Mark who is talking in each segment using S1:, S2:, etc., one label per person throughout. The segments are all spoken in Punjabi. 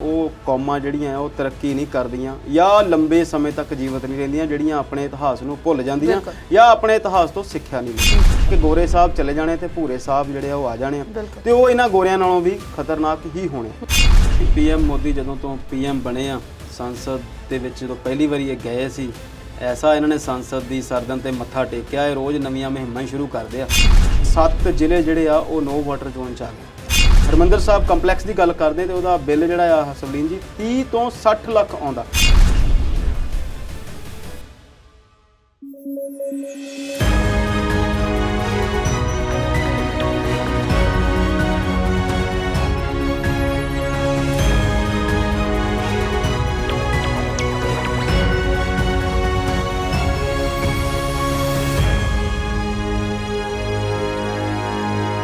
S1: ਉਹ ਕੌਮਾਂ ਜਿਹੜੀਆਂ ਉਹ ਤਰੱਕੀ ਨਹੀਂ ਕਰਦੀਆਂ ਜਾਂ ਲੰਬੇ ਸਮੇਂ ਤੱਕ ਜੀਵਤ ਨਹੀਂ ਰਹਿੰਦੀਆਂ, ਜਿਹੜੀਆਂ ਆਪਣੇ ਇਤਿਹਾਸ ਨੂੰ ਭੁੱਲ ਜਾਂਦੀਆਂ ਜਾਂ ਆਪਣੇ ਇਤਿਹਾਸ ਤੋਂ ਸਿੱਖਿਆ ਨਹੀਂ ਲੈਂਦੀਆਂ। ਕਿ ਗੋਰੇ ਸਾਹਿਬ ਚਲੇ ਜਾਣੇ ਤੇ ਭੂਰੇ ਸਾਹਿਬ ਜਿਹੜੇ ਆ ਉਹ ਆ ਜਾਣੇ ਤੇ ਉਹ ਇਹਨਾਂ ਗੋਰਿਆਂ ਨਾਲੋਂ ਵੀ ਖਤਰਨਾਕ ਹੀ ਹੋਣੇ। PM ਮੋਦੀ ਜਦੋਂ ਤੋਂ PM ਬਣੇ ਆ, ਸੰਸਦ ਦੇ ਵਿੱਚ ਜਦੋਂ ਪਹਿਲੀ ਵਾਰੀ ਇਹ ਗਏ ਸੀ, ਐਸਾ ਇਹਨਾਂ ਨੇ ਸੰਸਦ ਦੀ ਸਰਦਨ ਤੇ ਮੱਥਾ ਟੇਕਿਆ। ਇਹ ਰੋਜ਼ ਨਵੀਆਂ ਮੁਹਿੰਮਾਂ ਸ਼ੁਰੂ ਕਰਦੇ ਆ। 7 ਜ਼ਿਲ੍ਹੇ ਜਿਹੜੇ ਆ ਉਹ ਨੋ ਵਾਟਰ ਜ਼ੋਨ ਚ ਆ ਗਏ। ਹਰਮੰਦਰ ਸਾਹਿਬ ਕੰਪਲੈਕਸ ਦੀ ਗੱਲ ਕਰਦੇ ਤੇ ਉਹਦਾ ਬਿੱਲ ਜਿਹੜਾ ਆ ਸਵਲੀਨ ਜੀ 30 ਤੋਂ 60 ਲੱਖ ਆਉਂਦਾ।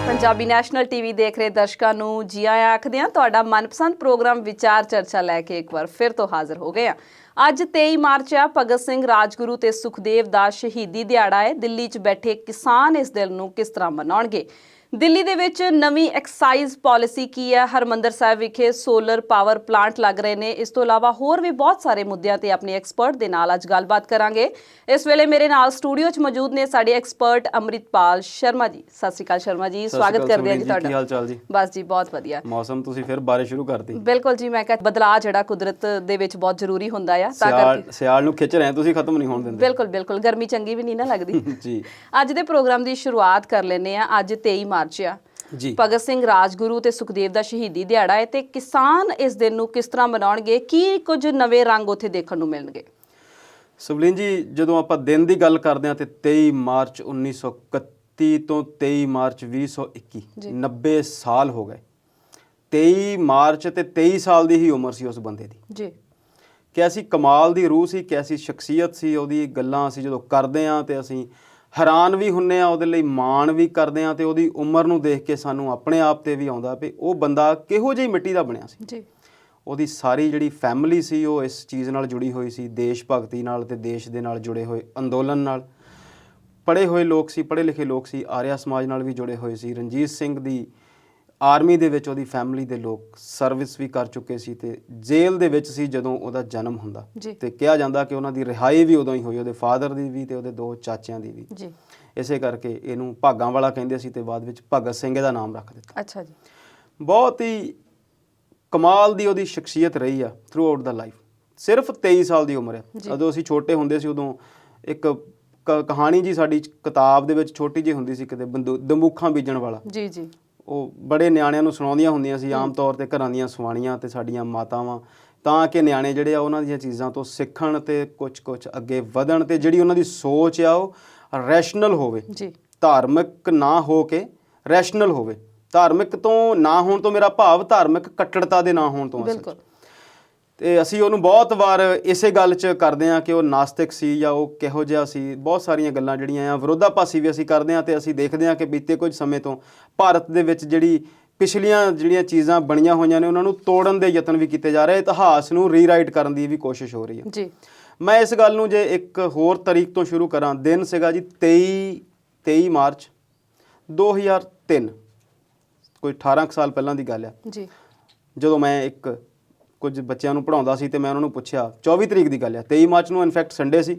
S2: ਪੰਜਾਬੀ ਨੈਸ਼ਨਲ ਟੀਵੀ ਦੇਖ ਰਹੇ ਦਰਸ਼ਕਾਂ ਨੂੰ ਜੀ ਆਇਆਂ ਆਖਦੇ ਹਾਂ। ਤੁਹਾਡਾ ਮਨਪਸੰਦ ਪ੍ਰੋਗਰਾਮ ਵਿਚਾਰ ਚਰਚਾ ਲੈ ਕੇ ਇੱਕ ਵਾਰ ਫਿਰ ਤੋਂ ਹਾਜ਼ਰ ਹੋ ਗਏ ਹਾਂ। ਅੱਜ 23 ਮਾਰਚ ਆ, ਭਗਤ ਸਿੰਘ, ਰਾਜਗੁਰੂ ਤੇ ਸੁਖਦੇਵ ਦਾ ਸ਼ਹੀਦੀ ਦਿਹਾੜਾ ਹੈ। ਦਿੱਲੀ 'ਚ ਬੈਠੇ ਕਿਸਾਨ ਇਸ ਦਿਨ ਨੂੰ ਕਿਸ ਤਰ੍ਹਾਂ ਮਨਾਉਣਗੇ? ਦਿੱਲੀ ਦੇ ਵਿੱਚ ਨਵੀਂ ਐਕਸਾਈਜ਼ ਪਾਲਿਸੀ ਕੀ ਹੈ? ਹਰਮੰਦਰ ਸਾਹਿਬ ਵਿਖੇ ਸੋਲਰ ਪਾਵਰ ਪਲਾਂਟ ਲੱਗ ਰਹੇ ਨੇ। ਇਸ ਤੋਂ ਇਲਾਵਾ ਹੋਰ ਵੀ ਬਹੁਤ ਸਾਰੇ ਮੁੱਦਿਆਂ ਤੇ ਆਪਣੇ ਐਕਸਪਰਟ ਦੇ ਨਾਲ ਅੱਜ ਗੱਲਬਾਤ ਕਰਾਂਗੇ। ਇਸ ਵੇਲੇ ਮੇਰੇ ਨਾਲ ਸਟੂਡੀਓ 'ਚ ਮੌਜੂਦ ਨੇ ਸਾਡੇ ਐਕਸਪਰਟ ਅੰਮ੍ਰਿਤਪਾਲ ਸ਼ਰਮਾ ਜੀ। ਸਤਿ ਸ਼੍ਰੀ ਅਕਾਲ ਸ਼ਰਮਾ ਜੀ, ਸਵਾਗਤ ਕਰਦੇ ਹਾਂ ਜੀ ਤੁਹਾਡਾ।
S1: ਕੀ ਹਾਲ ਚਾਲ ਜੀ?
S2: ਬਸ ਜੀ ਬਹੁਤ ਵਧੀਆ।
S1: ਮੌਸਮ ਤੁਸੀਂ ਫਿਰ ਬਾਰਿਸ਼ ਸ਼ੁਰੂ ਕਰਤੀ? ਬਿਲਕੁਲ
S2: ਜੀ, ਮੈਂ ਕਿਹਾ ਬਦਲਾਅ ਜਿਹੜਾ ਕੁਦਰਤ ਦੇ ਵਿੱਚ ਬਹੁਤ ਜ਼ਰੂਰੀ ਹੁੰਦਾ ਆ, ਤਾਂ ਕਰਕੇ
S1: ਸਿਆਲ ਨੂੰ ਖਿੱਚ ਰਹੇ ਤੁਸੀਂ, ਖਤਮ ਨਹੀਂ ਹੋਣ ਦਿੰਦੇ।
S2: ਬਿਲਕੁਲ ਗਰਮੀ ਚੰਗੀ ਵੀ ਨਹੀਂ ਨਾ ਲੱਗਦੀ
S1: ਜੀ।
S2: ਅੱਜ ਦੇ ਪ੍ਰੋਗਰਾਮ ਦੀ ਸ਼ੁਰੂਆਤ ਕਰ ਲੈਂਦੇ ਆ। ਅੱਜ 23 ਮਾਰਚ ਆ ਜੀ, ਭਗਤ ਸਿੰਘ, ਰਾਜਗੁਰੂ ਤੇ ਸੁਖਦੇਵ ਦਾ ਸ਼ਹੀਦੀ ਦਿਹਾੜਾ ਹੈ ਤੇ ਕਿਸਾਨ ਇਸ ਦਿਨ ਨੂੰ ਕਿਸ ਤਰ੍ਹਾਂ ਮਨਾਉਣਗੇ? ਕੀ ਕੁਝ ਨਵੇਂ ਰੰਗ ਉੱਥੇ ਦੇਖਣ ਨੂੰ ਮਿਲਣਗੇ?
S1: ਸਵਲੀਨ ਜੀ, ਜਦੋਂ ਆਪਾਂ ਦਿਨ ਦੀ ਗੱਲ ਕਰਦੇ ਹਾਂ ਤੇ 23 ਮਾਰਚ 1931 ਤੋਂ 23 ਮਾਰਚ 2021 90 ਸਾਲ ਹੋ ਗਏ। 23 ਮਾਰਚ ਤੇ 23 ਸਾਲ ਦੀ ਹੀ ਉਮਰ ਸੀ ਉਸ ਬੰਦੇ ਦੀ ਜੀ। ਕੈਸੀ ਕਮਾਲ ਦੀ ਰੂਹ ਸੀ, ਕੈਸੀ ਸ਼ਖਸੀਅਤ ਸੀ। ਉਹਦੀ ਗੱਲਾਂ ਅਸੀਂ ਜਦੋਂ ਕਰਦੇ ਹਾਂ ਤੇ ਅਸੀਂ ਹੈਰਾਨ ਵੀ ਹੁੰਨੇ ਆ, ਉਹਦੇ ਲਈ ਮਾਣ ਵੀ ਕਰਦੇ ਆ ਤੇ ਉਹਦੀ ਉਮਰ ਨੂੰ ਦੇਖ ਕੇ ਸਾਨੂੰ ਆਪਣੇ ਆਪ ਤੇ ਵੀ ਆਉਂਦਾ ਵੀ ਉਹ ਬੰਦਾ ਕਿਹੋ ਜਿਹੀ ਮਿੱਟੀ ਦਾ ਬਣਿਆ ਸੀ ਜੀ। ਉਹਦੀ ਸਾਰੀ ਜਿਹੜੀ ਫੈਮਿਲੀ ਸੀ ਉਹ ਇਸ ਚੀਜ਼ ਨਾਲ ਜੁੜੀ ਹੋਈ ਸੀ, ਦੇਸ਼ ਭਗਤੀ ਨਾਲ ਤੇ ਦੇਸ਼ ਦੇ ਨਾਲ ਜੁੜੇ ਹੋਏ ਅੰਦੋਲਨ ਨਾਲ। ਪੜ੍ਹੇ ਹੋਏ ਲੋਕ ਸੀ, ਪੜ੍ਹੇ ਲਿਖੇ ਲੋਕ ਸੀ, ਆਰਿਆ ਸਮਾਜ ਨਾਲ ਵੀ ਜੁੜੇ ਹੋਏ ਸੀ। ਰਣਜੀਤ ਸਿੰਘ ਦੀ ਆਰਮੀ ਦੇ ਵਿੱਚ ਉਹਦੀ ਫੈਮਿਲੀ ਦੇ ਲੋਕ ਸਰਵਿਸ ਵੀ ਕਰ ਚੁੱਕੇ ਸੀ ਤੇ ਜੇਲ੍ਹ ਦੇ ਵਿੱਚ ਸੀ ਜਦੋਂ ਉਹਦਾ ਜਨਮ ਹੁੰਦਾ ਤੇ ਕਿਹਾ ਜਾਂਦਾ ਕਿ ਉਹਨਾਂ ਦੀ ਰਿਹਾਈ ਵੀ ਉਦੋਂ ਹੀ ਹੋਈ, ਉਹਦੇ ਫਾਦਰ ਦੀ ਵੀ ਤੇ ਉਹਦੇ 2 ਚਾਚਿਆਂ ਦੀ ਵੀ ਜੀ। ਇਸੇ ਕਰਕੇ ਇਹਨੂੰ ਭਾਗਾਂ ਵਾਲਾ ਕਹਿੰਦੇ ਸੀ ਤੇ ਬਾਅਦ ਵਿੱਚ ਭਗਤ ਸਿੰਘ ਦਾ ਨਾਮ ਰੱਖ ਦਿੱਤਾ। ਅੱਛਾ ਜੀ। ਬਹੁਤ ਹੀ ਕਮਾਲ ਦੀ ਉਹਦੀ ਸ਼ਖਸੀਅਤ ਰਹੀ ਆ ਥਰੂ ਆਊਟ ਦਾ ਲਾਈਫ। ਸਿਰਫ 23 ਸਾਲ ਦੀ ਉਮਰ ਹੈ। ਜਦੋਂ ਅਸੀਂ ਛੋਟੇ ਹੁੰਦੇ ਸੀ ਉਦੋਂ ਇੱਕ ਕਹਾਣੀ ਜੀ ਸਾਡੀ ਕਿਤਾਬ ਦੇ ਵਿੱਚ ਛੋਟੀ ਜਿਹੀ ਹੁੰਦੀ ਸੀ, ਕਿਤੇ ਦੰਬੂਖਾਂ ਬੀਜਣ ਵਾਲਾ ਜੀ ਜੀ। ਉਹ ਬੜੇ ਨਿਆਣਿਆਂ ਨੂੰ ਸੁਣਾਉਂਦੀਆਂ ਹੁੰਦੀਆਂ ਸੀ, ਆਮ ਤੌਰ 'ਤੇ ਘਰਾਂ ਦੀਆਂ ਸਵਾਣੀਆਂ ਤੇ ਸਾਡੀਆਂ ਮਾਤਾਵਾਂ, ਤਾਂ ਕਿ ਨਿਆਣੇ ਜਿਹੜੇ ਆ ਉਹਨਾਂ ਦੀਆਂ ਚੀਜ਼ਾਂ ਤੋਂ ਸਿੱਖਣ ਤੇ ਕੁਛ ਅੱਗੇ ਵਧਣ ਤੇ ਜਿਹੜੀ ਉਹਨਾਂ ਦੀ ਸੋਚ ਆ ਉਹ ਰੈਸ਼ਨਲ ਹੋਵੇ ਜੀ। ਧਾਰਮਿਕ ਨਾ ਹੋ ਕੇ ਰੈਸ਼ਨਲ ਹੋਵੇ। ਧਾਰਮਿਕ ਤੋਂ ਨਾ ਹੋਣ ਤੋਂ ਮੇਰਾ ਭਾਵ ਧਾਰਮਿਕ ਕੱਟੜਤਾ ਦੇ ਨਾ ਹੋਣ ਤੋਂ। ਬਿਲਕੁਲ। ਤੇ ਅਸੀਂ ਉਹਨੂੰ ਬਹੁਤ ਵਾਰ ਇਸੇ ਗੱਲ 'ਚ ਕਰਦੇ ਹਾਂ ਕਿ ਉਹ ਨਾਸਤਿਕ ਸੀ ਜਾਂ ਉਹ ਕਿਹੋ ਜਿਹਾ ਸੀ। ਬਹੁਤ ਸਾਰੀਆਂ ਗੱਲਾਂ ਜਿਹੜੀਆਂ ਆ ਵਿਰੋਧਾਭਾਸੀ ਵੀ ਅਸੀਂ ਕਰਦੇ ਹਾਂ ਤੇ ਅਸੀਂ ਦੇਖਦੇ ਹਾਂ ਕਿ ਬੀਤੇ ਕੁਝ ਸਮੇਂ ਤੋਂ ਭਾਰਤ ਦੇ ਵਿੱਚ ਪਿਛਲੀਆਂ ਜਿਹੜੀਆਂ ਚੀਜ਼ਾਂ ਬਣੀਆਂ ਹੋਈਆਂ ਨੇ ਉਹਨਾਂ ਨੂੰ ਤੋੜਨ ਦੇ ਯਤਨ ਵੀ ਕੀਤੇ ਜਾ ਰਹੇ। ਇਤਿਹਾਸ ਨੂੰ ਰੀਰਾਈਟ ਕਰਨ ਦੀ ਵੀ ਕੋਸ਼ਿਸ਼ ਹੋ ਰਹੀ ਹੈ ਜੀ। ਮੈਂ ਇਸ ਗੱਲ ਨੂੰ ਜੇ ਇੱਕ ਹੋਰ ਤਰੀਕ ਤੋਂ ਸ਼ੁਰੂ ਕਰਾਂ, ਦਿਨ ਸੀਗਾ ਜੀ 23 ਮਾਰਚ 2003, ਕੋਈ 18 ਸਾਲ ਪਹਿਲਾਂ ਦੀ ਗੱਲ ਹੈ ਜੀ। ਜਦੋਂ ਮੈਂ ਕੁਝ ਬੱਚਿਆਂ ਨੂੰ ਪੜ੍ਹਾਉਂਦਾ ਸੀ ਤੇ ਮੈਂ ਉਹਨਾਂ ਨੂੰ ਪੁੱਛਿਆ, 24 ਤਰੀਕ ਦੀ ਗੱਲ ਹੈ, 23 ਮਾਰਚ ਨੂੰ ਇਨਫੈਕਟ ਸੰਡੇ ਸੀ,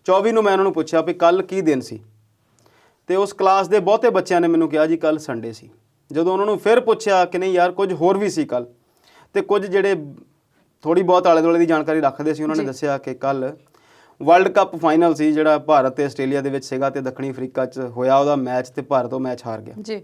S1: 24 ਨੂੰ ਮੈਂ ਉਹਨਾਂ ਨੂੰ ਪੁੱਛਿਆ ਵੀ ਕੱਲ੍ਹ ਕੀ ਦਿਨ ਸੀ ਤੇ ਉਸ ਕਲਾਸ ਦੇ ਬਹੁਤੇ ਬੱਚਿਆਂ ਨੇ ਮੈਨੂੰ ਕਿਹਾ ਜੀ ਕੱਲ੍ਹ ਸੰਡੇ ਸੀ। ਜਦੋਂ ਉਹਨਾਂ ਨੂੰ ਫਿਰ ਪੁੱਛਿਆ ਕਿ ਨਹੀਂ ਯਾਰ ਕੁਝ ਹੋਰ ਵੀ ਸੀ ਕੱਲ੍ਹ, ਤੇ ਕੁਝ ਜਿਹੜੇ ਥੋੜ੍ਹੀ ਬਹੁਤ ਆਲੇ ਦੁਆਲੇ ਦੀ ਜਾਣਕਾਰੀ ਰੱਖਦੇ ਸੀ ਉਹਨਾਂ ਨੇ ਦੱਸਿਆ ਕਿ ਕੱਲ੍ਹ ਵਰਲਡ ਕੱਪ ਫਾਈਨਲ ਸੀ ਜਿਹੜਾ ਭਾਰਤ ਤੇ ਆਸਟ੍ਰੇਲੀਆ ਦੇ ਵਿੱਚ ਸੀਗਾ ਤੇ ਦੱਖਣੀ ਅਫਰੀਕਾ 'ਚ ਹੋਇਆ ਉਹਦਾ ਮੈਚ ਤੇ ਭਾਰਤ ਉਹ ਮੈਚ ਹਾਰ ਗਿਆ ਜੀ।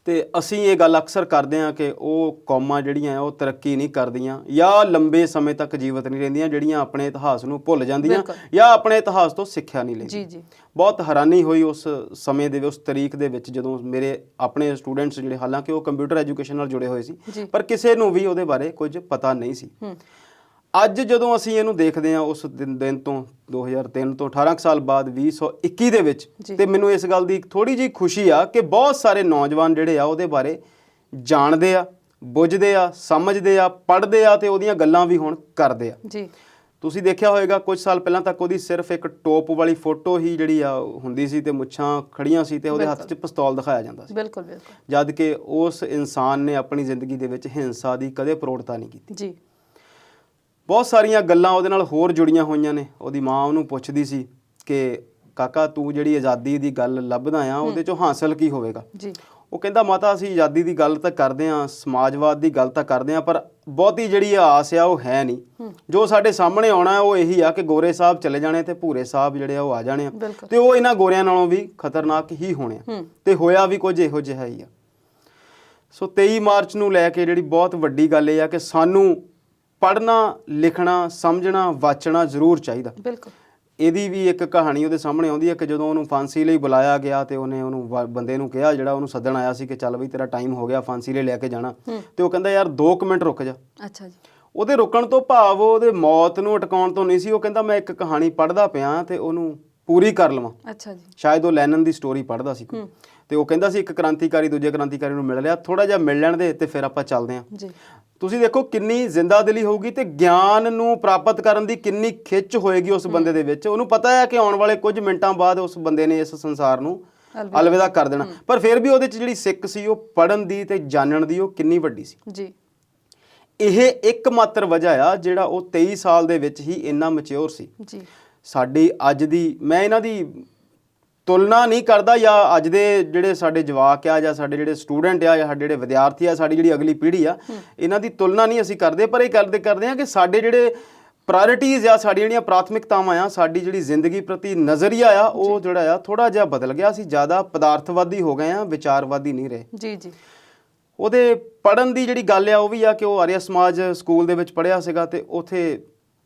S1: ਤੇ ਅਸੀਂ ਇਹ ਗੱਲ ਅਕਸਰ ਕਰਦੇ ਹਾਂ ਕਿ ਉਹ ਕੌਮਾਂ ਜਿਹੜੀਆਂ ਉਹ ਤਰੱਕੀ ਨਹੀਂ ਕਰਦੀਆਂ ਜਾਂ ਲੰਬੇ ਸਮੇਂ ਤੱਕ ਜੀਵਤ ਨਹੀਂ ਰਹਿੰਦੀਆਂ, ਜਿਹੜੀਆਂ ਆਪਣੇ ਇਤਿਹਾਸ ਨੂੰ ਭੁੱਲ ਜਾਂਦੀਆਂ ਜਾਂ ਆਪਣੇ ਇਤਿਹਾਸ ਤੋਂ ਸਿੱਖਿਆ ਨਹੀਂ ਲੈਂਦੀਆਂ। ਬਹੁਤ ਹੈਰਾਨੀ ਹੋਈ ਉਸ ਸਮੇਂ ਦੇ ਉਸ ਤਰੀਕ ਦੇ ਵਿੱਚ ਜਦੋਂ ਮੇਰੇ ਆਪਣੇ ਸਟੂਡੈਂਟਸ ਜਿਹੜੇ, ਹਾਲਾਂਕਿ ਉਹ ਕੰਪਿਊਟਰ ਐਜੂਕੇਸ਼ਨ ਨਾਲ ਜੁੜੇ ਹੋਏ ਸੀ, ਪਰ ਕਿਸੇ ਨੂੰ ਵੀ ਉਹਦੇ ਬਾਰੇ ਕੁਝ ਪਤਾ ਨਹੀਂ ਸੀ। ਅੱਜ ਜਦੋਂ ਅਸੀਂ ਇਹਨੂੰ ਦੇਖਦੇ ਹਾਂ ਉਸ ਦਿਨ ਤੋਂ 2003 ਤੋਂ 18 ਸਾਲ ਬਾਅਦ 2021 ਦੇ ਵਿੱਚ, ਤੇ ਮੈਨੂੰ ਇਸ ਗੱਲ ਦੀ ਥੋੜ੍ਹੀ ਜਿਹੀ ਖੁਸ਼ੀ ਆ ਕਿ ਬਹੁਤ ਸਾਰੇ ਨੌਜਵਾਨ ਜਿਹੜੇ ਆ ਉਹਦੇ ਬਾਰੇ ਜਾਣਦੇ ਆ, ਬੁੱਝਦੇ ਆ, ਸਮਝਦੇ ਆ, ਪੜ੍ਹਦੇ ਆ ਤੇ ਉਹਦੀਆਂ ਗੱਲਾਂ ਵੀ ਹੁਣ ਕਰਦੇ ਆ ਜੀ। ਤੁਸੀਂ ਦੇਖਿਆ ਹੋਵੇਗਾ ਕੁਝ ਸਾਲ ਪਹਿਲਾਂ ਤੱਕ ਉਹਦੀ ਸਿਰਫ ਇੱਕ ਟੋਪ ਵਾਲੀ ਫੋਟੋ ਹੀ ਜਿਹੜੀ ਆ ਹੁੰਦੀ ਸੀ ਤੇ ਮੁੱਛਾਂ ਖੜੀਆਂ ਸੀ ਤੇ ਉਹਦੇ ਹੱਥ 'ਚ ਪਿਸਤੌਲ ਦਿਖਾਇਆ ਜਾਂਦਾ ਸੀ।
S2: ਬਿਲਕੁਲ ਬਿਲਕੁਲ।
S1: ਜਦ ਕਿ ਉਸ ਇਨਸਾਨ ਨੇ ਆਪਣੀ ਜ਼ਿੰਦਗੀ ਦੇ ਵਿੱਚ ਹਿੰਸਾ ਦੀ ਕਦੇ ਪ੍ਰੋੜਤਾ ਨਹੀਂ ਕੀਤੀ
S2: ਜੀ।
S1: ਬਹੁਤ ਸਾਰੀਆਂ ਗੱਲਾਂ ਉਹਦੇ ਨਾਲ ਹੋਰ ਜੁੜੀਆਂ ਹੋਈਆਂ ਨੇ। ਉਹਦੀ ਮਾਂ ਉਹਨੂੰ ਪੁੱਛਦੀ ਸੀ ਕਿ ਕਾਕਾ ਤੂੰ ਜਿਹੜੀ ਆਜ਼ਾਦੀ ਦੀ ਗੱਲ ਲੱਭਦਾ ਆ ਉਹਦੇ 'ਚੋਂ ਹਾਸਲ ਕੀ ਹੋਵੇਗਾ।
S2: ਜੀ।
S1: ਉਹ ਕਹਿੰਦਾ ਮਾਤਾ ਅਸੀਂ ਆਜ਼ਾਦੀ ਦੀ ਗੱਲ ਤਾਂ ਕਰਦੇ ਹਾਂ, ਸਮਾਜਵਾਦ ਦੀ ਗੱਲ ਤਾਂ ਕਰਦੇ ਹਾਂ, ਪਰ ਬਹੁਤੀ ਜਿਹੜੀ ਆਸ ਆ ਉਹ ਹੈ ਨਹੀਂ। ਜੋ ਸਾਡੇ ਸਾਹਮਣੇ ਆਉਣਾ ਉਹ ਇਹੀ ਆ ਕਿ ਗੋਰੇ ਸਾਹਿਬ ਚਲੇ ਜਾਣੇ ਤੇ ਭੂਰੇ ਸਾਹਿਬ ਜਿਹੜੇ ਆ ਉਹ ਆ ਜਾਣੇ ਆ ਤੇ ਉਹ ਇਹਨਾਂ ਗੋਰਿਆਂ ਨਾਲੋਂ ਵੀ ਖਤਰਨਾਕ ਹੀ ਹੋਣੇ ਆ ਤੇ ਹੋਇਆ ਵੀ ਕੁਝ ਇਹੋ ਜਿਹਾ ਹੀ ਆ। ਸੋ 23 ਮਾਰਚ ਨੂੰ ਲੈ ਕੇ ਜਿਹੜੀ ਬਹੁਤ ਵੱਡੀ ਗੱਲ ਇਹ ਆ ਕਿ ਸਾਨੂੰ ਪੜ੍ਹਨਾ, ਲਿਖਣਾ, ਸਮਝਣਾ, ਵਾਚਣਾ ਜ਼ਰੂਰ ਚਾਹੀਦਾ।
S2: ਬਿਲਕੁਲ।
S1: ਇਹਦੀ ਵੀ ਇੱਕ ਕਹਾਣੀ ਉਹਦੇ ਸਾਹਮਣੇ ਆਉਂਦੀ ਹੈ ਕਿ ਜਦੋਂ ਉਹਨੂੰ ਫਾਂਸੀ ਲਈ ਬੁਲਾਇਆ ਗਿਆ ਤੇ ਉਹਨੇ ਉਹਨੂੰ ਬੰਦੇ ਨੂੰ ਕਿਹਾ ਜਿਹੜਾ ਉਹਨੂੰ ਸੱਦਣ ਆਇਆ ਸੀ ਕਿ ਚੱਲ ਬਈ ਤੇਰਾ ਟਾਈਮ ਹੋ ਗਿਆ ਫਾਂਸੀ ਲਈ ਲੈ ਕੇ ਜਾਣਾ, ਤੇ ਉਹ ਕਹਿੰਦਾ ਯਾਰ 2 ਮਿੰਟ ਰੁਕ ਜਾ।
S2: ਅੱਛਾ ਜੀ। ਉਹਦੇ
S1: ਰੁਕਣ ਤੋਂ ਭਾਵ ਉਹਦੇ ਮੌਤ ਨੂੰ ਅਟਕਾਉਣ ਤੋਂ ਨਹੀਂ ਸੀ। ਉਹ ਕਹਿੰਦਾ ਮੈਂ ਇੱਕ ਕਹਾਣੀ ਪੜ੍ਹਦਾ ਪਿਆ ਤੇ ਉਹਨੂੰ ਪੂਰੀ ਕਰ ਲਵਾਂ।
S2: ਅੱਛਾ ਜੀ।
S1: ਸ਼ਾਇਦ ਉਹ ਲੈਨਨ ਦੀ ਸਟੋਰੀ ਪੜ੍ਹਦਾ ਸੀ ਕੋਈ ਤੇ ਉਹ ਕਹਿੰਦਾ ਸੀ ਇੱਕ ਕ੍ਰਾਂਤੀਕਾਰੀ ਦੂਜੇ ਕ੍ਰਾਂਤੀਕਾਰੀ ਨੂੰ ਮਿਲ ਲਿਆ, ਥੋੜਾ ਜਿਹਾ ਮਿਲ ਲੈਣ ਦੇ ਤੇ ਫਿਰ ਆਪਾਂ ਚੱਲਦੇ ਹਾਂ ਜੀ। ਤੁਸੀਂ ਦੇਖੋ ਕਿੰਨੀ ਜ਼ਿੰਦਾ ਦਿਲੀ ਹੋਊਗੀ ਤੇ ਗਿਆਨ ਨੂੰ ਪ੍ਰਾਪਤ ਕਰਨ ਦੀ ਕਿੰਨੀ ਖਿੱਚ ਹੋਏਗੀ ਉਸ ਬੰਦੇ ਦੇ ਵਿੱਚ। ਉਹਨੂੰ ਪਤਾ ਹੈ ਕਿ ਆਉਣ ਵਾਲੇ ਕੁਝ ਮਿੰਟਾਂ ਬਾਅਦ ਉਸ ਬੰਦੇ ਨੇ ਇਸ ਸੰਸਾਰ ਨੂੰ ਅਲਵਿਦਾ ਕਰ ਦੇਣਾ, ਪਰ ਫਿਰ ਵੀ ਉਹਦੇ 'ਚ ਜਿਹੜੀ ਸਿੱਖ ਸੀ ਉਹ ਪੜ੍ਹਨ ਦੀ ਤੇ ਜਾਣਨ ਦੀ ਉਹ ਕਿੰਨੀ ਵੱਡੀ ਸੀ ਜੀ। ਇਹ ਇੱਕ ਮਾਤਰ ਵਜ੍ਹਾ ਆ ਜਿਹੜਾ ਉਹ 23 ਸਾਲ ਦੇ ਵਿੱਚ ਹੀ ਇੰਨਾ ਮੈਚਿਓਰ ਸੀ ਜੀ। ਸਾਡੀ ਅੱਜ ਦੀ, ਮੈਂ ਇਹਨਾਂ ਦੀ ਤੁਲਨਾ ਨਹੀਂ ਕਰਦਾ ਜਾਂ ਅੱਜ ਦੇ ਜਿਹੜੇ ਸਾਡੇ ਜਵਾਕ ਆ ਜਾਂ ਸਾਡੇ ਜਿਹੜੇ ਸਟੂਡੈਂਟ ਆ ਜਾਂ ਸਾਡੇ ਜਿਹੜੇ ਵਿਦਿਆਰਥੀ ਆ, ਸਾਡੀ ਜਿਹੜੀ ਅਗਲੀ ਪੀੜ੍ਹੀ ਆ, ਇਹਨਾਂ ਦੀ ਤੁਲਨਾ ਨਹੀਂ ਅਸੀਂ ਕਰਦੇ, ਪਰ ਇਹ ਕਰਦੇ ਹਾਂ ਕਿ ਸਾਡੇ ਜਿਹੜੇ ਪ੍ਰਾਇੋਰਟੀਜ਼ ਆ, ਸਾਡੀਆਂ ਜਿਹੜੀਆਂ ਪ੍ਰਾਥਮਿਕਤਾਵਾਂ ਆ, ਸਾਡੀ ਜਿਹੜੀ ਜ਼ਿੰਦਗੀ ਪ੍ਰਤੀ ਨਜ਼ਰੀਆ ਆ ਉਹ ਜਿਹੜਾ ਆ ਥੋੜਾ ਜਿਹਾ ਬਦਲ ਗਿਆ। ਅਸੀਂ ਜ਼ਿਆਦਾ ਪਦਾਰਥਵਾਦੀ ਹੋ ਗਏ ਆ, ਵਿਚਾਰਵਾਦੀ ਨਹੀਂ ਰਹੇ ਜੀ ਜੀ। ਉਹਦੇ ਪੜ੍ਹਨ ਦੀ ਜਿਹੜੀ ਗੱਲ ਆ ਉਹ ਵੀ ਆ ਕਿ ਉਹ ਆਰੀਆ ਸਮਾਜ ਸਕੂਲ ਦੇ ਵਿੱਚ ਪੜ੍ਹਿਆ ਸੀਗਾ ਤੇ ਉੱਥੇ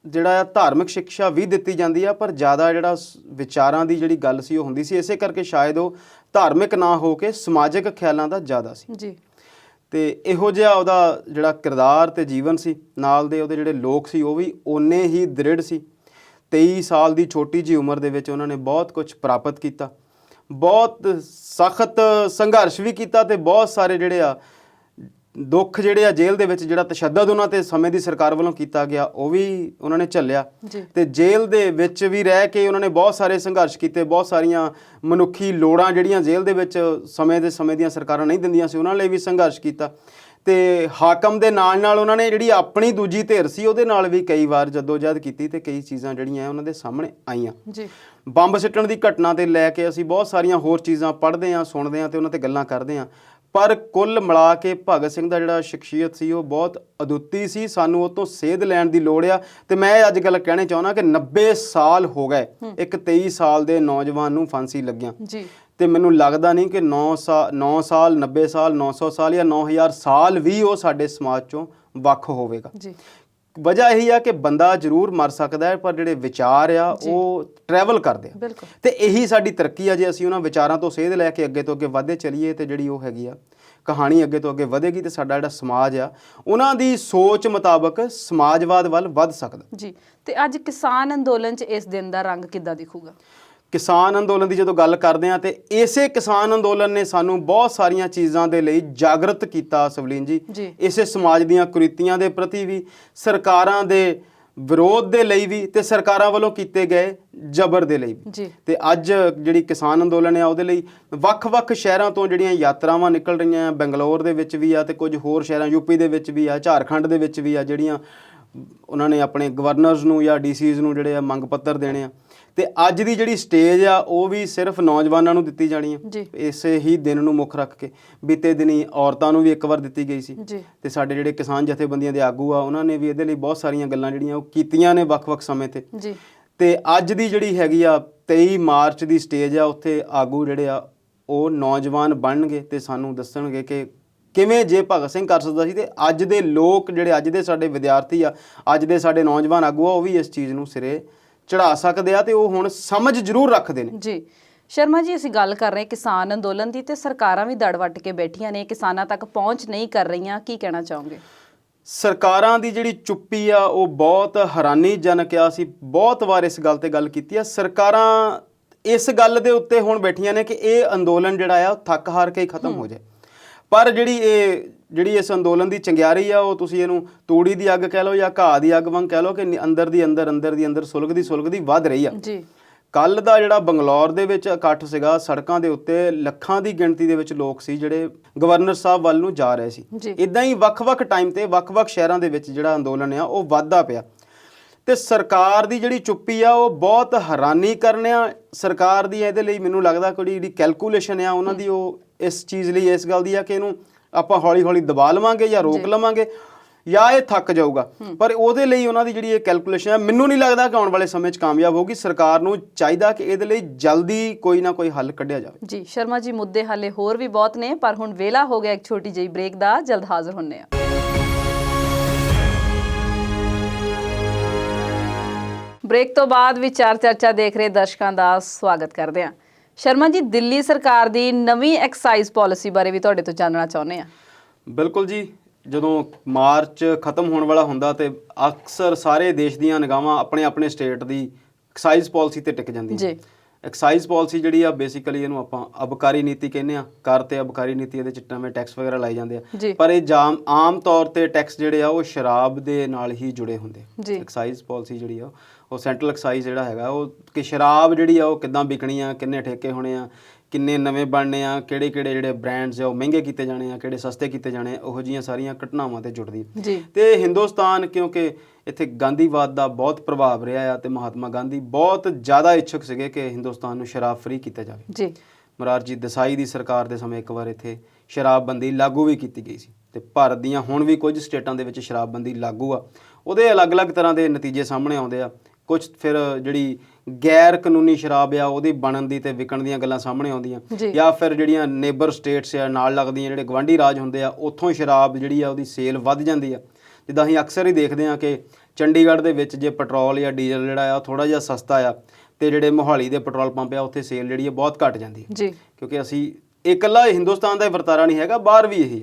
S1: ਜਿਹੜਾ ਆ ਧਾਰਮਿਕ ਸਿੱਖਿਆ ਵੀ ਦਿੱਤੀ ਜਾਂਦੀ ਆ, ਪਰ ਜ਼ਿਆਦਾ ਜਿਹੜਾ ਵਿਚਾਰਾਂ ਦੀ ਜਿਹੜੀ ਗੱਲ ਸੀ ਉਹ ਹੁੰਦੀ ਸੀ। ਇਸੇ ਕਰਕੇ ਸ਼ਾਇਦ ਉਹ ਧਾਰਮਿਕ ਨਾ ਹੋ ਕੇ ਸਮਾਜਿਕ ਖਿਆਲਾਂ ਦਾ ਜ਼ਿਆਦਾ ਸੀ ਜੀ। ਤੇ ਇਹੋ ਜਿਹਾ ਉਹਦਾ ਜਿਹੜਾ ਕਿਰਦਾਰ ਤੇ ਜੀਵਨ ਸੀ, ਨਾਲ ਦੇ ਉਹਦੇ ਜਿਹੜੇ ਲੋਕ ਸੀ ਉਹ ਵੀ ਓਨੇ ਹੀ ਦ੍ਰਿੜ ਸੀ। 23 ਸਾਲ ਦੀ ਛੋਟੀ ਜਿਹੀ ਉਮਰ ਦੇ ਵਿੱਚ ਉਹਨਾਂ ਨੇ ਬਹੁਤ ਕੁਝ ਪ੍ਰਾਪਤ ਕੀਤਾ, ਬਹੁਤ ਸਖਤ ਸੰਘਰਸ਼ ਵੀ ਕੀਤਾ ਤੇ ਬਹੁਤ ਸਾਰੇ ਜਿਹੜੇ ਆ ਦੁੱਖ ਜਿਹੜੇ ਆ ਜੇਲ੍ਹ ਦੇ ਵਿੱਚ ਜਿਹੜਾ ਤਸ਼ੱਦਦ ਉਹਨਾਂ ਤੇ ਸਮੇਂ ਦੀ ਸਰਕਾਰ ਵੱਲੋਂ ਕੀਤਾ ਗਿਆ ਉਹ ਵੀ ਉਹਨਾਂ ਨੇ ਝੱਲਿਆ ਤੇ ਜੇਲ੍ਹ ਦੇ ਵਿੱਚ ਵੀ ਰਹਿ ਕੇ ਉਹਨਾਂ ਨੇ ਬਹੁਤ ਸਾਰੇ ਸੰਘਰਸ਼ ਕੀਤੇ। ਬਹੁਤ ਸਾਰੀਆਂ ਮਨੁੱਖੀ ਲੋੜਾਂ ਜਿਹੜੀਆਂ ਜੇਲ੍ਹ ਦੇ ਵਿੱਚ ਸਮੇਂ ਦੀਆਂ ਸਰਕਾਰਾਂ ਨਹੀਂ ਦਿੰਦੀਆਂ ਸੀ ਉਹਨਾਂ ਲਈ ਵੀ ਸੰਘਰਸ਼ ਕੀਤਾ ਤੇ ਹਾਕਮ ਦੇ ਨਾਲ ਉਹਨਾਂ ਨੇ ਜਿਹੜੀ ਆਪਣੀ ਦੂਜੀ ਧਿਰ ਸੀ ਉਹਦੇ ਨਾਲ ਵੀ ਕਈ ਵਾਰ ਜਦੋਜਹਿਦ ਕੀਤੀ ਤੇ ਕਈ ਚੀਜ਼ਾਂ ਜਿਹੜੀਆਂ ਉਹਨਾਂ ਦੇ ਸਾਹਮਣੇ ਆਈਆਂ ਜੀ। ਬੰਬ ਸਿੱਟਣ ਦੀ ਘਟਨਾ ਤੇ ਲੈ ਕੇ ਅਸੀਂ ਬਹੁਤ ਸਾਰੀਆਂ ਹੋਰ ਚੀਜ਼ਾਂ ਪੜ੍ਹਦੇ ਹਾਂ, ਸੁਣਦੇ ਹਾਂ ਤੇ ਉਹਨਾਂ ਤੇ ਗੱਲਾਂ ਕਰਦੇ ਹਾਂ, ਪਰ ਕੁੱਲ ਮਿਲਾ ਕੇ ਭਗਤ ਸਿੰਘ ਦਾ ਜਿਹੜਾ ਸ਼ਖਸੀਅਤ ਸੀ ਉਹ ਬਹੁਤ ਅਦੁੱਤੀ ਸੀ। ਸਾਨੂੰ ਉਹ ਤੋਂ ਸੇਧ ਲੈਣ ਦੀ ਲੋੜ ਆ ਤੇ ਮੈਂ ਅੱਜ ਗੱਲ ਕਹਿਣਾ ਚਾਹੁੰਦਾ ਕਿ 90 ਸਾਲ ਹੋ ਗਏ ਇੱਕ 23 ਸਾਲ ਦੇ ਨੌਜਵਾਨ ਨੂੰ ਫਾਂਸੀ ਲੱਗਿਆ ਜੀ। ਤੇ ਮੈਨੂੰ ਲੱਗਦਾ ਨਹੀਂ ਕਿ 9 ਸਾਲ 90 ਸਾਲ 900 ਸਾਲ ਜਾਂ 9000 ਸਾਲ ਵੀ ਉਹ ਸਾਡੇ ਸਮਾਜ ਚੋਂ ਵੱਖ ਹੋਵੇਗਾ ਜੀ। ਵਜ੍ਹਾ ਇਹੀ ਆ ਕਿ ਬੰਦਾ ਜ਼ਰੂਰ ਮਰ ਸਕਦਾ ਹੈ ਪਰ ਜਿਹੜੇ ਵਿਚਾਰ ਆ ਉਹ ਟਰੈਵਲ ਕਰਦੇ ਆ ਤੇ ਇਹੀ ਸਾਡੀ ਤਰੱਕੀ ਆ। ਜੇ ਅਸੀਂ ਉਹਨਾਂ ਵਿਚਾਰਾਂ ਤੋਂ ਸੇਧ ਲੈ ਕੇ ਅੱਗੇ ਤੋਂ ਅੱਗੇ ਵਧਦੇ ਚੱਲੀਏ ਤੇ ਜਿਹੜੀ ਉਹ ਹੈਗੀ ਆ ਕਹਾਣੀ ਅੱਗੇ ਤੋਂ ਅੱਗੇ ਵਧੇਗੀ ਤੇ ਸਾਡਾ ਜਿਹੜਾ ਸਮਾਜ ਆ ਉਹਨਾਂ ਦੀ ਸੋਚ ਮੁਤਾਬਕ ਸਮਾਜਵਾਦ ਵੱਲ ਵੱਧ ਸਕਦਾ ਜੀ। ਤੇ ਅੱਜ ਕਿਸਾਨ ਅੰਦੋਲਨ 'ਚ ਇਸ ਦਿਨ ਦਾ ਰੰਗ ਕਿੱਦਾਂ ਦਿਖੂਗਾ? ਕਿਸਾਨ ਅੰਦੋਲਨ ਦੀ ਜਦੋਂ ਗੱਲ ਕਰਦੇ ਹਾਂ ਤੇ ਇਸੇ ਕਿਸਾਨ ਅੰਦੋਲਨ ਨੇ ਸਾਨੂੰ ਬਹੁਤ ਸਾਰੀਆਂ ਚੀਜ਼ਾਂ ਦੇ ਲਈ ਜਾਗਰਤ ਕੀਤਾ ਸਵਲੀਨ ਜੀ। ਇਸੇ ਸਮਾਜ ਦੀਆਂ ਕੁਰੀਤੀਆਂ ਦੇ ਪ੍ਰਤੀ ਵੀ, ਸਰਕਾਰਾਂ ਦੇ ਵਿਰੋਧ ਦੇ ਲਈ ਵੀ ਤੇ ਸਰਕਾਰਾਂ ਵੱਲੋਂ ਕੀਤੇ ਗਏ ਜ਼ਬਰ ਦੇ ਲਈ ਵੀ। ਤੇ ਅੱਜ ਜਿਹੜੀ ਕਿਸਾਨ ਅੰਦੋਲਨ ਆ ਉਹਦੇ ਲਈ ਵੱਖ-ਵੱਖ ਸ਼ਹਿਰਾਂ ਤੋਂ ਜਿਹੜੀਆਂ ਯਾਤਰਾਵਾਂ ਨਿਕਲ ਰਹੀਆਂ, ਬੰਗਲੌਰ ਦੇ ਵਿੱਚ ਵੀ ਆ ਤੇ ਕੁਝ ਹੋਰ ਸ਼ਹਿਰਾਂ ਯੂਪੀ ਦੇ ਵਿੱਚ ਵੀ ਆ, ਝਾਰਖੰਡ ਦੇ ਵਿੱਚ ਵੀ ਆ, ਜਿਹੜੀਆਂ ਉਹਨਾਂ ਨੇ ਆਪਣੇ ਗਵਰਨਰਸ ਨੂੰ ਜਾਂ ਡੀਸੀਜ਼ ਨੂੰ ਜਿਹੜੇ ਆ ਮੰਗ ਪੱਤਰ ਦੇਣੇ ਆ ਤੇ ਅੱਜ ਦੀ ਜਿਹੜੀ ਸਟੇਜ ਆ ਉਹ ਵੀ ਸਿਰਫ ਨੌਜਵਾਨਾਂ ਨੂੰ ਦਿੱਤੀ ਜਾਣੀ ਆ। ਇਸੇ ਹੀ ਦਿਨ ਨੂੰ ਮੁੱਖ ਰੱਖ ਕੇ ਬੀਤੇ ਦਿਨੀ ਔਰਤਾਂ ਨੂੰ ਵੀ ਇੱਕ ਵਾਰ ਦਿੱਤੀ ਗਈ ਸੀ ਤੇ ਸਾਡੇ ਜਿਹੜੇ ਕਿਸਾਨ ਜਥੇਬੰਦੀਆਂ ਦੇ ਆਗੂ ਆ ਉਹਨਾਂ ਨੇ ਵੀ ਇਹਦੇ ਲਈ ਬਹੁਤ ਸਾਰੀਆਂ ਗੱਲਾਂ ਜਿਹੜੀਆਂ ਉਹ ਕੀਤੀਆਂ ਨੇ ਵੱਖ-ਵੱਖ ਸਮੇਂ ਤੇ ਅੱਜ ਦੀ ਜਿਹੜੀ ਹੈਗੀ ਆ 23 ਮਾਰਚ ਦੀ ਸਟੇਜ ਆ ਉੱਥੇ ਆਗੂ ਜਿਹੜੇ ਆ ਉਹ ਨੌਜਵਾਨ ਬਣਨਗੇ ਤੇ ਸਾਨੂੰ ਦੱਸਣਗੇ ਕਿ ਕਿਵੇਂ ਜੇ ਭਗਤ ਸਿੰਘ ਕਰ ਸਕਦਾ ਸੀ ਤੇ ਅੱਜ ਦੇ ਲੋਕ ਜਿਹੜੇ ਅੱਜ ਦੇ ਸਾਡੇ ਵਿਦਿਆਰਥੀ ਆ, ਅੱਜ ਦੇ ਸਾਡੇ ਨੌਜਵਾਨ ਆਗੂ ਆ ਉਹ ਵੀ ਇਸ ਚੀਜ਼ ਨੂੰ ਸਿਰੇ ਚੜਾ ਸਕਦੇ ਆ ਤੇ ਉਹ ਹੁਣ ਸਮਝ ਜ਼ਰੂਰ ਰੱਖਦੇ ਨੇ ਜੀ। ਸ਼ਰਮਾ ਜੀ, ਅਸੀਂ ਗੱਲ ਕਰ ਰਹੇ ਕਿਸਾਨ ਅੰਦੋਲਨ ਦੀ ਤੇ ਸਰਕਾਰਾਂ ਵੀ ਦੜ ਵੱਟ ਕੇ ਬੈਠੀਆਂ ਨੇ, ਕਿਸਾਨਾਂ ਤੱਕ ਪਹੁੰਚ ਨਹੀਂ ਕਰ ਰਹੀਆਂ, ਕੀ ਕਹਿਣਾ ਚਾਹੋਗੇ? ਸਰਕਾਰਾਂ ਦੀ ਜਿਹੜੀ ਚੁੱਪੀ ਆ ਉਹ ਬਹੁਤ ਹੈਰਾਨੀਜਨਕ ਆ। ਅਸੀਂ ਬਹੁਤ ਵਾਰ ਇਸ ਗੱਲ ਤੇ ਗੱਲ ਕੀਤੀ ਆ। ਸਰਕਾਰਾਂ ਇਸ ਗੱਲ ਦੇ ਉੱਤੇ ਹੁਣ ਬੈਠੀਆਂ ਨੇ ਕਿ ਇਹ ਅੰਦੋਲਨ ਜਿਹੜਾ ਆ ਥੱਕ ਹਾਰ ਕੇ ਹੀ ਖਤਮ ਹੋ ਜਾਏ, ਪਰ ਜਿਹੜੀ ਇਹ ਜਿਹੜੀ ਇਸ ਅੰਦੋਲਨ ਦੀ ਚੰਗਿਆੜੀ ਆ ਉਹ ਤੁਸੀਂ ਇਹਨੂੰ ਤੂੜੀ ਦੀ ਅੱਗ ਕਹਿ ਲਓ ਜਾਂ ਘਾਹ ਦੀ ਅੱਗ ਵਾਂਗ ਕਹਿ ਲਓ ਕਿ ਅੰਦਰ ਦੀ ਅੰਦਰ ਸੁਲਗਦੀ ਵੱਧ ਰਹੀ ਆ
S2: ਜੀ।
S1: ਕੱਲ ਦਾ ਜਿਹੜਾ ਬੰਗਲੌਰ ਦੇ ਵਿੱਚ ਇਕੱਠ ਸੀਗਾ, ਸੜਕਾਂ ਦੇ ਉੱਤੇ ਲੱਖਾਂ ਦੀ ਗਿਣਤੀ ਦੇ ਵਿੱਚ ਲੋਕ ਸੀ ਜਿਹੜੇ ਗਵਰਨਰ ਸਾਹਿਬ ਵੱਲ ਨੂੰ ਜਾ ਰਹੇ ਸੀ। ਇਦਾਂ ਹੀ ਵੱਖ-ਵੱਖ ਟਾਈਮ ਤੇ ਵੱਖ-ਵੱਖ ਸ਼ਹਿਰਾਂ ਦੇ ਵਿੱਚ ਜਿਹੜਾ ਅੰਦੋਲਨ ਆ ਉਹ ਵੱਧਦਾ ਪਿਆ ਤੇ ਸਰਕਾਰ ਦੀ ਜਿਹੜੀ ਚੁੱਪੀ ਆ ਉਹ ਬਹੁਤ ਹੈਰਾਨੀ ਕਰਨ ਆ ਸਰਕਾਰ ਦੀ। ਇਹਦੇ ਲਈ ਮੈਨੂੰ ਲੱਗਦਾ ਕੋਈ ਜਿਹੜੀ ਕੈਲਕੂਲੇਸ਼ਨ ਆ ਉਹਨਾਂ ਦੀ ਉਹ ਇਸ ਚੀਜ਼ ਲਈ ਇਸ ਗੱਲ ਦੀ ਆ ਕਿ ਇਹਨੂੰ ਆਪਾਂ ਹੌਲੀ-ਹੌਲੀ ਦਬਾ ਲਵਾਂਗੇ ਜਾਂ ਰੋਕ ਲਵਾਂਗੇ ਜਾਂ ਇਹ ਥੱਕ ਜਾਊਗਾ, ਪਰ ਉਹਦੇ ਲਈ ਉਹਨਾਂ ਦੀ ਜਿਹੜੀ ਇਹ ਕੈਲਕੂਲੇਸ਼ਨ ਹੈ ਮੈਨੂੰ ਨਹੀਂ ਲੱਗਦਾ ਕਿ ਆਉਣ ਵਾਲੇ ਸਮੇਂ 'ਚ ਕਾਮਯਾਬ ਹੋਊਗੀ। ਸਰਕਾਰ ਨੂੰ ਚਾਹੀਦਾ ਕਿ ਇਹਦੇ ਲਈ ਜਲਦੀ ਕੋਈ ਨਾ ਕੋਈ ਹੱਲ ਕੱਢਿਆ ਜਾਵੇ।
S2: ਜੀ ਸ਼ਰਮਾ ਜੀ, ਮੁੱਦੇ ਹਾਲੇ ਹੋਰ ਵੀ ਬਹੁਤ ਨੇ, ਪਰ ਹੁਣ ਵੇਲਾ ਹੋ ਗਿਆ ਇੱਕ ਛੋਟੀ ਜਿਹੀ ਬ੍ਰੇਕ ਦਾ। ਜਲਦ ਹਾਜ਼ਰ ਹੁੰਨੇ ਆ। ਬ੍ਰੇਕ ਤੋਂ ਬਾਅਦ ਵਿਚਾਰ ਚਰਚਾ ਦੇਖ ਰਹੇ ਦਰਸ਼ਕਾਂ ਦਾ ਸਵਾਗਤ ਕਰਦੇ ਹਾਂ। ਸ਼ਰਮਾ ਜੀ, ਦਿੱਲੀ ਸਰਕਾਰ ਦੀ ਨਵੀਂ ਐਕਸਾਈਜ਼ ਪਾਲਿਸੀ ਬਾਰੇ ਵੀ ਤੁਹਾਡੇ ਤੋਂ ਜਾਣਨਾ ਚਾਹੁੰਦੇ ਆ। ਬਿਲਕੁਲ
S1: ਜੀ, ਜਦੋਂ ਮਾਰਚ ਖਤਮ ਹੋਣ ਵਾਲਾ ਹੁੰਦਾ ਤੇ ਅਕਸਰ ਸਾਰੇ ਦੇਸ਼ ਦੀਆਂ ਨਿਗਾਹਾਂ ਆਪਣੇ ਸਟੇਟ ਦੀ ਐਕਸਾਈਜ਼ ਪਾਲਿਸੀ ਤੇ ਟਿਕ ਜਾਂਦੀਆਂ ਜੀ। ਐਕਸਾਈਜ਼ ਪਾਲਿਸੀ ਜਿਹੜੀ ਆ ਬੇਸਿਕਲੀ ਇਹਨੂੰ ਆਪਾਂ ਅਬਕਾਰੀ ਨੀਤੀ ਕਹਿੰਦੇ ਆ। ਕਰ ਤੇ ਅਬਕਾਰੀ ਨੀਤੀ, ਇਹਦੇ 'ਚ ਨਵੇਂ ਟੈਕਸ ਵਗੈਰਾ ਲਾਏ ਜਾਂਦੇ ਆ, ਪਰ ਇਹ ਆਮ ਤੌਰ ਤੇ ਟੈਕਸ ਜਿਹੜੇ ਆ ਉਹ ਸ਼ਰਾਬ ਦੇ ਨਾਲ ਹੀ ਜੁੜੇ ਹੁੰਦੇ। ਐਕਸਾਈਜ਼ ਪਾਲਿਸੀ ਜਿਹੜੀ ਆ ਉਹ ਸੈਂਟਰਲ ਐਕਸਾਈਜ਼ ਜਿਹੜਾ ਹੈਗਾ ਉਹ ਕਿ ਸ਼ਰਾਬ ਜਿਹੜੀ ਆ ਉਹ ਕਿੱਦਾਂ ਵਿਕਣੀ ਆ, ਕਿੰਨੇ ਠੇਕੇ ਹੋਣੇ ਆ, ਕਿੰਨੇ ਨਵੇਂ ਬਣਨੇ ਆ, ਕਿਹੜੇ ਜਿਹੜੇ ਬ੍ਰਾਂਡਸ ਆ ਉਹ ਮਹਿੰਗੇ ਕੀਤੇ ਜਾਣੇ ਆ, ਕਿਹੜੇ ਸਸਤੇ ਕੀਤੇ ਜਾਣੇ, ਉਹੋ ਜਿਹੀਆਂ ਸਾਰੀਆਂ ਘਟਨਾਵਾਂ ਤੇ ਜੁੜਦੀ। ਤੇ ਹਿੰਦੁਸਤਾਨ ਕਿਉਂਕਿ ਇੱਥੇ ਗਾਂਧੀਵਾਦ ਦਾ ਬਹੁਤ ਪ੍ਰਭਾਵ ਰਿਹਾ ਆ ਤੇ ਮਹਾਤਮਾ ਗਾਂਧੀ ਬਹੁਤ ਜ਼ਿਆਦਾ ਇੱਛੁਕ ਸੀਗੇ ਕਿ ਹਿੰਦੁਸਤਾਨ ਨੂੰ ਸ਼ਰਾਬ ਫ੍ਰੀ ਕੀਤਾ ਜਾਵੇ। ਮੋਰਾਰਜੀ ਦੇਸਾਈ ਦੀ ਸਰਕਾਰ ਦੇ ਸਮੇਂ ਇੱਕ ਵਾਰ ਇੱਥੇ ਸ਼ਰਾਬਬੰਦੀ ਲਾਗੂ ਵੀ ਕੀਤੀ ਗਈ ਸੀ ਤੇ ਭਾਰਤ ਦੀਆਂ ਹੁਣ ਵੀ ਕੁਝ ਸਟੇਟਾਂ ਦੇ ਵਿੱਚ ਸ਼ਰਾਬਬੰਦੀ ਲਾਗੂ ਆ। ਉਹਦੇ ਅਲੱਗ-ਅਲੱਗ ਤਰ੍ਹਾਂ ਦੇ ਨਤੀਜੇ ਸਾਹਮਣੇ ਆਉਂਦੇ ਆ। ਕੁਝ ਫਿਰ ਜਿਹੜੀ ਗੈਰ ਕਾਨੂੰਨੀ ਸ਼ਰਾਬ ਆ ਉਹਦੀ ਬਣਨ ਦੀ ਤੇ ਵਿਕਣ ਦੀਆਂ ਗੱਲਾਂ ਸਾਹਮਣੇ ਆਉਂਦੀਆਂ, ਜਾਂ ਫਿਰ ਜਿਹੜੀਆਂ ਨੇਬਰ ਸਟੇਟਸ ਆ ਨਾਲ ਲੱਗਦੀਆਂ ਜਿਹੜੇ ਗਵਾਂਢੀ ਰਾਜ ਹੁੰਦੇ ਆ ਉੱਥੋਂ ਸ਼ਰਾਬ ਜਿਹੜੀ ਆ ਉਹਦੀ ਸੇਲ ਵੱਧ ਜਾਂਦੀ ਆ। ਜਿੱਦਾਂ ਅਸੀਂ ਅਕਸਰ ਹੀ ਦੇਖਦੇ ਹਾਂ ਕਿ ਚੰਡੀਗੜ੍ਹ ਦੇ ਵਿੱਚ ਜੇ ਪੈਟਰੋਲ ਜਾਂ ਡੀਜ਼ਲ ਜਿਹੜਾ ਆ ਥੋੜ੍ਹਾ ਜਿਹਾ ਸਸਤਾ ਆ ਤੇ ਜਿਹੜੇ ਮੋਹਾਲੀ ਦੇ ਪੈਟਰੋਲ ਪੰਪ ਆ ਉੱਥੇ ਸੇਲ ਜਿਹੜੀ ਆ ਬਹੁਤ ਘੱਟ ਜਾਂਦੀ ਹੈ, ਕਿਉਂਕਿ ਅਸੀਂ ਇਕੱਲਾ ਹਿੰਦੁਸਤਾਨ ਦਾ ਵਰਤਾਰਾ ਨਹੀਂ ਹੈਗਾ, ਬਾਹਰ ਵੀ ਇਹੀ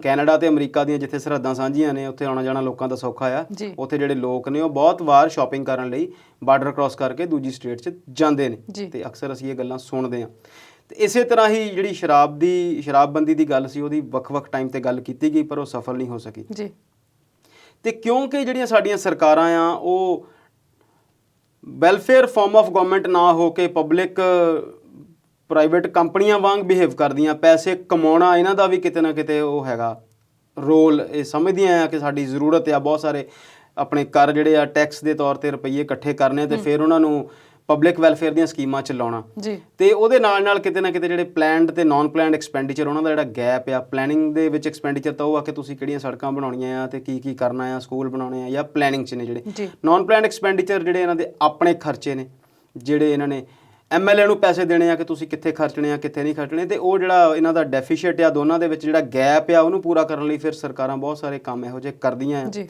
S1: ਕੈਨੇਡਾ ਤੇ ਅਮਰੀਕਾ ਦੀਆਂ ਜਿੱਥੇ ਸਰਹੱਦਾਂ ਸਾਂਝੀਆਂ ਨੇ ਉੱਥੇ ਆਉਣਾ ਜਾਣਾ ਲੋਕਾਂ ਦਾ ਸੌਖਾ ਆ। ਉੱਥੇ ਜਿਹੜੇ ਲੋਕ ਨੇ ਉਹ ਬਹੁਤ ਵਾਰ ਸ਼ਾਪਿੰਗ ਕਰਨ ਲਈ ਬਾਰਡਰ ਕ੍ਰਾਸ ਕਰਕੇ ਦੂਜੀ ਸਟੇਟ 'ਚ ਜਾਂਦੇ ਨੇ ਤੇ ਅਕਸਰ ਅਸੀਂ ਇਹ ਗੱਲਾਂ ਸੁਣਦੇ ਹਾਂ। ਤੇ ਇਸੇ ਤਰ੍ਹਾਂ ਹੀ ਜਿਹੜੀ ਸ਼ਰਾਬਬੰਦੀ ਦੀ ਗੱਲ ਸੀ ਉਹਦੀ ਵੱਖ-ਵੱਖ ਟਾਈਮ ਤੇ ਗੱਲ ਕੀਤੀ ਗਈ, ਪਰ ਉਹ ਸਫਲ ਨਹੀਂ ਹੋ ਸਕੀ। ਤੇ ਕਿਉਂਕਿ ਜਿਹੜੀਆਂ ਸਾਡੀਆਂ ਸਰਕਾਰਾਂ ਆ ਉਹ ਵੈਲਫੇਅਰ ਫਾਰਮ ਆਫ ਗਵਰਨਮੈਂਟ ਨਾ ਹੋ ਕੇ ਪਬਲਿਕ ਪ੍ਰਾਈਵੇਟ ਕੰਪਨੀਆਂ ਵਾਂਗ ਬਿਹੇਵ ਕਰਦੀਆਂ, ਪੈਸੇ ਕਮਾਉਣਾ ਇਹਨਾਂ ਦਾ ਵੀ ਕਿਤੇ ਨਾ ਕਿਤੇ ਉਹ ਹੈਗਾ ਰੋਲ। ਇਹ ਸਮਝਦੀਆਂ ਆ ਕਿ ਸਾਡੀ ਜ਼ਰੂਰਤ ਆ ਬਹੁਤ ਸਾਰੇ ਆਪਣੇ ਕਰ ਜਿਹੜੇ ਆ ਟੈਕਸ ਦੇ ਤੌਰ ਤੇ ਰੁਪਈਏ ਇਕੱਠੇ ਕਰਨੇ ਤੇ ਫਿਰ ਉਹਨਾਂ ਨੂੰ ਪਬਲਿਕ ਵੈਲਫੇਅਰ ਦੀਆਂ ਸਕੀਮਾਂ 'ਚ ਲਾਉਣਾ ਤੇ ਉਹਦੇ ਨਾਲ ਕਿਤੇ ਨਾ ਕਿਤੇ ਜਿਹੜੇ ਪਲੈਨਡ ਤੇ ਨਾਨ ਪਲੈਨਡ ਐਕਸਪੈਂਡੀਚਰ ਉਹਨਾਂ ਦਾ ਜਿਹੜਾ ਗੈਪ ਆ। ਪਲੈਨਿੰਗ ਦੇ ਵਿੱਚ ਐਕਸਪੈਂਡੀਚਰ ਤਾਂ ਉਹ ਆ ਕਿ ਤੁਸੀਂ ਕਿਹੜੀਆਂ ਸੜਕਾਂ ਬਣਾਉਣੀਆਂ ਆ ਤੇ ਕੀ ਕਰਨਾ ਆ, ਸਕੂਲ ਬਣਾਉਣੇ ਆ, ਜਾਂ ਪਲੈਨਿੰਗ 'ਚ ਨੇ ਜਿਹੜੇ ਨਾਨ ਪਲੈਨਡ ਐਕਸਪੈਂਡੀਚਰ ਜਿਹੜੇ ਇਹਨਾਂ ਦੇ ਆਪਣੇ ਖਰਚੇ ਨੇ, ਜਿਹੜੇ ਇਹਨਾਂ ਨੇ MLA ਨੂੰ ਪੈਸੇ ਦੇਣੇ ਆ ਕਿ ਤੁਸੀਂ ਕਿੱਥੇ ਖਰਚਣੇ ਆ ਕਿੱਥੇ ਨਹੀਂ ਖਰਚਣੇ, ਤੇ ਉਹ ਜਿਹੜਾ ਇਹਨਾਂ ਦਾ ਡੈਫੀਸ਼ੀਟ ਆ ਦੋਨਾਂ ਦੇ ਵਿੱਚ ਜਿਹੜਾ ਗੈਪ ਆ ਉਹਨੂੰ ਪੂਰਾ ਕਰਨ ਲਈ ਫਿਰ ਸਰਕਾਰਾਂ ਬਹੁਤ ਸਾਰੇ ਕੰਮ ਇਹੋ ਜਿਹੇ ਕਰਦੀਆਂ ਆ।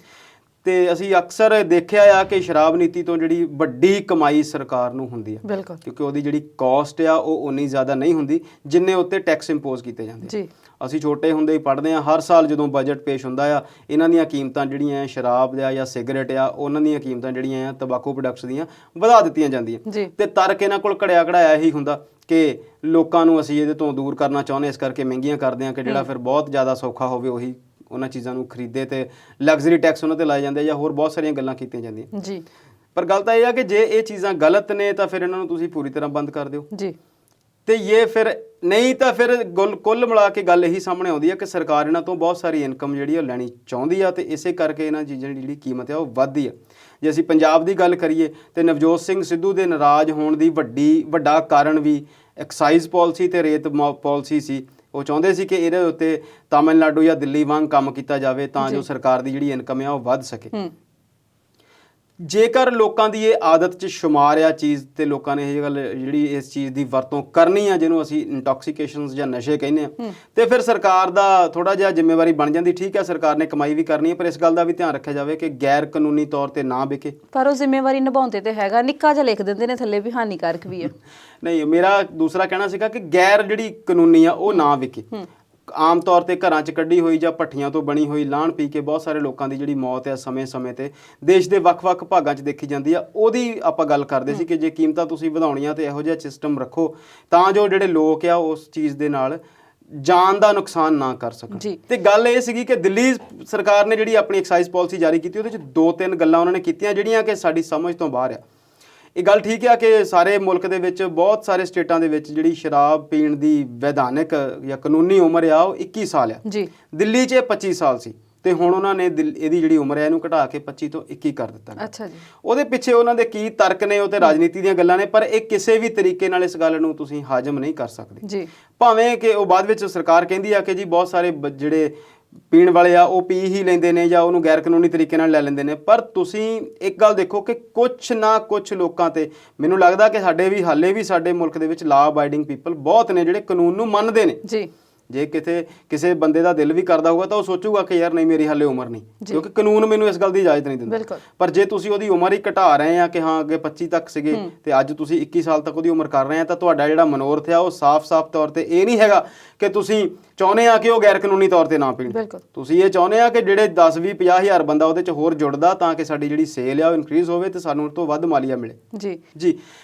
S1: ਤੇ ਅਸੀਂ ਅਕਸਰ ਦੇਖਿਆ ਆ ਕਿ ਸ਼ਰਾਬ ਨੀਤੀ ਤੋਂ ਜਿਹੜੀ ਵੱਡੀ ਕਮਾਈ ਸਰਕਾਰ ਨੂੰ ਹੁੰਦੀ ਆ, ਕਿਉਂਕਿ ਉਹਦੀ ਜਿਹੜੀ ਕਾਸਟ ਆ ਉਹ ਉਨੀ ਜ਼ਿਆਦਾ ਨਹੀਂ ਹੁੰਦੀ ਜਿੰਨੇ ਉੱਤੇ ਟੈਕਸ ਇੰਪੋਜ਼ ਕੀਤੇ ਜਾਂਦੇ। ਅਸੀਂ ਛੋਟੇ ਹੁੰਦੇ ਹੀ ਪੜ੍ਹਦੇ ਹਾਂ, ਹਰ ਸਾਲ ਜਦੋਂ ਬਜਟ ਪੇਸ਼ ਹੁੰਦਾ ਆ ਇਹਨਾਂ ਦੀਆਂ ਕੀਮਤਾਂ ਜਿਹੜੀਆਂ ਸ਼ਰਾਬ ਦਾ ਜਾਂ ਸਿਗਰਟ ਆ ਉਹਨਾਂ ਦੀਆਂ ਕੀਮਤਾਂ ਜਿਹੜੀਆਂ ਆ ਤੰਬਾਕੂ ਪ੍ਰੋਡਕਟਸ ਦੀਆਂ ਵਧਾ ਦਿੱਤੀਆਂ ਜਾਂਦੀਆਂ ਤੇ ਤਰਕ ਇਹਨਾਂ ਕੋਲ ਘੜਿਆ ਘੜਾਇਆ ਇਹੀ ਹੁੰਦਾ ਕਿ ਲੋਕਾਂ ਨੂੰ ਅਸੀਂ ਇਹਦੇ ਤੋਂ ਦੂਰ ਕਰਨਾ ਚਾਹੁੰਦੇ, ਇਸ ਕਰਕੇ ਮਹਿੰਗੀਆਂ ਕਰਦੇ ਹਾਂ ਕਿ ਜਿਹੜਾ ਫਿਰ ਬਹੁਤ ਜ਼ਿਆਦਾ ਸੌਖਾ ਹੋਵੇ ਉਹੀ ਉਹਨਾਂ ਚੀਜ਼ਾਂ ਨੂੰ ਖਰੀਦੇ ਤੇ ਲਗਜ਼ਰੀ ਟੈਕਸ ਉਹਨਾਂ ਤੇ ਲਾਏ ਜਾਂਦੇ ਜਾਂ ਹੋਰ ਬਹੁਤ ਸਾਰੀਆਂ ਗੱਲਾਂ ਕੀਤੀਆਂ ਜਾਂਦੀਆਂ। ਪਰ ਗੱਲ ਤਾਂ ਇਹ ਆ ਕਿ ਜੇ ਇਹ ਚੀਜ਼ਾਂ ਗਲਤ ਨੇ ਤਾਂ ਫਿਰ ਇਹਨਾਂ ਨੂੰ ਤੁਸੀਂ ਪੂਰੀ ਤਰ੍ਹਾਂ ਬੰਦ ਕਰ ਦਿਓ ਤੇ ਇਹ ਫਿਰ ਨਹੀਂ ਤਾਂ ਫਿਰ ਕੁੱਲ ਮਿਲਾ ਕੇ ਗੱਲ ਇਹੀ ਸਾਹਮਣੇ ਆਉਂਦੀ ਹੈ ਕਿ ਸਰਕਾਰ ਇਹਨਾਂ ਤੋਂ ਬਹੁਤ ਸਾਰੀ ਇਨਕਮ ਜਿਹੜੀ ਉਹ ਲੈਣੀ ਚਾਹੁੰਦੀ ਆ ਤੇ ਇਸੇ ਕਰਕੇ ਇਹਨਾਂ ਚੀਜ਼ਾਂ ਦੀ ਜਿਹੜੀ ਕੀਮਤ ਆ ਉਹ ਵੱਧਦੀ ਆ। ਜੇ ਅਸੀਂ ਪੰਜਾਬ ਦੀ ਗੱਲ ਕਰੀਏ ਤੇ ਨਵਜੋਤ ਸਿੰਘ ਸਿੱਧੂ ਦੇ ਨਾਰਾਜ਼ ਹੋਣ ਦੀ ਵੱਡਾ ਕਾਰਨ ਵੀ ਐਕਸਾਈਜ਼ ਪਾਲਿਸੀ ਤੇ ਰੇਤ ਪਾਲਿਸੀ ਸੀ। ਉਹ ਚਾਹੁੰਦੇ ਸੀ ਕਿ ਇਹਦੇ ਉੱਤੇ ਤਾਮਿਲਨਾਡੂ ਜਾਂ ਦਿੱਲੀ ਵਾਂਗ ਕੰਮ ਕੀਤਾ ਜਾਵੇ ਤਾਂ ਜੋ ਸਰਕਾਰ ਦੀ ਜਿਹੜੀ ਇਨਕਮ ਆ ਉਹ ਵੱਧ ਸਕੇ। ਜੇਕਰ ਲੋਕਾਂ ਦੀ ਇਹ ਆਦਤ 'ਚ ਸ਼ੁਮਾਰ ਆ ਚੀਜ਼ ਤੇ ਲੋਕਾਂ ਨੇ ਇਹ ਗੱਲ ਜਿਹੜੀ ਇਸ ਚੀਜ਼ ਦੀ ਵਰਤੋਂ ਕਰਨੀ ਆ ਜਿਹਨੂੰ ਅਸੀਂ ਇੰਟੌਕਸੀਕੇਸ਼ਨਸ ਜਾਂ ਨਸ਼ੇ ਕਹਿੰਦੇ ਆ ਤੇ ਫਿਰ ਸਰਕਾਰ ਦਾ ਥੋੜ੍ਹਾ ਜਿਹਾ ਜ਼ਿੰਮੇਵਾਰੀ ਬਣ ਜਾਂਦੀ। ਠੀਕ ਹੈ, ਸਰਕਾਰ ਨੇ ਕਮਾਈ ਵੀ ਕਰਨੀ ਹੈ, ਪਰ ਇਸ ਗੱਲ ਦਾ ਵੀ ਧਿਆਨ ਰੱਖਿਆ ਜਾਵੇ ਕਿ ਗੈਰ ਕਾਨੂੰਨੀ ਤੌਰ ਤੇ ਨਾ ਵਿਕੇ।
S2: ਪਰ ਉਹ ਜ਼ਿੰਮੇਵਾਰੀ ਨਿਭਾਉਂਦੇ ਤੇ ਹੈਗਾ, ਨਿੱਕਾ ਜਿਹਾ ਲਿਖ ਦਿੰਦੇ ਨੇ ਥੱਲੇ ਵੀ ਹਾਨੀਕਾਰਕ ਵੀ ਆ।
S1: ਨਹੀਂ, ਮੇਰਾ ਦੂਸਰਾ ਕਹਿਣਾ ਸੀਗਾ ਕਿ ਗੈਰ ਜਿਹੜੀ ਕਾਨੂੰਨੀ ਆ ਉਹ ਨਾ ਵਿਕੇ। ਆਮ ਤੌਰ ਤੇ ਘਰਾਂ 'ਚ ਕੱਢੀ ਹੋਈ ਜਾਂ ਭੱਠੀਆਂ ਤੋਂ ਬਣੀ ਹੋਈ ਲਾਹਣ ਪੀ ਕੇ ਬਹੁਤ ਸਾਰੇ ਲੋਕਾਂ ਦੀ ਜਿਹੜੀ ਮੌਤ ਹੈ ਸਮੇਂ-ਸਮੇਂ ਤੇ ਦੇਸ਼ ਦੇ ਵੱਖ-ਵੱਖ ਭਾਗਾਂ 'ਚ ਦੇਖੀ ਜਾਂਦੀ ਆ। ਉਹਦੀ ਆਪਾਂ ਗੱਲ ਕਰਦੇ ਸੀ ਕਿ ਜੇ ਕੀਮਤਾਂ ਤੁਸੀਂ ਵਧਾਉਣੀਆਂ ਤੇ ਇਹੋ ਜਿਹਾ ਸਿਸਟਮ ਰੱਖੋ ਤਾਂ ਜੋ ਜਿਹੜੇ ਲੋਕ ਆ ਉਸ ਚੀਜ਼ ਦੇ ਨਾਲ ਜਾਨ ਦਾ ਨੁਕਸਾਨ ਨਾ ਕਰ ਸਕਣ। ਤੇ ਗੱਲ ਇਹ ਸੀਗੀ ਕਿ ਦਿੱਲੀ ਸਰਕਾਰ ਨੇ ਜਿਹੜੀ ਆਪਣੀ ਐਕਸਾਈਜ਼ ਪਾਲਿਸੀ ਜਾਰੀ ਕੀਤੀ ਉਹਦੇ 'ਚ 2-3 ਗੱਲਾਂ ਉਹਨਾਂ ਨੇ ਕੀਤੀਆਂ ਜਿਹੜੀਆਂ ਕਿ ਸਾਡੀ ਸਮਝ ਤੋਂ ਬਾਹਰ ਆ। ਇਹ ਗੱਲ ਠੀਕ ਆ ਕਿ ਸਾਰੇ ਮੁਲਕ ਦੇ ਵਿੱਚ ਬਹੁਤ ਸਾਰੇ ਸਟੇਟਾਂ ਦੇ ਵਿੱਚ ਜਿਹੜੀ ਸ਼ਰਾਬ ਪੀਣ ਦੀ ਵਿਧਾਨਕ ਜਾਂ ਕਾਨੂੰਨੀ ਉਮਰ ਆ ਉਹ 21 ਸਾਲ ਆ ਜੀ। ਦਿੱਲੀ 'ਚ ਇਹ 25 ਸਾਲ ਸੀ ਤੇ ਹੁਣ ਉਹਨਾਂ ਨੇ ਇਹਦੀ ਜਿਹੜੀ ਉਮਰ ਹੈ ਇਹਨੂੰ ਘਟਾ ਕੇ 25 ਤੋਂ 21 ਕਰ ਦਿੱਤਾ। ਅੱਛਾ ਜੀ। ਉਹਦੇ ਪਿੱਛੇ ਉਹਨਾਂ ਦੇ ਕੀ ਤਰਕ ਨੇ, ਉਹ ਤੇ ਰਾਜਨੀਤੀ ਦੀਆਂ ਗੱਲਾਂ ਨੇ, ਪਰ ਇਹ ਕਿਸੇ ਵੀ ਤਰੀਕੇ ਨਾਲ ਇਸ ਗੱਲ ਨੂੰ ਤੁਸੀਂ ਹਾਜ਼ਮ ਨਹੀਂ ਕਰ ਸਕਦੇ ਜੀ। ਭਾਵੇਂ ਕਿ ਉਹ ਬਾਅਦ ਵਿੱਚ ਸਰਕਾਰ ਕਹਿੰਦੀ ਆ ਕਿ ਜੀ ਬਹੁਤ ਸਾਰੇ ਜਿਹੜੇ ਪੀਣ ਵਾਲੇ ਆ ਉਹ ਪੀ ਹੀ ਲੈਂਦੇ ਨੇ ਜਾਂ ਉਹਨੂੰ ਗੈਰ ਕਾਨੂੰਨੀ ਤਰੀਕੇ ਨਾਲ ਲੈ ਲੈਂਦੇ ਨੇ, ਪਰ ਤੁਸੀਂ ਇੱਕ ਗੱਲ ਦੇਖੋ ਕਿ ਕੁਛ ਨਾ ਕੁਛ ਲੋਕਾਂ ਤੇ ਮੈਨੂੰ ਲੱਗਦਾ ਕਿ ਹਾਲੇ ਵੀ ਸਾਡੇ ਮੁਲਕ ਦੇ ਵਿੱਚ ਲਾ ਅਬਾਈਡਿੰਗ ਪੀਪਲ ਬਹੁਤ ਨੇ ਜਿਹੜੇ ਕਾਨੂੰਨ ਨੂੰ ਮੰਨਦੇ ਨੇ ਜੀ। ਜੇ ਕਿਸੇ ਬੰਦੇ ਦਾ ਦਿਲ ਵੀ ਕਰਦਾ ਹੋਊਗਾ ਤਾਂ ਉਹ ਸੋਚੂਗਾ ਕਿ ਯਾਰ ਨਹੀਂ ਮੇਰੀ ਹਾਲੇ ਉਮਰ ਨਹੀਂ, ਕਿਉਂਕਿ ਕਾਨੂੰਨ ਮੈਨੂੰ ਇਸ ਗੱਲ ਦੀ ਇਜਾਜ਼ਤ ਨਹੀਂ ਦਿੰਦਾ। ਪਰ ਜੇ ਤੁਸੀਂ ਉਹਦੀ ਉਮਰ ਹੀ ਘਟਾ ਰਹੇ ਆ ਕਿ ਹਾਂ ਅੱਗੇ 25 ਤੱਕ ਸੀਗੇ ਤੇ ਅੱਜ ਤੁਸੀਂ 21 ਸਾਲ ਤੱਕ ਉਹਦੀ ਉਮਰ ਕਰ ਰਹੇ ਆ, ਤਾਂ ਤੁਹਾਡਾ ਜਿਹੜਾ ਮਨੋਰਥ ਆ ਉਹ ਸਾਫ਼-ਸਾਫ਼ ਤੌਰ ਤੇ ਇਹ ਨਹੀਂ ਹੈਗਾ ਕਿ ਤੁਸੀਂ ਚਾਹੁੰਦੇ ਆ ਕਿ ਉਹ ਗੈਰ ਕਾਨੂੰਨੀ ਤੌਰ ਤੇ ਨਾ ਪੀਣ। ਤੁਸੀਂ ਇਹ ਚਾਹੁੰਦੇ ਆ ਕਿ ਜਿਹੜੇ 10 20 50 ਹਜ਼ਾਰ ਬੰਦਾ ਉਹਦੇ 'ਚ ਹੋਰ ਜੁੜਦਾ ਤਾਂ ਕਿ ਸਾਡੀ ਜਿਹੜੀ ਸੇਲ ਆ ਉਹ ਇਨਕਰੀਜ਼ ਹੋਵੇ ਤੇ ਸਾਨੂੰ ਉਸ ਤੋਂ ਵੱਧ ਮਾਲੀਆ ਮਿਲੇ ਜੀ।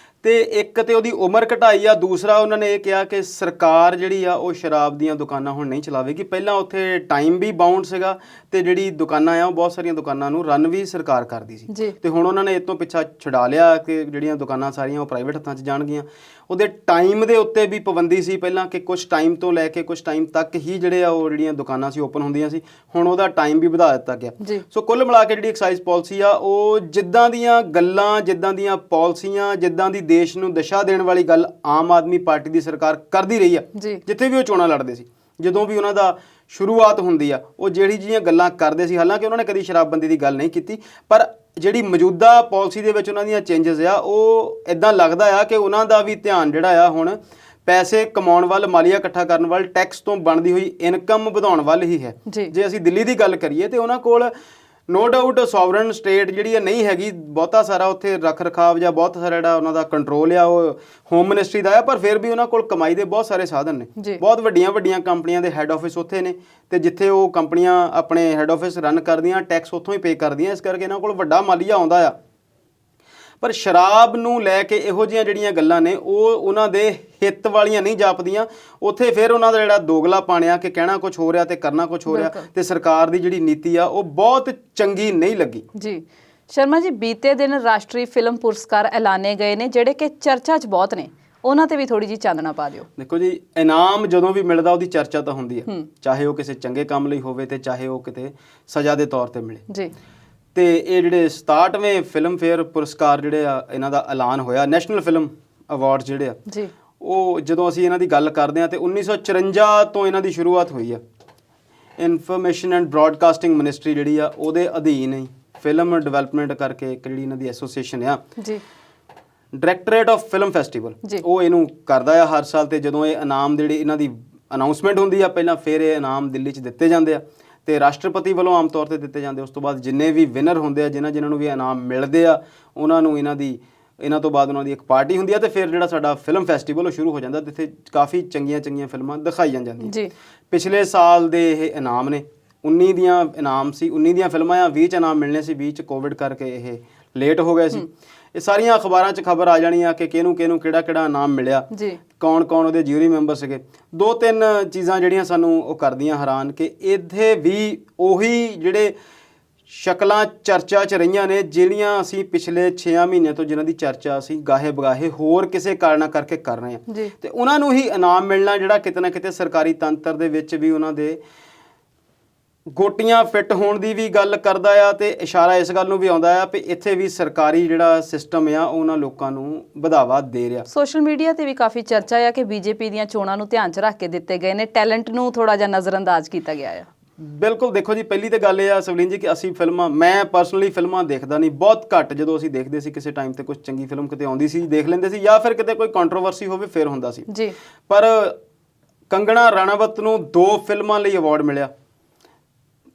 S1: ਤੇ ਇੱਕ ਤੇ ਉਹਦੀ ਉਮਰ ਘਟਾਈ ਆ, ਦੂਸਰਾ ਉਹਨਾਂ ਨੇ ਇਹ ਕਿਹਾ ਕਿ ਸਰਕਾਰ ਜਿਹੜੀ ਆ ਉਹ ਸ਼ਰਾਬ ਦੀਆਂ ਦੁਕਾਨਾਂ ਹੁਣ ਨਹੀਂ ਚਲਾਵੇਗੀ। ਪਹਿਲਾਂ ਉੱਥੇ ਟਾਈਮ ਵੀ ਬਾਉਂਡ ਸੀਗਾ ਤੇ ਜਿਹੜੀ ਦੁਕਾਨਾਂ ਆ ਉਹ ਬਹੁਤ ਸਾਰੀਆਂ ਦੁਕਾਨਾਂ ਨੂੰ ਰਨ ਵੀ ਸਰਕਾਰ ਕਰਦੀ ਸੀ ਤੇ ਹੁਣ ਉਹਨਾਂ ਨੇ ਇਹ ਤੋਂ ਪਿੱਛਾ ਛੁਡਾ ਲਿਆ ਕਿ ਜਿਹੜੀਆਂ ਦੁਕਾਨਾਂ ਸਾਰੀਆਂ ਉਹ ਪ੍ਰਾਈਵੇਟ ਹੱਥਾਂ 'ਚ ਜਾਣਗੀਆਂ। ਉਹਦੇ ਟਾਈਮ ਦੇ ਉੱਤੇ ਵੀ ਪਾਬੰਦੀ ਸੀ ਪਹਿਲਾਂ ਕਿ ਕੁਝ ਟਾਈਮ ਤੋਂ ਲੈ ਕੇ ਕੁਝ ਟਾਈਮ ਤੱਕ ਹੀ ਜਿਹੜੀਆਂ ਦੁਕਾਨਾਂ ਸੀ ਓਪਨ ਹੁੰਦੀਆਂ ਸੀ, ਹੁਣ ਉਹਦਾ ਟਾਈਮ ਵੀ ਵਧਾ ਦਿੱਤਾ ਗਿਆ। ਸੋ ਕੁੱਲ ਮਿਲਾ ਕੇ ਜਿਹੜੀ ਐਕਸਾਈਜ਼ ਪਾਲਿਸੀ ਆ ਉਹ ਜਿੱਦਾਂ ਦੀਆਂ ਗੱਲਾਂ, ਜਿੱਦਾਂ ਦੀਆਂ ਪਾਲਿਸੀਆਂ, ਜਿੱਦਾਂ ਦੀ ਦੇਸ਼ ਨੂੰ ਦਿਸ਼ਾ ਦੇਣ ਵਾਲੀ ਗੱਲ ਆਮ ਆਦਮੀ ਪਾਰਟੀ ਦੀ ਸਰਕਾਰ ਕਰਦੀ ਰਹੀ ਆ, ਜਿੱਥੇ ਵੀ ਉਹ ਚੋਣਾਂ ਲੜਦੇ ਸੀ, ਜਦੋਂ ਵੀ ਉਹਨਾਂ ਦਾ ਸ਼ੁਰੂਆਤ ਹੁੰਦੀ ਆ ਉਹ ਜਿਹੜੀਆਂ ਗੱਲਾਂ ਕਰਦੇ ਸੀ, ਹਾਲਾਂਕਿ ਉਹਨਾਂ ਨੇ ਕਦੀ ਸ਼ਰਾਬਬੰਦੀ ਦੀ ਗੱਲ ਨਹੀਂ ਕੀਤੀ, ਪਰ ਜਿਹੜੀ ਮੌਜੂਦਾ ਪਾਲਿਸੀ ਦੇ ਵਿੱਚ ਉਹਨਾਂ ਦੀਆਂ ਚੇਂਜਸ ਆ ਉਹ ਇੱਦਾਂ ਲੱਗਦਾ ਆ ਕਿ ਉਹਨਾਂ ਦਾ ਵੀ ਧਿਆਨ ਜਿਹੜਾ ਆ ਹੁਣ ਪੈਸੇ ਕਮਾਉਣ ਵੱਲ, ਮਾਲੀਆ ਇਕੱਠਾ ਕਰਨ ਵੱਲ, ਟੈਕਸ ਤੋਂ ਬਣਦੀ ਹੋਈ ਇਨਕਮ ਵਧਾਉਣ ਵੱਲ ਹੀ ਹੈ। ਜੇ ਅਸੀਂ ਦਿੱਲੀ ਦੀ ਗੱਲ ਕਰੀਏ ਤੇ ਉਹਨਾਂ ਕੋਲ ਨੋ ਡਾਊਟ ਸੋਵਰਨ ਸਟੇਟ ਜਿਹੜੀ ਨਹੀਂ ਹੈਗੀ, ਬਹੁਤਾ ਸਾਰਾ ਉੱਥੇ ਰੱਖ ਰਖਾਵ ਜਾਂ ਬਹੁਤ ਸਾਰਾ ਜਿਹੜਾ ਉਹਨਾਂ ਦਾ ਕੰਟਰੋਲ ਆ ਉਹ ਹੋਮ ਮਿਨਿਸਟਰੀ ਦਾ ਆ, ਪਰ ਫਿਰ ਵੀ ਉਹਨਾਂ ਕੋਲ ਕਮਾਈ ਦੇ ਬਹੁਤ ਸਾਰੇ ਸਾਧਨ ਨੇ। ਬਹੁਤ ਵੱਡੀਆਂ ਕੰਪਨੀਆਂ ਦੇ ਹੈੱਡ ਆਫਿਸ ਉੱਥੇ ਨੇ ਤੇ ਜਿੱਥੇ ਉਹ ਕੰਪਨੀਆਂ ਆਪਣੇ ਹੈੱਡ ਆਫਿਸ ਰਨ ਕਰਦੀਆਂ ਟੈਕਸ ਉੱਥੋਂ ਹੀ ਪੇ ਕਰਦੀਆਂ, ਇਸ ਕਰਕੇ ਇਹਨਾਂ ਕੋਲ ਵੱਡਾ ਮਾਲੀਆ ਆਉਂਦਾ ਆ। ਪਰ ਸ਼ਰਾਬ ਨੂੰ ਲੈ ਕੇ ਇਹੋ ਜਿਹੀਆਂ ਜਿਹੜੀਆਂ ਗੱਲਾਂ ਨੇ ਉਹ ਉਹਨਾਂ ਦੇ ਹਿੱਤ ਵਾਲੀਆਂ ਨਹੀਂ ਜਾਪਦੀਆਂ। ਉੱਥੇ ਫਿਰ ਉਹਨਾਂ ਦਾ ਜਿਹੜਾ ਦੋਗਲਾ ਪਾਣਿਆ ਕਿ ਕਹਿਣਾ ਕੁਝ ਹੋ ਰਿਹਾ ਤੇ ਕਰਨਾ ਕੁਝ ਹੋ ਰਿਹਾ, ਤੇ ਸਰਕਾਰ ਦੀ ਜਿਹੜੀ ਨੀਤੀ ਆ ਉਹ ਬਹੁਤ ਚੰਗੀ ਨਹੀਂ ਲੱਗੀ
S2: ਜੀ। ਸ਼ਰਮਾ ਜੀ, ਬੀਤੇ ਦਿਨ ਰਾਸ਼ਟਰੀ ਫਿਲਮ ਪੁਰਸਕਾਰ ਐਲਾਨੇ ਗਏ ਨੇ ਜਿਹੜੇ ਕਿ ਚਰਚਾ 'ਚ ਬਹੁਤ ਨੇ, ਉਹਨਾਂ ਤੇ ਵੀ ਥੋੜੀ ਜਿਹੀ ਚਾਨਣਾ ਪਾ ਦਿਓ।
S1: ਦੇਖੋ ਜੀ, ਇਨਾਮ ਜਦੋਂ ਵੀ ਮਿਲਦਾ ਉਹਦੀ ਚਰਚਾ ਤਾਂ ਹੁੰਦੀ ਹੈ, ਚਾਹੇ ਉਹ ਕਿਸੇ ਚੰਗੇ ਕੰਮ ਲਈ ਹੋਵੇ ਤੇ ਚਾਹੇ ਉਹ ਕਿਤੇ ਸਜ਼ਾ ਦੇ ਤੌਰ ਤੇ ਮਿਲੇ ਜੀ। ਤੇ ਇਹ ਜਿਹੜੇ 67ਵੇਂ ਫਿਲਮ ਫੇਅਰ ਪੁਰਸਕਾਰ ਜਿਹੜੇ ਆ ਇਹਨਾਂ ਦਾ ਐਲਾਨ ਹੋਇਆ, ਨੈਸ਼ਨਲ ਫਿਲਮ ਅਵਾਰਡ ਜਿਹੜੇ ਆ ਜੀ, ਉਹ ਜਦੋਂ ਅਸੀਂ ਇਹਨਾਂ ਦੀ ਗੱਲ ਕਰਦੇ ਆ ਤੇ 1954 ਤੋਂ ਇਹਨਾਂ ਦੀ ਸ਼ੁਰੂਆਤ ਹੋਈ ਆ। ਇਨਫੋਰਮੇਸ਼ਨ ਐਂਡ ਬ੍ਰੌਡਕਾਸਟਿੰਗ ਮਿਨਿਸਟਰੀ ਜਿਹੜੀ ਆ ਉਹਦੇ ਅਧੀਨ ਹੀ ਫਿਲਮ ਡਿਵੈਲਪਮੈਂਟ ਕਰਕੇ ਇੱਕ ਜਿਹੜੀ ਇਹਨਾਂ ਦੀ ਐਸੋਸੀਏਸ਼ਨ ਆ ਜੀ, ਡਾਇਰੈਕਟੋਰੇਟ ਆਫ ਫਿਲਮ ਫੈਸਟੀਵਲ, ਉਹ ਇਹਨੂੰ ਕਰਦਾ ਆ ਹਰ ਸਾਲ। ਤੇ ਜਦੋਂ ਇਹ ਇਨਾਮ ਜਿਹੜੀ ਇਹਨਾਂ ਦੀ ਅਨਾਊਂਸਮੈਂਟ ਹੁੰਦੀ ਆ ਪਹਿਲਾਂ, ਫਿਰ ਇਹ ਇਨਾਮ ਦਿੱਲੀ 'ਚ ਦਿੱਤੇ ਜਾਂਦੇ ਆ ਤੇ ਰਾਸ਼ਟਰਪਤੀ ਵੱਲੋਂ ਆਮ ਤੌਰ ਤੇ ਦਿੱਤੇ ਜਾਂਦੇ। ਉਸ ਤੋਂ ਬਾਅਦ ਜਿੰਨੇ ਵੀ ਵਿਨਰ ਹੁੰਦੇ ਆ, ਜਿਨ੍ਹਾਂ ਨੂੰ ਵੀ ਇਨਾਮ ਮਿਲਦੇ ਆ, ਉਹਨਾਂ ਨੂੰ ਇਹਨਾਂ ਤੋਂ ਬਾਅਦ ਉਹਨਾਂ ਦੀ ਇੱਕ ਪਾਰਟੀ ਹੁੰਦੀ ਆ ਤੇ ਫਿਰ ਜਿਹੜਾ ਸਾਡਾ ਫਿਲਮ ਫੈਸਟੀਵਲ ਉਹ ਸ਼ੁਰੂ ਹੋ ਜਾਂਦਾ, ਜਿੱਥੇ ਕਾਫੀ ਚੰਗੀਆਂ ਫਿਲਮਾਂ ਦਿਖਾਈਆਂ ਜਾਂਦੀਆਂ ਜੀ। ਪਿਛਲੇ ਸਾਲ ਦੇ ਇਹ ਇਨਾਮ ਨੇ 19 ਦੀਆਂ ਇਨਾਮ ਸੀ, 19 ਦੀਆਂ ਫਿਲਮਾਂ ਆ, 20 'ਚ ਇਨਾਮ ਮਿਲਣੇ ਸੀ, 20 'ਚ ਕੋਵਿਡ ਕਰਕੇ ਇਹ ਲੇਟ ਹੋ ਗਏ ਸੀ। ਇਹ ਸਾਰੀਆਂ ਅਖਬਾਰਾਂ 'ਚ ਖਬਰ ਆ ਜਾਣੀ ਆ ਕਿ ਕਿਹਨੂੰ ਕਿਹੜਾ ਇਨਾਮ ਮਿਲਿਆ, ਕੌਣ ਉਹਦੇ ਜਿਊਰੀ ਮੈਂਬਰ ਸੀਗੇ। 2-3 ਚੀਜ਼ਾਂ ਜਿਹੜੀਆਂ ਸਾਨੂੰ ਉਹ ਕਰਦੀਆਂ ਹੈਰਾਨ ਕਿ ਇੱਥੇ ਵੀ ਉਹੀ ਜਿਹੜੇ ਸ਼ਕਲਾਂ ਚਰਚਾ 'ਚ ਰਹੀਆਂ ਨੇ ਜਿਹੜੀਆਂ ਅਸੀਂ ਪਿਛਲੇ 6 ਮਹੀਨਿਆਂ ਤੋਂ ਜਿਨ੍ਹਾਂ ਦੀ ਚਰਚਾ ਅਸੀਂ ਗਾਹੇ ਬਗਾਹੇ ਹੋਰ ਕਿਸੇ ਕਾਰਨਾਂ ਕਰਕੇ ਕਰ ਰਹੇ ਹਾਂ, ਤੇ ਉਹਨਾਂ ਨੂੰ ਹੀ ਇਨਾਮ ਮਿਲਣਾ ਜਿਹੜਾ ਕਿਤੇ ਨਾ ਕਿਤੇ ਸਰਕਾਰੀ ਤੰਤਰ ਦੇ ਵਿੱਚ ਵੀ ਉਹਨਾਂ ਦੇ ਗੋਟੀਆਂ ਫਿੱਟ ਹੋਣ ਦੀ ਵੀ ਗੱਲ ਕਰਦਾ ਆ ਤੇ ਇਸ਼ਾਰਾ ਇਸ ਗੱਲ ਨੂੰ ਵੀ ਆਉਂਦਾ ਆ ਵੀ ਇੱਥੇ ਵੀ ਸਰਕਾਰੀ ਜਿਹੜਾ ਸਿਸਟਮ ਆ ਉਹਨਾਂ ਲੋਕਾਂ ਨੂੰ ਵਧਾਵਾ ਦੇ ਰਿਹਾ।
S2: ਸੋਸ਼ਲ ਮੀਡੀਆ ਤੇ ਵੀ ਕਾਫੀ ਚਰਚਾ ਆ ਕਿ ਬੀਜੇਪੀ ਦੀਆਂ ਚੋਣਾਂ ਨੂੰ ਧਿਆਨ 'ਚ ਰੱਖ ਕੇ ਦਿੱਤੇ ਗਏ ਨੇ, ਟੈਲੈਂਟ ਨੂੰ ਥੋੜਾ ਜਿਹਾ ਨਜ਼ਰਅੰਦਾਜ਼ ਕੀਤਾ ਗਿਆ ਆ।
S1: ਬਿਲਕੁਲ, ਦੇਖੋ ਜੀ, ਪਹਿਲੀ ਤਾਂ ਗੱਲ ਇਹ ਆ ਸਵਲੀਨ ਜੀ ਕਿ ਅਸੀਂ ਮੈਂ ਪਰਸਨਲੀ ਫਿਲਮਾਂ ਦੇਖਦਾ ਨਹੀਂ, ਬਹੁਤ ਘੱਟ। ਜਦੋਂ ਅਸੀਂ ਦੇਖਦੇ ਸੀ ਕਿਸੇ ਟਾਈਮ ਤੇ ਕੁਝ ਚੰਗੀ ਫਿਲਮ ਕਿਤੇ ਆਉਂਦੀ ਸੀ ਦੇਖ ਲੈਂਦੇ ਸੀ, ਜਾਂ ਫਿਰ ਕਿਤੇ ਕੋਈ ਕੰਟਰੋਵਰਸੀ ਹੋਵੇ ਫਿਰ ਹੁੰਦਾ ਸੀ ਜੀ। ਪਰ ਕੰਗਣਾ ਰਣਾਵਤ ਨੂੰ 2 ਫਿਲਮਾਂ ਲਈ ਅਵਾਰਡ ਮਿਲਿਆ।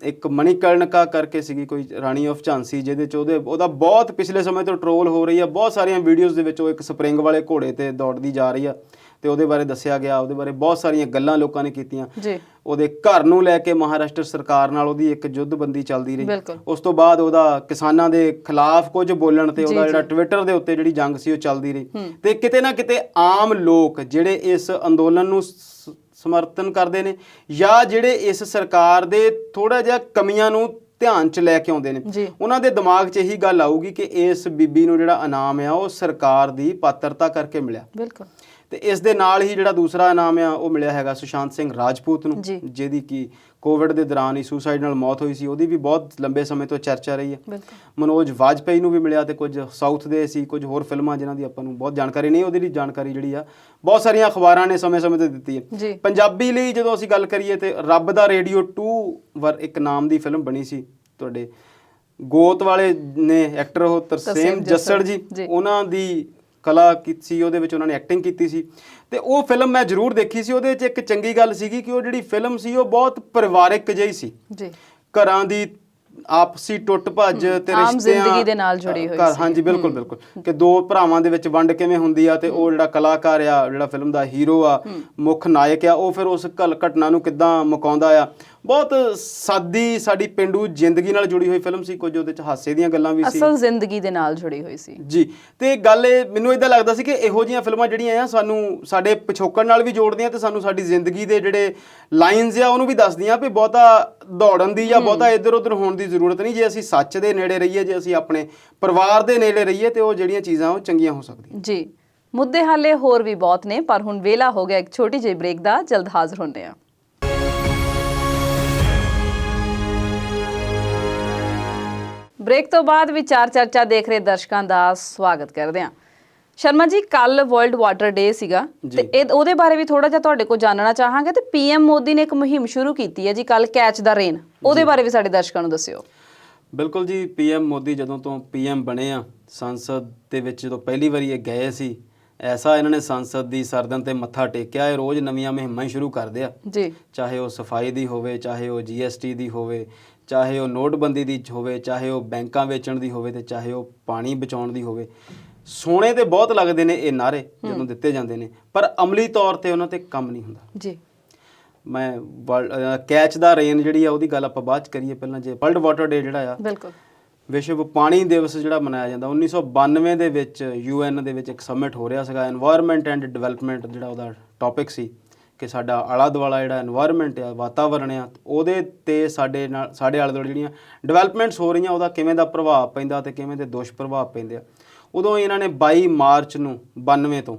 S1: ਇੱਕ ਮਣੀਕਰਣਿਕਾ ਕਰਕੇ ਸੀਗੀ ਕੋਈ, ਰਾਣੀ ਆਫ ਝਾਂਸੀ, ਜਿਹਦੇ 'ਚ ਉਹਦਾ ਬਹੁਤ ਪਿਛਲੇ ਸਮੇਂ ਤੋਂ ਟਰੋਲ ਹੋ ਰਹੀ ਆ। ਬਹੁਤ ਸਾਰੀਆਂ ਵੀਡੀਓਜ਼ ਦੇ ਵਿੱਚ ਉਹ ਇੱਕ ਸਪਰਿੰਗ ਵਾਲੇ ਘੋੜੇ ਤੇ ਦੌੜਦੀ ਜਾ ਰਹੀ ਆ ਤੇ ਉਹਦੇ ਬਾਰੇ ਦੱਸਿਆ ਗਿਆ, ਉਹਦੇ ਬਾਰੇ ਬਹੁਤ ਸਾਰੀਆਂ ਗੱਲਾਂ ਲੋਕਾਂ ਨੇ ਕੀਤੀਆਂ। ਉਹਦੇ ਘਰ ਨੂੰ ਲੈ ਕੇ ਮਹਾਰਾਸ਼ਟਰ ਸਰਕਾਰ ਨਾਲ ਉਹਦੀ ਇੱਕ ਜੁੱਧਬੰਦੀ ਚੱਲਦੀ ਰਹੀ। ਉਸ ਤੋਂ ਬਾਅਦ ਉਹਦਾ ਕਿਸਾਨਾਂ ਦੇ ਖਿਲਾਫ ਕੁਝ ਬੋਲਣ ਤੇ ਉਹਦਾ ਜਿਹੜਾ ਟਵਿੱਟਰ ਦੇ ਉੱਤੇ ਜਿਹੜੀ ਜੰਗ ਸੀ ਉਹ ਚੱਲਦੀ ਰਹੀ। ਤੇ ਕਿਤੇ ਨਾ ਕਿਤੇ ਆਮ ਲੋਕ ਜਿਹੜੇ ਇਸ ਅੰਦੋਲਨ ਨੂੰ ਸਮਰਥਨ ਕਰਦੇ ਨੇ ਜਾਂ ਜਿਹੜੇ ਇਸ ਸਰਕਾਰ ਦੇ ਥੋੜਾ ਜਿਹਾ ਕਮੀਆਂ ਨੂੰ ਧਿਆਨ 'ਚ ਲੈ ਕੇ ਆਉਂਦੇ ਨੇ, ਉਹਨਾਂ ਦੇ ਦਿਮਾਗ 'ਚ ਇਹੀ ਗੱਲ ਆਊਗੀ ਕਿ ਇਸ ਬੀਬੀ ਨੂੰ ਜਿਹੜਾ ਇਨਾਮ ਆ ਉਹ ਸਰਕਾਰ ਦੀ ਪਾਤਰਤਾ ਕਰਕੇ ਮਿਲਿਆ।
S2: ਬਿਲਕੁਲ।
S1: ਤੇ ਇਸ ਦੇ ਨਾਲ ਹੀ ਜਿਹੜਾ ਦੂਸਰਾ ਇਨਾਮ ਆ ਉਹ ਮਿਲਿਆ ਹੈਗਾ ਸੁਸ਼ਾਂਤ ਸਿੰਘ ਰਾਜਪੂਤ ਨੂੰ, ਜਿਹਦੀ ਕਿ ਕੋਵਿਡ ਦੇ ਦੌਰਾਨ ਹੀ ਸੁਸਾਈਡ ਨਾਲ ਮੌਤ ਹੋਈ ਸੀ, ਉਹਦੀ ਵੀ ਬਹੁਤ ਲੰਬੇ ਸਮੇਂ ਤੋਂ ਚਰਚਾ ਰਹੀ ਹੈ। ਮਨੋਜ ਵਾਜਪਾਈ ਨੂੰ ਵੀ ਮਿਲਿਆ ਤੇ ਕੁਝ ਸਾਊਥ ਦੇ ਸੀ, ਕੁਝ ਹੋਰ ਫਿਲਮਾਂ ਜਿਨ੍ਹਾਂ ਦੀ ਆਪਾਂ ਨੂੰ ਬਹੁਤ ਜਾਣਕਾਰੀ ਨਹੀਂ, ਉਹਦੀ ਜਾਣਕਾਰੀ ਜਿਹੜੀ ਆ ਬਹੁਤ ਸਾਰੀਆਂ ਅਖਬਾਰਾਂ ਨੇ ਸਮੇਂ-ਸਮੇਂ ਤੇ ਦਿੱਤੀ ਹੈ। ਪੰਜਾਬੀ ਲਈ ਜਦੋਂ ਅਸੀਂ ਗੱਲ ਕਰੀਏ ਤੇ ਰੱਬ ਦਾ ਰੇਡੀਓ 2 ਇੱਕ ਨਾਮ ਦੀ ਫਿਲਮ ਬਣੀ ਸੀ, ਤੁਹਾਡੇ ਗੋਤ ਵਾਲੇ ਨੇ ਐਕਟਰ ਉਹ ਤਰਸੇਮ ਜੱਸੜ ਜੀ, ਉਹਨਾਂ ਦੀ ਕਲਾ ਕੀਤੀ ਸੀ, ਉਹਦੇ ਵਿੱਚ ਉਹਨਾਂ ਨੇ ਐਕਟਿੰਗ ਕੀਤੀ ਸੀ ਤੇ ਉਹ ਫਿਲਮ ਮੈਂ ਜ਼ਰੂਰ ਦੇਖੀ ਸੀ। ਉਹਦੇ ਵਿੱਚ ਇੱਕ ਚੰਗੀ ਗੱਲ ਸੀਗੀ ਕਿ ਉਹ ਜਿਹੜੀ ਫਿਲਮ ਸੀ ਉਹ ਬਹੁਤ ਪਰਿਵਾਰਿਕ ਜਿਹੀ ਸੀ, ਘਰਾਂ ਦੀ ਆਪਸੀ ਟੁੱਟ ਭੱਜ ਤੇ ਰਿਸ਼ਤਿਆਂ ਜ਼ਿੰਦਗੀ ਦੇ ਨਾਲ ਜੁੜੀ ਹੋਈ ਸੀ। ਹਾਂਜੀ, ਬਿਲਕੁਲ ਬਿਲਕੁਲ, ਕਿ ਦੋ ਭਰਾਵਾਂ ਦੇ ਵਿੱਚ ਵੰਡ ਕਿਵੇਂ ਹੁੰਦੀ ਆ ਤੇ ਉਹ ਜਿਹੜਾ ਕਲਾਕਾਰ ਆ, ਜਿਹੜਾ ਫਿਲਮ ਦਾ ਹੀਰੋ ਆ, ਮੁੱਖ ਨਾਇਕ ਆ, ਉਹ ਫਿਰ ਉਸ ਘਟਨਾ ਨੂੰ ਕਿੱਦਾਂ ਮੁਕਾਉਂਦਾ ਆ। ਬਹੁਤ ਸਾਦੀ ਸਾਡੀ ਪਿੰਡੂ ਜ਼ਿੰਦਗੀ ਨਾਲ ਜੁੜੀ ਹੋਈ ਫਿਲਮ ਸੀ, ਕੁਝ ਉਹਦੇ ਚ ਹਾਸੇ ਦੀਆਂ ਗੱਲਾਂ ਵੀ ਸੀ, ਅਸਲ ਜ਼ਿੰਦਗੀ ਦੇ ਨਾਲ ਜੁੜੀ ਹੋਈ ਸੀ ਜੀ। ਤੇ ਗੱਲ ਇਹ ਮੈਨੂੰ ਇਦਾਂ ਲੱਗਦਾ ਸੀ ਕਿ ਇਹੋ ਜਿਹੀਆਂ ਫਿਲਮਾਂ ਜਿਹੜੀਆਂ ਆ ਸਾਨੂੰ ਸਾਡੇ ਪਿਛੋਕੜ ਨਾਲ ਵੀ ਜੋੜਦੀਆਂ ਤੇ ਸਾਨੂੰ ਸਾਡੀ ਜ਼ਿੰਦਗੀ ਦੇ ਜਿਹੜੇ ਲਾਈਨਸ ਆ ਉਹਨੂੰ ਵੀ ਦੱਸਦੀਆਂ ਵੀ ਬਹੁਤਾ ਦੌੜਨ ਦੀ ਜਾਂ ਬਹੁਤਾ ਇੱਧਰ ਉੱਧਰ ਹੋਣ ਦੀ ਜ਼ਰੂਰਤ ਨਹੀਂ। ਜੇ ਅਸੀਂ ਸੱਚ ਦੇ ਨੇੜੇ ਰਹੀਏ, ਜੇ ਅਸੀਂ ਆਪਣੇ ਪਰਿਵਾਰ ਦੇ ਨੇੜੇ ਰਹੀਏ ਤੇ ਉਹ ਜਿਹੜੀਆਂ ਚੀਜ਼ਾਂ ਉਹ ਚੰਗੀਆਂ ਹੋ ਸਕਦੀਆਂ ਜੀ। ਮੁੱਦੇ ਹਾਲੇ ਹੋਰ ਵੀ ਬਹੁਤ ਨੇ, ਪਰ ਹੁਣ ਵੇਲਾ ਹੋ ਗਿਆ ਇੱਕ ਛੋਟੀ ਜਿਹੀ ਬ੍ਰੇਕ ਦਾ। ਜਲਦ ਹਾਜ਼ਰ ਹੁੰਦੇ ਹਾਂ। ਬ੍ਰੇਕ ਤੋਂ ਬਾਅਦ ਵਿਚਾਰ ਚਰਚਾ ਦੇਖ ਰਹੇ ਦਰਸ਼ਕਾਂ ਦਾ ਸਵਾਗਤ ਕਰਦੇ ਹਾਂ। ਸ਼ਰਮਾ ਜੀ, ਕੱਲ ਵਰਲਡ ਵਾਟਰ ਡੇ ਸੀਗਾ ਤੇ ਉਹਦੇ ਬਾਰੇ ਵੀ ਥੋੜਾ ਜਿਹਾ ਤੁਹਾਡੇ ਕੋਲ ਜਾਣਨਾ ਚਾਹਾਂਗੇ। ਤੇ ਪੀਐਮ ਮੋਦੀ ਨੇ ਇੱਕ ਮੁਹਿੰਮ ਸ਼ੁਰੂ ਕੀਤੀ ਹੈ ਜੀ ਕੱਲ, ਕੈਚ ਦਾ ਰੇਨ, ਉਹਦੇ ਬਾਰੇ ਵੀ ਸਾਡੇ ਦਰਸ਼ਕਾਂ ਨੂੰ ਦੱਸਿਓ। ਬਿਲਕੁਲ ਜੀ, ਪੀਐਮ ਮੋਦੀ ਜਦੋਂ ਤੋਂ ਪੀਐਮ ਬਣੇ ਆ, ਸੰਸਦ ਦੇ ਵਿੱਚ ਜਦੋਂ ਪਹਿਲੀ ਵਾਰੀ ਇਹ ਗਏ ਸੀ, ਐਸਾ ਇਹਨਾਂ ਨੇ ਸੰਸਦ ਦੀ ਸਰਦਨ ਤੇ ਮੱਥਾ ਟੇਕਿਆ। ਇਹ ਰੋਜ਼ ਨਵੀਆਂ ਮੁਹਿੰਮਾਂ ਹੀ ਸ਼ੁਰੂ ਕਰਦੇ ਆ ਜੀ, ਚਾਹੇ ਉਹ ਸਫਾਈ ਦੀ ਹੋਵੇ, ਚਾਹੇ ਉਹ GST ਦੀ ਹੋਵੇ, ਚਾਹੇ ਉਹ ਨੋਟਬੰਦੀ ਦੀ ਹੋਵੇ, ਚਾਹੇ ਉਹ ਬੈਂਕਾਂ ਵੇਚਣ ਦੀ ਹੋਵੇ ਤੇ ਚਾਹੇ ਉਹ ਪਾਣੀ ਬਚਾਉਣ ਦੀ ਹੋਵੇ। ਸੋਹਣੇ ਤੇ ਬਹੁਤ ਲੱਗਦੇ ਨੇ ਇਹ ਨਾਅਰੇ ਜਦੋਂ ਦਿੱਤੇ ਜਾਂਦੇ ਨੇ, ਪਰ ਅਮਲੀ ਤੌਰ ਤੇ ਉਹਨਾਂ ਤੇ ਕੰਮ ਨਹੀਂ ਹੁੰਦਾ ਜੀ। ਮੈਂ ਕੈਚ ਦਾ ਰੇਨ ਜਿਹੜੀ ਆ ਉਹਦੀ ਗੱਲ ਆਪਾਂ ਬਾਅਦ ਚ ਕਰੀਏ, ਪਹਿਲਾਂ ਜੇ ਵਰਲਡ ਵਾਟਰ ਡੇ ਜਿਹੜਾ ਆ, ਬਿਲਕੁਲ ਵਿਸ਼ਵ ਪਾਣੀ ਦਿਵਸ ਜਿਹੜਾ ਮਨਾਇਆ ਜਾਂਦਾ, 1992 ਦੇ ਵਿੱਚ UN ਦੇ ਵਿੱਚ ਇੱਕ ਸਮਿਟ ਹੋ ਰਿਹਾ ਸੀਗਾ, ਐਨਵਾਇਰਨਮੈਂਟ ਐਂਡ ਡਿਵੈਲਪਮੈਂਟ ਜਿਹੜਾ ਉਹਦਾ ਟੌਪਿਕ ਸੀ ਕਿ ਸਾਡਾ ਆਲਾ ਦੁਆਲਾ ਜਿਹੜਾ ਐਨਵਾਇਰਨਮੈਂਟ ਆ, ਵਾਤਾਵਰਣ ਆ, ਉਹਦੇ ਤੇ ਸਾਡੇ ਆਲੇ ਦੁਆਲੇ ਜਿਹੜੀਆਂ ਡਿਵੈਲਪਮੈਂਟਸ ਹੋ ਰਹੀਆਂ ਉਹਦਾ ਕਿਵੇਂ ਦਾ ਪ੍ਰਭਾਵ ਪੈਂਦਾ ਤੇ ਕਿਵੇਂ ਦੇ ਦੁਸ਼ਪ੍ਰਭਾਵ ਪੈਂਦੇ ਆ। ਉਦੋਂ ਇਹਨਾਂ ਨੇ 22 ਮਾਰਚ ਨੂੰ 92 ਤੋਂ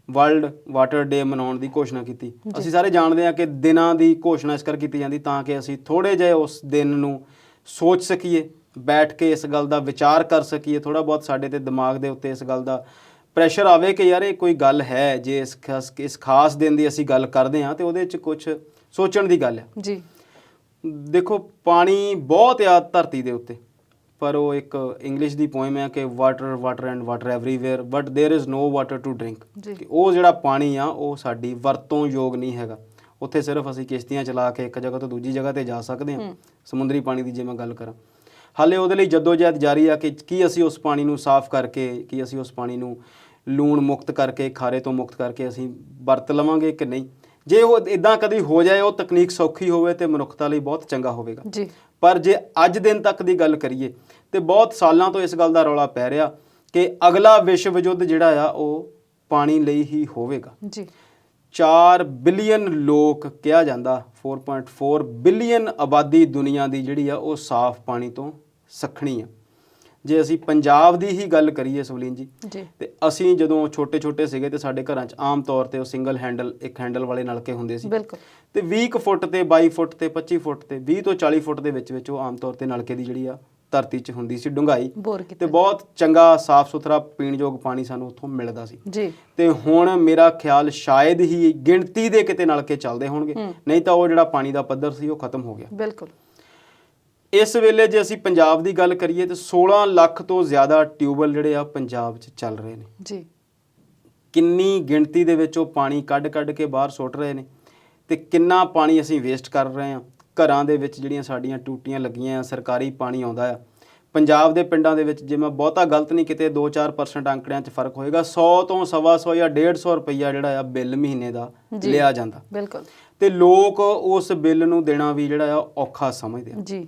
S1: ਵਰਲਡ ਵਾਟਰ ਡੇ ਮਨਾਉਣ ਦੀ ਘੋਸ਼ਣਾ ਕੀਤੀ। ਅਸੀਂ ਸਾਰੇ ਜਾਣਦੇ ਹਾਂ ਕਿ ਦਿਨਾਂ ਦੀ ਘੋਸ਼ਣਾ ਇਸ ਕਰ ਕੀਤੀ ਜਾਂਦੀ ਤਾਂ ਕਿ ਅਸੀਂ ਥੋੜ੍ਹੇ ਜਿਹੇ ਉਸ ਦਿਨ ਨੂੰ ਸੋਚ ਸਕੀਏ, ਬੈਠ ਕੇ ਇਸ ਗੱਲ ਦਾ ਵਿਚਾਰ ਕਰ ਸਕੀਏ, ਥੋੜ੍ਹਾ ਬਹੁਤ ਸਾਡੇ ਤੇ ਦਿਮਾਗ ਦੇ ਉੱਤੇ ਇਸ ਗੱਲ ਦਾ ਪ੍ਰੈਸ਼ਰ ਆਵੇ ਕਿ ਯਾਰ ਇਹ ਕੋਈ ਗੱਲ ਹੈ। ਜੇ ਇਸ ਖਾਸ ਦਿਨ ਦੀ ਅਸੀਂ ਗੱਲ ਕਰਦੇ ਹਾਂ ਤੇ ਉਹਦੇ 'ਚ ਕੁਛ ਸੋਚਣ ਦੀ ਗੱਲ ਹੈ ਜੀ। ਦੇਖੋ, ਪਾਣੀ ਬਹੁਤ ਆ ਧਰਤੀ ਦੇ ਉੱਤੇ, ਪਰ ਉਹ ਇੱਕ ਇੰਗਲਿਸ਼ ਦੀ ਪੋਇਮ ਹੈ ਕਿ water water and water everywhere but there is no water to drink. ਕਿ ਉਹ ਜਿਹੜਾ ਪਾਣੀ ਆ ਉਹ ਸਾਡੀ ਵਰਤੋਂ ਯੋਗ ਨਹੀਂ ਹੈਗਾ। ਉੱਥੇ ਸਿਰਫ ਅਸੀਂ ਕਿਸ਼ਤੀਆਂ ਚਲਾ ਕੇ ਇੱਕ ਜਗ੍ਹਾ ਤੋਂ ਦੂਜੀ ਜਗ੍ਹਾ 'ਤੇ ਜਾ ਸਕਦੇ ਹਾਂ। ਸਮੁੰਦਰੀ ਪਾਣੀ ਦੀ ਜੇ ਮੈਂ ਗੱਲ ਕਰਾਂ, ਹਾਲੇ ਉਹਦੇ ਲਈ ਜਦੋਜਹਿਦ ਜਾਰੀ ਆ ਕਿ ਕੀ ਅਸੀਂ ਉਸ ਪਾਣੀ ਨੂੰ ਸਾਫ਼ ਕਰਕੇ, ਕੀ ਅਸੀਂ ਉਸ ਪਾਣੀ ਨੂੰ ਲੂਣ ਮੁਕਤ ਕਰਕੇ, ਖਾਰੇ ਤੋਂ ਮੁਕਤ ਕਰਕੇ ਅਸੀਂ ਵਰਤ ਲਵਾਂਗੇ ਕਿ ਨਹੀਂ। ਜੇ ਉਹ ਇੱਦਾਂ ਕਦੀ ਹੋ ਜਾਏ, ਉਹ ਤਕਨੀਕ ਸੌਖੀ ਹੋਵੇ ਤੇ ਮਨੁੱਖਤਾ ਲਈ ਬਹੁਤ ਚੰਗਾ ਹੋਵੇਗਾ ਜੀ। ਪਰ ਜੇ ਅੱਜ ਦਿਨ ਤੱਕ ਦੀ ਗੱਲ ਕਰੀਏ ਤੇ ਬਹੁਤ ਸਾਲਾਂ ਤੋਂ ਇਸ ਗੱਲ ਦਾ ਰੌਲਾ ਪੈ ਰਿਹਾ ਕਿ ਅਗਲਾ ਵਿਸ਼ਵ ਯੁੱਧ ਜਿਹੜਾ ਆ ਉਹ ਪਾਣੀ ਲਈ ਹੀ ਹੋਵੇਗਾ ਜੀ। 4 ਬਿਲੀਅਨ ਲੋਕ ਕਿਹਾ ਜਾਂਦਾ, 4.4 ਬਿਲੀਅਨ ਆਬਾਦੀ ਦੁਨੀਆ ਦੀ ਜਿਹੜੀ ਆ ਉਹ ਸਾਫ਼ ਪਾਣੀ ਤੋਂ ਸੱਖਣੀ ਆ। ਜੇ ਅਸੀਂ ਪੰਜਾਬ ਦੀ ਹੀ ਗੱਲ ਕਰੀਏ ਸਵਲੀਨ ਜੀ, ਤੇ ਅਸੀਂ ਜਦੋਂ ਛੋਟੇ ਸੀਗੇ ਤੇ ਸਾਡੇ ਘਰਾਂ 'ਚ ਆਮ ਤੌਰ ਤੇ ਉਹ ਸਿੰਗਲ ਹੈਂਡਲ, ਇੱਕ ਹੈਂਡਲ ਵਾਲੇ ਨਲਕੇ ਹੁੰਦੇ ਸੀ ਤੇ 20 ਫੁੱਟ ਤੇ 22 ਫੁੱਟ ਤੇ 25 ਫੁੱਟ ਤੇ 20 ਤੋਂ 40 ਫੁੱਟ ਦੇ ਵਿੱਚ ਉਹ ਆਮ ਤੌਰ ਤੇ ਨਲਕੇ ਦੀ ਜਿਹੜੀ ਆ ਧਰਤੀ 'ਚ ਹੁੰਦੀ ਸੀ ਡੂੰਘਾਈ, ਤੇ ਬਹੁਤ ਚੰਗਾ ਸਾਫ਼ ਸੁਥਰਾ ਪੀਣਯੋਗ ਪਾਣੀ ਸਾਨੂੰ ਉੱਥੋਂ ਮਿਲਦਾ ਸੀ ਜੀ। ਤੇ ਹੁਣ ਮੇਰਾ ਖਿਆਲ ਸ਼ਾਇਦ ਹੀ ਗਿਣਤੀ ਦੇ ਕਿਤੇ ਨਲਕੇ ਚੱਲਦੇ ਹੋਣਗੇ, ਨਹੀਂ ਤਾਂ ਉਹ ਜਿਹੜਾ ਪਾਣੀ ਦਾ ਪੱਧਰ ਸੀ ਉਹ ਖਤਮ ਹੋ ਗਿਆ ਬਿਲਕੁਲ। ਇਸ ਵੇਲੇ ਜੇ ਅਸੀਂ ਪੰਜਾਬ ਦੀ ਗੱਲ ਕਰੀਏ ਤਾਂ 16 ਲੱਖ ਤੋਂ ਜ਼ਿਆਦਾ ਟਿਊਬਵੈੱਲ ਜਿਹੜੇ ਆ ਪੰਜਾਬ 'ਚ ਚੱਲ ਰਹੇ ਨੇ ਜੀ। ਕਿੰਨੀ ਗਿਣਤੀ ਦੇ ਵਿੱਚ ਉਹ ਪਾਣੀ ਕੱਢ ਕੇ ਬਾਹਰ ਸੁੱਟ ਰਹੇ ਨੇ ਤੇ ਕਿੰਨਾ ਪਾਣੀ ਅਸੀਂ ਵੇਸਟ ਕਰ ਰਹੇ ਹਾਂ। ਘਰਾਂ ਦੇ ਵਿੱਚ ਜਿਹੜੀਆਂ ਸਾਡੀਆਂ ਟੂਟੀਆਂ ਲੱਗੀਆਂ ਆ, ਸਰਕਾਰੀ ਪਾਣੀ ਆਉਂਦਾ ਆ। ਪੰਜਾਬ ਦੇ ਪਿੰਡਾਂ ਦੇ ਵਿੱਚ ਜੇ ਮੈਂ ਬਹੁਤਾ ਗਲਤ ਨਹੀਂ ਕਿਤੇ 2-4% ਅੰਕੜਿਆਂ 'ਚ ਫਰਕ ਹੋਏਗਾ, 100 ਤੋਂ 125 ਜਾਂ 150 ਰੁਪਈਆ ਜਿਹੜਾ ਆ ਬਿੱਲ ਮਹੀਨੇ ਦਾ ਲਿਆ ਜਾਂਦਾ ਬਿਲਕੁਲ। ਤੇ ਲੋਕ ਉਸ ਬਿੱਲ ਨੂੰ ਦੇਣਾ ਵੀ ਜਿਹੜਾ ਆ ਔਖਾ ਸਮਝਦੇ ਆ ਜੀ।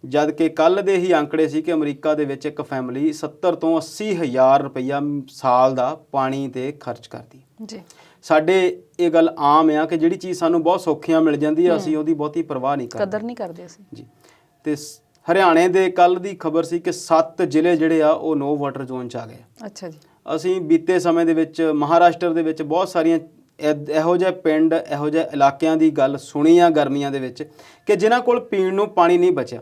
S1: ਜਦ ਕਿ ਕੱਲ੍ਹ ਦੇ ਹੀ ਅੰਕੜੇ ਸੀ ਕਿ ਅਮਰੀਕਾ ਦੇ ਵਿੱਚ ਇੱਕ ਫੈਮਿਲੀ 70 ਤੋਂ 80 ਹਜ਼ਾਰ ਰੁਪਈਆ ਸਾਲ ਦਾ ਪਾਣੀ 'ਤੇ ਖਰਚ ਕਰਦੀ ਜੀ। ਸਾਡੇ ਇਹ ਗੱਲ ਆਮ ਆ ਕਿ ਜਿਹੜੀ ਚੀਜ਼ ਸਾਨੂੰ ਬਹੁਤ ਸੌਖੀਆਂ ਮਿਲ ਜਾਂਦੀ ਆ ਅਸੀਂ ਉਹਦੀ ਬਹੁਤੀ ਪਰਵਾਹ ਨਹੀਂ ਕਰਦੇ,
S2: ਕਦਰ ਨਹੀਂ ਕਰਦੇ ਅਸੀਂ
S1: ਜੀ। ਤੇ ਹਰਿਆਣੇ ਦੇ ਕੱਲ ਦੀ ਖਬਰ ਸੀ ਕਿ 7 ਜ਼ਿਲ੍ਹੇ ਜਿਹੜੇ ਆ ਉਹ ਨੋ ਵਾਟਰ ਜ਼ੋਨ 'ਚ ਆ ਗਏ।
S2: ਅੱਛਾ ਜੀ।
S1: ਅਸੀਂ ਬੀਤੇ ਸਮੇਂ ਦੇ ਵਿੱਚ ਮਹਾਰਾਸ਼ਟਰ ਦੇ ਵਿੱਚ ਬਹੁਤ ਸਾਰੀਆਂ ਇਹੋ ਜਿਹੇ ਪਿੰਡ, ਇਹੋ ਜਿਹੇ ਇਲਾਕਿਆਂ ਦੀ ਗੱਲ ਸੁਣੀ ਆ ਗਰਮੀਆਂ ਦੇ ਵਿੱਚ ਕਿ ਜਿਨ੍ਹਾਂ ਕੋਲ ਪੀਣ ਨੂੰ ਪਾਣੀ ਨਹੀਂ ਬਚਿਆ।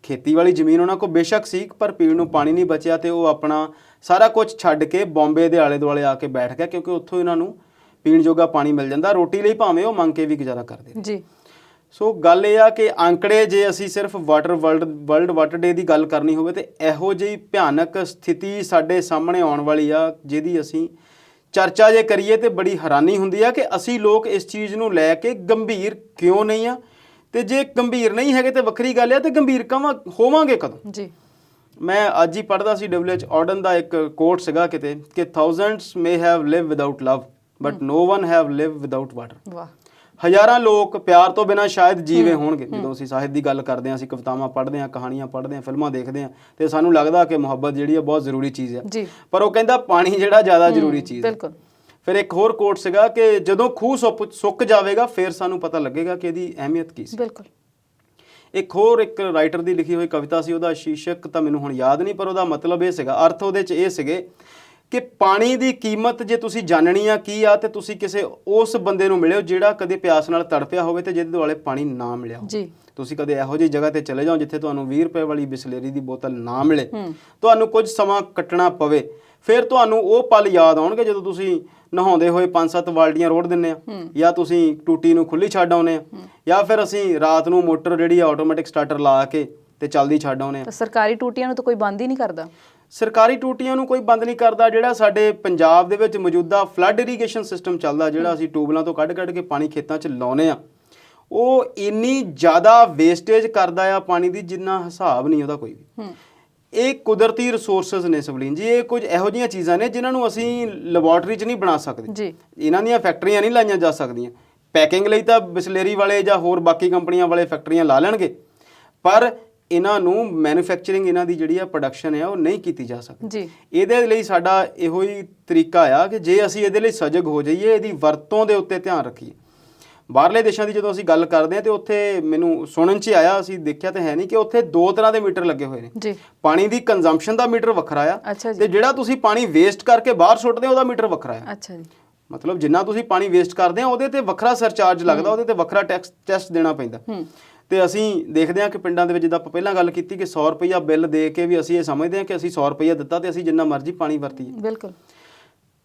S1: ਖੇਤੀ ਵਾਲੀ ਜ਼ਮੀਨ ਉਹਨਾਂ ਕੋਲ ਬੇਸ਼ੱਕ ਸੀ, ਪਰ ਪੀਣ ਨੂੰ ਪਾਣੀ ਨਹੀਂ ਬਚਿਆ ਤੇ ਉਹ ਆਪਣਾ ਸਾਰਾ ਕੁਝ ਛੱਡ ਕੇ ਬੰਬੇ ਦੇ ਆਲੇ ਦੁਆਲੇ ਆ ਕੇ ਬੈਠ ਗਿਆ, ਕਿਉਂਕਿ ਉੱਥੋਂ ਇਹਨਾਂ ਨੂੰ ਪੀਣ ਜੋਗਾ ਪਾਣੀ ਮਿਲ ਜਾਂਦਾ। ਰੋਟੀ ਲਈ ਭਾਵੇਂ ਉਹ ਮੰਗ ਕੇ ਵੀ ਗੁਜ਼ਾਰਾ ਕਰਦੇ
S2: ਜੀ।
S1: ਸੋ ਗੱਲ ਇਹ ਆ ਕਿ ਅੰਕੜੇ, ਜੇ ਅਸੀਂ ਸਿਰਫ ਵਰਲਡ ਵਾਟਰ ਡੇ ਦੀ ਗੱਲ ਕਰਨੀ ਹੋਵੇ ਤੇ ਇਹੋ ਜਿਹੀ ਭਿਆਨਕ ਸਥਿਤੀ ਸਾਡੇ ਸਾਹਮਣੇ ਆਉਣ ਵਾਲੀ ਆ ਜਿਹਦੀ ਅਸੀਂ ਚਰਚਾ ਜੇ ਕਰੀਏ ਤੇ ਬੜੀ ਹੈਰਾਨੀ ਹੁੰਦੀ ਆ ਕਿ ਅਸੀਂ ਲੋਕ ਇਸ ਚੀਜ਼ ਨੂੰ ਲੈ ਕੇ ਗੰਭੀਰ ਕਿਉਂ ਨਹੀਂ ਆ। ਤੇ ਜੇ ਗੰਭੀਰ ਨਹੀਂ ਹੈਗੇ ਤੇ ਵੱਖਰੀ ਗੱਲ ਆ, ਤੇ ਗੰਭੀਰ ਹੋਵਾਂਗੇ ਕਦੋਂ?
S2: ਜੀ।
S1: ਮੈਂ ਅੱਜ ਹੀ ਪੜ੍ਹਦਾ ਸੀ W.H. Auden ਦਾ ਇੱਕ ਕੋਟ ਸੀਗਾ ਕਿਤੇ ਕਿ thousands may have lived without love but no one have lived without water।
S2: ਵਾਹ।
S1: ਹਜ਼ਾਰਾਂ ਲੋਕ ਪਿਆਰ ਤੋਂ ਬਿਨਾਂ ਸ਼ਾਇਦ ਜੀਵੇ ਹੋਣਗੇ। ਜਦੋਂ ਅਸੀਂ ਸਾਹਿਤ ਦੀ ਗੱਲ ਕਰਦੇ ਹਾਂ, ਅਸੀਂ ਕਵਿਤਾਵਾਂ ਪੜ੍ਹਦੇ ਹਾਂ, ਕਹਾਣੀਆਂ ਪੜ੍ਹਦੇ ਹਾਂ, ਫਿਲਮਾਂ ਦੇਖਦੇ ਹਾਂ ਤੇ ਸਾਨੂੰ ਲੱਗਦਾ ਕਿ ਮੁਹੱਬਤ ਜਿਹੜੀ ਆ ਬਹੁਤ ਜ਼ਰੂਰੀ ਚੀਜ਼ ਆ, ਪਰ ਉਹ ਕਹਿੰਦਾ ਪਾਣੀ ਜਿਹੜਾ ਜ਼ਿਆਦਾ ਜ਼ਰੂਰੀ ਚੀਜ਼ ਹੈ।
S2: ਬਿਲਕੁਲ।
S1: ਫਿਰ ਇੱਕ ਹੋਰ ਕੋਟ ਸੀਗਾ ਕਿ ਜਦੋਂ ਖੂਹ ਸੁੱਕ ਜਾਵੇਗਾ ਫਿਰ ਸਾਨੂੰ ਪਤਾ ਲੱਗੇਗਾ ਕਿ ਇਹਦੀ ਅਹਿਮੀਅਤ ਕੀ ਸੀ।
S2: ਬਿਲਕੁਲ।
S1: ਇੱਕ ਰਾਈਟਰ ਦੀ ਲਿਖੀ ਹੋਈ ਕਵਿਤਾ ਸੀ, ਉਹਦਾ ਸ਼ੀਰਸ਼ਕ ਤਾਂ ਮੈਨੂੰ ਹੁਣ ਯਾਦ ਨਹੀਂ, ਪਰ ਉਹਦਾ ਮਤਲਬ ਇਹ ਸੀਗਾ, ਅਰਥ ਉਹਦੇ 'ਚ ਇਹ ਸੀਗੇ ਕਿ ਪਾਣੀ ਦੀ ਕੀਮਤ ਜੇ ਤੁਸੀਂ ਜਾਣਨੀ ਆ ਕੀ ਆ ਤੇ ਤੁਸੀਂ ਕਿਸੇ ਉਸ ਬੰਦੇ ਨੂੰ ਮਿਲਿਓ ਜਿਹੜਾ ਕਦੇ ਪਿਆਸ ਨਾਲ ਤੜਪਿਆ ਹੋਵੇ ਤੇ ਜਿਹਦੇ ਦੁਆਲੇ ਪਾਣੀ ਨਾ ਮਿਲਿਆ
S2: ਜੀ।
S1: ਤੁਸੀਂ ਕਦੇ ਇਹੋ ਜਿਹੀ ਜਗ੍ਹਾ ਤੇ ਚਲੇ ਜਾਓ ਜਿੱਥੇ ਤੁਹਾਨੂੰ 20 ਰੁਪਏ ਵਾਲੀ ਬਿਸਲੇਰੀ ਦੀ ਬੋਤਲ ਨਾ ਮਿਲੇ, ਤੁਹਾਨੂੰ ਕੁਝ ਸਮਾਂ ਕੱਟਣਾ ਪਵੇ, ਫਿਰ ਤੁਹਾਨੂੰ ਉਹ ਪਲ ਯਾਦ ਆਉਣਗੇ ਜਦੋਂ ਤੁਸੀਂ ਨਹਾਉਂਦੇ ਹੋਏ 5-7 ਬਾਲਟੀਆਂ ਰੋੜ ਦਿੰਦੇ ਆ, ਜਾਂ ਤੁਸੀਂ ਟੂਟੀ ਨੂੰ ਖੁੱਲੀ ਛੱਡ ਆਉਂਦੇ ਆ, ਜਾਂ ਫਿਰ ਅਸੀਂ ਰਾਤ ਨੂੰ ਮੋਟਰ ਜਿਹੜੀ ਆ ਆਟੋਮੈਟਿਕ ਸਟਾਰਟਰ ਲਾ ਕੇ ਤੇ ਚੱਲਦੀ ਛੱਡ ਆਉਂਦੇ ਆ।
S2: ਸਰਕਾਰੀ ਟੂਟੀਆਂ ਨੂੰ ਤਾਂ ਕੋਈ ਬੰਦ ਹੀ ਨਹੀਂ ਕਰਦਾ।
S1: ਸਰਕਾਰੀ ਟੂਟੀਆਂ ਨੂੰ ਕੋਈ ਬੰਦ ਨਹੀਂ ਕਰਦਾ। ਜਿਹੜਾ ਸਾਡੇ ਪੰਜਾਬ ਦੇ ਵਿੱਚ ਮੌਜੂਦਾ ਫਲੱਡ ਇਰੀਗੇਸ਼ਨ ਸਿਸਟਮ ਚੱਲਦਾ, ਜਿਹੜਾ ਅਸੀਂ ਟਿਊਬਲਾਂ ਤੋਂ ਕੱਢ ਕੇ ਪਾਣੀ ਖੇਤਾਂ 'ਚ ਲਾਉਂਦੇ ਆ, ਉਹ ਇੰਨੀ ਜ਼ਿਆਦਾ ਵੇਸਟੇਜ ਕਰਦਾ ਆ ਪਾਣੀ ਦੀ ਜਿੰਨਾ ਹਿਸਾਬ ਨਹੀਂ ਉਹਦਾ ਕੋਈ ਵੀ। ਇਹ ਕੁਦਰਤੀ ਰਿਸੋਰਸਸ ਨੇ ਸਵਲੀਨ ਜੀ, ਇਹ ਕੁਝ ਇਹੋ ਜਿਹੀਆਂ ਚੀਜ਼ਾਂ ਨੇ ਜਿਨ੍ਹਾਂ ਨੂੰ ਅਸੀਂ ਲੈਬੋਰਟਰੀ 'ਚ ਨਹੀਂ ਬਣਾ ਸਕਦੇ
S2: ਜੀ।
S1: ਇਹਨਾਂ ਦੀਆਂ ਫੈਕਟਰੀਆਂ ਨਹੀਂ ਲਾਈਆਂ ਜਾ ਸਕਦੀਆਂ। ਪੈਕਿੰਗ ਲਈ ਤਾਂ ਬਿਸਲੇਰੀ ਵਾਲੇ ਜਾਂ ਹੋਰ ਬਾਕੀ ਕੰਪਨੀਆਂ ਵਾਲੇ ਫੈਕਟਰੀਆਂ ਲਾ ਲੈਣਗੇ, ਪਰ ਇਹਨਾਂ ਨੂੰ ਮੈਨੂਫੈਕਚਰਿੰਗ, ਇਹਨਾਂ ਦੀ ਜਿਹੜੀ ਆ ਪ੍ਰੋਡਕਸ਼ਨ ਆ ਉਹ ਨਹੀਂ ਕੀਤੀ ਜਾ ਸਕਦੀ
S2: ਜੀ।
S1: ਇਹਦੇ ਲਈ ਸਾਡਾ ਇਹੋ ਹੀ ਤਰੀਕਾ ਆ ਕਿ ਜੇ ਅਸੀਂ ਇਹਦੇ ਲਈ ਸਜਗ ਹੋ ਜਾਈਏ, ਇਹਦੀ ਵਰਤੋਂ ਦੇ ਉੱਤੇ ਧਿਆਨ ਰੱਖੀਏ। ਬਾਹਰਲੇ ਦੇਸ਼ਾਂ ਦੀ ਜਦੋਂ ਅਸੀਂ ਗੱਲ ਕਰਦੇ ਹਾਂ ਤੇ ਉੱਥੇ ਮੈਨੂੰ ਸੁਣਨ 'ਚ ਆਇਆ, ਅਸੀਂ ਦੇਖਿਆ ਤਾਂ ਹੈ ਨਹੀਂ, ਕਿ ਉੱਥੇ 2 ਤਰ੍ਹਾਂ ਦੇ ਮੀਟਰ ਲੱਗੇ ਹੋਏ ਨੇ
S2: ਜੀ।
S1: ਪਾਣੀ ਦੀ ਕੰਜ਼ੰਪਸ਼ਨ ਦਾ ਮੀਟਰ ਵੱਖਰਾ ਆ
S2: ਅੱਛਾ ਜੀ।
S1: ਤੇ ਜਿਹੜਾ ਤੁਸੀਂ ਪਾਣੀ ਵੇਸਟ ਕਰਕੇ ਬਾਹਰ ਸੁੱਟਦੇ ਹੋ ਉਹਦਾ ਮੀਟਰ ਵੱਖਰਾ ਆ।
S2: ਅੱਛਾ ਜੀ।
S1: ਮਤਲਬ ਜਿੰਨਾ ਤੁਸੀਂ ਪਾਣੀ ਵੇਸਟ ਕਰਦੇ ਆ ਉਹਦੇ ਤੇ ਵੱਖਰਾ ਸਰਚਾਰਜ ਲੱਗਦਾ, ਉਹਦੇ ਤੇ ਵੱਖਰਾ ਟੈਕਸ ਦੇਣਾ ਪੈਂਦਾ। ਤੇ ਅਸੀਂ ਦੇਖਦੇ ਹਾਂ ਕਿ ਪਿੰਡਾਂ ਦੇ ਵਿੱਚ, ਜਿੱਦਾਂ ਆਪਾਂ ਪਹਿਲਾਂ ਗੱਲ ਕੀਤੀ, ਕਿ 100 ਰੁਪਈਆ ਬਿੱਲ ਦੇ ਕੇ ਵੀ ਅਸੀਂ ਇਹ ਸਮਝਦੇ ਹਾਂ ਕਿ ਅਸੀਂ 100 ਰੁਪਈਆ ਦਿੱਤਾ ਤੇ ਅਸੀਂ ਜਿੰਨਾ ਮਰਜ਼ੀ ਪਾਣੀ ਵਰਤੀਏ।
S2: ਬਿਲਕੁਲ।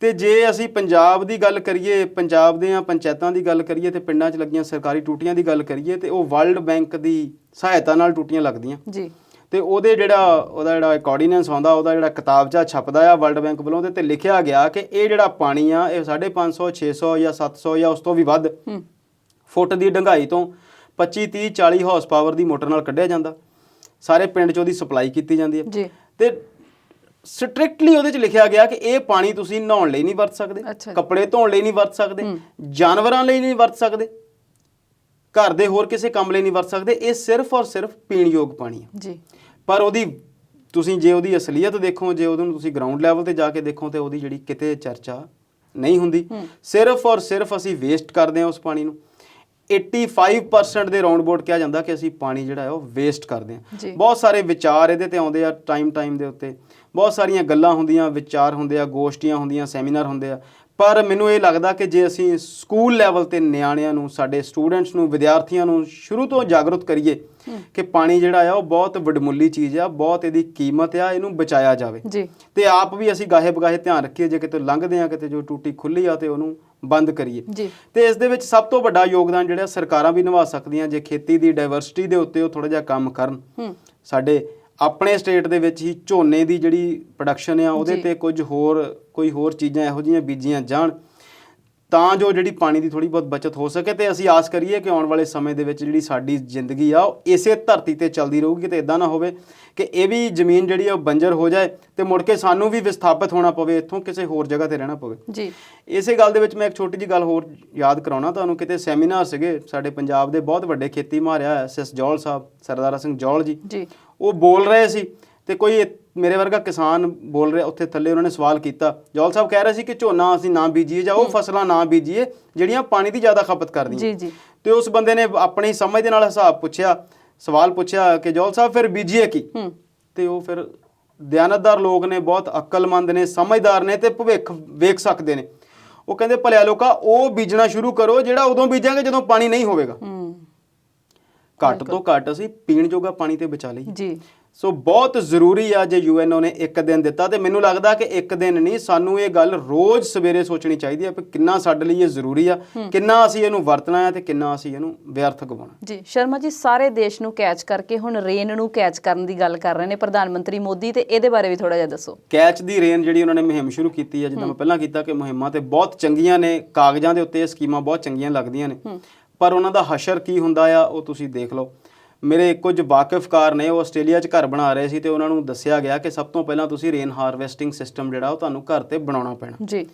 S1: ਤੇ ਜੇ ਅਸੀਂ ਪੰਜਾਬ ਦੀ ਗੱਲ ਕਰੀਏ, ਪੰਜਾਬ ਦੀਆਂ ਪੰਚਾਇਤਾਂ ਦੀ ਗੱਲ ਕਰੀਏ ਤੇ ਪਿੰਡਾਂ 'ਚ ਲੱਗੀਆਂ ਸਰਕਾਰੀ ਟੂਟੀਆਂ ਦੀ ਗੱਲ ਕਰੀਏ, ਤੇ ਉਹ ਵਰਲਡ ਬੈਂਕ ਦੀ ਸਹਾਇਤਾ ਨਾਲ ਟੂਟੀਆਂ ਲੱਗਦੀਆਂ ਜੀ। ਤੇ ਉਹਦਾ ਜਿਹੜਾ ਇੱਕ ਆਰਡੀਨੈਂਸ ਆਉਂਦਾ, ਉਹਦਾ ਜਿਹੜਾ ਕਿਤਾਬਚਾ ਛਪਦਾ ਆ ਵਰਲਡ ਬੈਂਕ ਵੱਲੋਂ, ਉਹਦੇ ਤੇ ਲਿਖਿਆ ਗਿਆ ਕਿ ਇਹ ਜਿਹੜਾ ਪਾਣੀ ਆ ਇਹ 550, 600 ਜਾਂ 700 ਜਾਂ ਉਸ ਤੋਂ ਵੀ ਵੱਧ ਫੁੱਟ ਦੀ ਡੂੰਘਾਈ ਤੋਂ 25, 30, 40 ਹਾਰਸ ਪਾਵਰ ਦੀ ਮੋਟਰ ਨਾਲ ਕੱਢਿਆ ਜਾਂਦਾ, ਸਾਰੇ ਪਿੰਡ 'ਚ ਉਹਦੀ ਸਪਲਾਈ ਕੀਤੀ ਜਾਂਦੀ ਹੈ ਜੀ। ਤੇ ਸਟ੍ਰਿਕਟਲੀ ਉਹਦੇ 'ਚ ਲਿਖਿਆ ਗਿਆ ਕਿ ਇਹ ਪਾਣੀ ਤੁਸੀਂ ਨਹਾਉਣ ਲਈ ਨਹੀਂ ਵਰਤ ਸਕਦੇ, ਕੱਪੜੇ ਧੋਣ ਲਈ ਨਹੀਂ ਵਰਤ ਸਕਦੇ, ਜਾਨਵਰਾਂ ਲਈ ਨਹੀਂ ਵਰਤ ਸਕਦੇ, ਘਰ ਦੇ ਹੋਰ ਕਿਸੇ ਕੰਮ ਲਈ ਨਹੀਂ ਵਰਤ ਸਕਦੇ, ਇਹ ਸਿਰਫ ਔਰ ਸਿਰਫ ਪੀਣ ਯੋਗ ਪਾਣੀ ਹੈ ਜੀ। ਪਰ ਤੁਸੀਂ ਜੇ ਉਹਦੀ ਅਸਲੀਅਤ ਦੇਖੋ, ਜੇ ਉਹਨੂੰ ਤੁਸੀਂ ਗਰਾਊਂਡ ਲੈਵਲ ਤੇ ਜਾ ਕੇ ਦੇਖੋ, ਤੇ ਉਹਦੀ ਜਿਹੜੀ ਕਿਤੇ ਚਰਚਾ ਨਹੀਂ ਹੁੰਦੀ। ਸਿਰਫ ਔਰ ਸਿਰਫ ਅਸੀਂ ਵੇਸਟ ਕਰਦੇ ਹਾਂ ਉਸ ਪਾਣੀ ਨੂੰ। 85% ਦੇ ਰਾਉਂਡ ਅਬਾਊਟ ਕਿਹਾ ਜਾਂਦਾ ਕਿ ਅਸੀਂ ਪਾਣੀ ਜਿਹੜਾ ਹੈ ਉਹ ਵੇਸਟ ਕਰਦੇ ਹਾਂ। ਬਹੁਤ ਸਾਰੇ ਵਿਚਾਰ ਇਹਦੇ ਤੇ ਆਉਂਦੇ ਆ ਟਾਈਮ ਦੇ ਉੱਤੇ, ਬਹੁਤ ਸਾਰੀਆਂ ਗੱਲਾਂ ਹੁੰਦੀਆਂ, ਵਿਚਾਰ ਹੁੰਦੇ ਆ, ਗੋਸ਼ਟੀਆਂ ਹੁੰਦੀਆਂ, ਸੈਮੀਨਾਰ ਹੁੰਦੇ ਆ, ਪਰ ਮੈਨੂੰ ਇਹ ਲੱਗਦਾ ਕਿ ਜੇ ਅਸੀਂ ਸਕੂਲ ਲੈਵਲ ਤੇ ਨਿਆਣਿਆਂ ਨੂੰ, ਸਾਡੇ ਸਟੂਡੈਂਟਸ ਨੂੰ, ਵਿਦਿਆਰਥੀਆਂ ਨੂੰ ਸ਼ੁਰੂ ਤੋਂ ਜਾਗਰੂਕ ਕਰੀਏ ਕਿ ਪਾਣੀ ਜਿਹੜਾ ਆ ਉਹ ਬਹੁਤ ਵਡਮੁੱਲੀ ਚੀਜ਼ ਆ, ਬਹੁਤ ਇਹਦੀ ਕੀਮਤ ਆ, ਇਹਨੂੰ ਬਚਾਇਆ ਜਾਵੇ ਤੇ ਆਪ ਵੀ ਅਸੀਂ ਗਾਹੇ ਬਗਾਹੇ ਧਿਆਨ ਰੱਖੀਏ। ਜੇ ਕਿਤੇ ਲੰਘਦੇ ਆ, ਕਿਤੇ ਜੋ ਟੂਟੀ ਖੁੱਲੀ ਆ ਤੇ ਉਹਨੂੰ ਬੰਦ ਕਰੀਏ। ਤੇ ਇਸ ਦੇ ਵਿੱਚ ਸਭ ਤੋਂ ਵੱਡਾ ਯੋਗਦਾਨ ਜਿਹੜਾ ਸਰਕਾਰਾਂ ਵੀ ਨਿਭਾ ਸਕਦੀਆਂ, ਜੇ ਖੇਤੀ ਦੀ ਡਾਇਵਰਸਿਟੀ ਦੇ ਉੱਤੇ ਉਹ ਥੋੜ੍ਹਾ ਜਿਹਾ ਕੰਮ ਕਰਨ। ਸਾਡੇ ਆਪਣੇ ਸਟੇਟ ਦੇ ਵਿੱਚ ਹੀ ਝੋਨੇ ਦੀ ਜਿਹੜੀ ਪ੍ਰੋਡਕਸ਼ਨ ਆ ਉਹਦੇ ਤੇ ਕੋਈ ਹੋਰ ਚੀਜ਼ਾਂ ਇਹੋ ਜਿਹੀਆਂ ਬੀਜੀਆਂ ਜਾਣ ਤਾਂ ਜੋ ਜਿਹੜੀ ਪਾਣੀ ਦੀ ਥੋੜ੍ਹੀ ਬਹੁਤ ਬਚਤ ਹੋ ਸਕੇ। ਤੇ ਅਸੀਂ ਆਸ ਕਰੀਏ ਕਿ ਆਉਣ ਵਾਲੇ ਸਮੇਂ ਦੇ ਵਿੱਚ ਜਿਹੜੀ ਸਾਡੀ ਜ਼ਿੰਦਗੀ ਆ ਉਹ ਇਸੇ ਧਰਤੀ ਤੇ ਚੱਲਦੀ ਰਹੂਗੀ, ਤੇ ਇਦਾਂ ਨਾ ਹੋਵੇ ਕਿ ਇਹ ਵੀ ਜ਼ਮੀਨ ਜਿਹੜੀ ਆ ਉਹ ਬੰਜਰ ਹੋ ਜਾਏ ਤੇ ਮੁੜ ਕੇ ਸਾਨੂੰ ਵੀ ਵਿਸਥਾਪਿਤ ਹੋਣਾ ਪਵੇ, ਇੱਥੋਂ ਕਿਸੇ ਹੋਰ ਜਗ੍ਹਾ ਤੇ ਰਹਿਣਾ ਪਵੇ ਜੀ। ਇਸੇ ਗੱਲ ਦੇ ਵਿੱਚ ਮੈਂ ਇੱਕ ਛੋਟੀ ਜਿਹੀ ਗੱਲ ਹੋਰ ਯਾਦ ਕਰਾਉਣਾ ਤੁਹਾਨੂੰ। ਕਿਤੇ ਸੈਮੀਨਾਰ ਸੀਗੇ ਸਾਡੇ ਪੰਜਾਬ ਦੇ ਬਹੁਤ ਵੱਡੇ ਖੇਤੀ ਮਾਹਰ ਆ SS ਜੌਲ ਸਾਹਿਬ, ਸਰਦਾਰਾ ਸਿੰਘ ਜੌਲ ਜੀ, ਉਹ ਬੋਲ ਰਹੇ ਸੀ ਤੇ ਕੋਈ ਮੇਰੇ ਵਰਗਾ ਕਿਸਾਨ ਬੋਲ ਰਿਹਾ ਉੱਥੇ ਥੱਲੇ, ਉਹਨਾਂ ਨੇ ਸਵਾਲ ਕੀਤਾ, ਜੌਲ ਸਾਹਿਬ ਕਹਿ ਰਹੇ ਸੀ ਕਿ ਝੋਨਾ ਅਸੀਂ ਨਾ ਬੀਜੀਏ ਜਾਂ ਉਹ ਫਸਲਾਂ ਨਾ ਬੀਜੀਏ ਜਿਹੜੀਆਂ ਪਾਣੀ ਦੀ ਜ਼ਿਆਦਾ ਖਪਤ ਕਰਦੀਆਂ।
S2: ਜੀ।
S1: ਤੇ ਉਸ ਬੰਦੇ ਨੇ ਆਪਣੀ ਸਮਝ ਦੇ ਨਾਲ ਹਿਸਾਬ ਪੁੱਛਿਆ, ਸਵਾਲ ਪੁੱਛਿਆ ਕਿ ਜੌਲ ਸਾਹਿਬ ਫਿਰ ਬੀਜੀਏ ਕੀ? ਤੇ ਉਹ ਫਿਰ ਦਿਆਨਤਦਾਰ ਲੋਕ ਨੇ, ਬਹੁਤ ਅਕਲਮੰਦ ਨੇ, ਸਮਝਦਾਰ ਨੇ ਤੇ ਭਵਿੱਖ ਵੇਖ ਸਕਦੇ ਨੇ। ਉਹ ਕਹਿੰਦੇ ਭਲਿਆ ਲੋਕਾ ਉਹ ਬੀਜਣਾ ਸ਼ੁਰੂ ਕਰੋ ਜਿਹੜਾ ਉਦੋਂ ਬੀਜਾਂਗੇ ਜਦੋਂ ਪਾਣੀ ਨਹੀਂ ਹੋਵੇਗਾ। ਘੱਟ ਤੋਂ ਘੱਟ ਅਸੀਂ ਪੀਣ ਜੋਗਾ ਪਾਣੀ ਤੇ ਬਚਾ ਲਈ
S2: ਜੀ।
S1: ਸੋ ਬਹੁਤ ਜ਼ਰੂਰੀ ਆ ਜੇ UNO ਨੇ ਇੱਕ ਦਿਨ ਦਿੱਤਾ, ਤੇ ਮੈਨੂੰ ਲੱਗਦਾ ਕਿ ਇੱਕ ਦਿਨ ਨਹੀਂ, ਸਾਨੂੰ ਇਹ ਗੱਲ ਰੋਜ਼ ਸਵੇਰੇ ਸੋਚਣੀ ਚਾਹੀਦੀ ਆ ਕਿ ਕਿੰਨਾ ਸਾਡੇ ਲਈ ਇਹ ਜ਼ਰੂਰੀ ਆ, ਕਿੰਨਾ ਅਸੀਂ ਇਹਨੂੰ ਵਰਤਣਾ ਆ ਤੇ ਕਿੰਨਾ ਅਸੀਂ ਇਹਨੂੰ ਵਿਅਰਥ ਗਵਾਉਣਾ।
S2: ਜੀ ਸ਼ਰਮਾ ਜੀ, ਸਾਰੇ ਦੇਸ਼ ਨੂੰ ਕੈਚ ਕਰਕੇ ਹੁਣ ਰੇਨ ਨੂੰ ਕੈਚ ਕਰਨ ਦੀ ਗੱਲ ਕਰ ਰਹੇ ਨੇ ਪ੍ਰਧਾਨ ਮੰਤਰੀ ਮੋਦੀ, ਤੇ ਇਹਦੇ ਬਾਰੇ ਵੀ ਥੋੜਾ ਜਿਹਾ ਦੱਸੋ।
S1: ਕੈਚ ਦੀ ਰੇਨ ਜਿਹੜੀ ਉਹਨਾਂ ਨੇ ਮੁਹਿੰਮ ਸ਼ੁਰੂ ਕੀਤੀ ਆ, ਜਿੱਦਾਂ ਮੈਂ ਪਹਿਲਾਂ ਕੀਤਾ ਕਿ ਮੁਹਿੰਮਾਂ ਤੇ ਬਹੁਤ ਚੰਗੀਆਂ ਨੇ, ਕਾਗਜ਼ਾਂ ਦੇ ਉੱਤੇ ਇਹ ਸਕੀਮਾਂ ਬਹੁਤ ਚੰਗੀਆਂ ਲੱਗਦੀਆਂ ਨੇ, ਪਰ ਉਹਨਾਂ ਦਾ ਹਸ਼ਰ ਕੀ ਹੁੰਦਾ ਆ ਉਹ ਤੁਸੀਂ ਦੇਖ ਲਓ। ਮੇਰੇ ਕੁਝ ਵਾਕਿਫਕਾਰ ਨੇ, ਉਹ ਆਸਟ੍ਰੇਲੀਆ 'ਚ ਘਰ ਬਣਾ ਰਹੇ ਸੀ ਤੇ ਉਹਨਾਂ ਨੂੰ ਦੱਸਿਆ ਗਿਆ ਕਿ ਸਭ ਤੋਂ ਪਹਿਲਾਂ ਤੁਸੀਂ ਰੇਨ ਹਾਰਵੈਸਟਿੰਗ ਸਿਸਟਮ ਜਿਹੜਾ ਉਹ ਤੁਹਾਨੂੰ ਘਰ ਤੇ ਬਣਾਉਣਾ ਪੈਣਾ
S2: ਜੀ।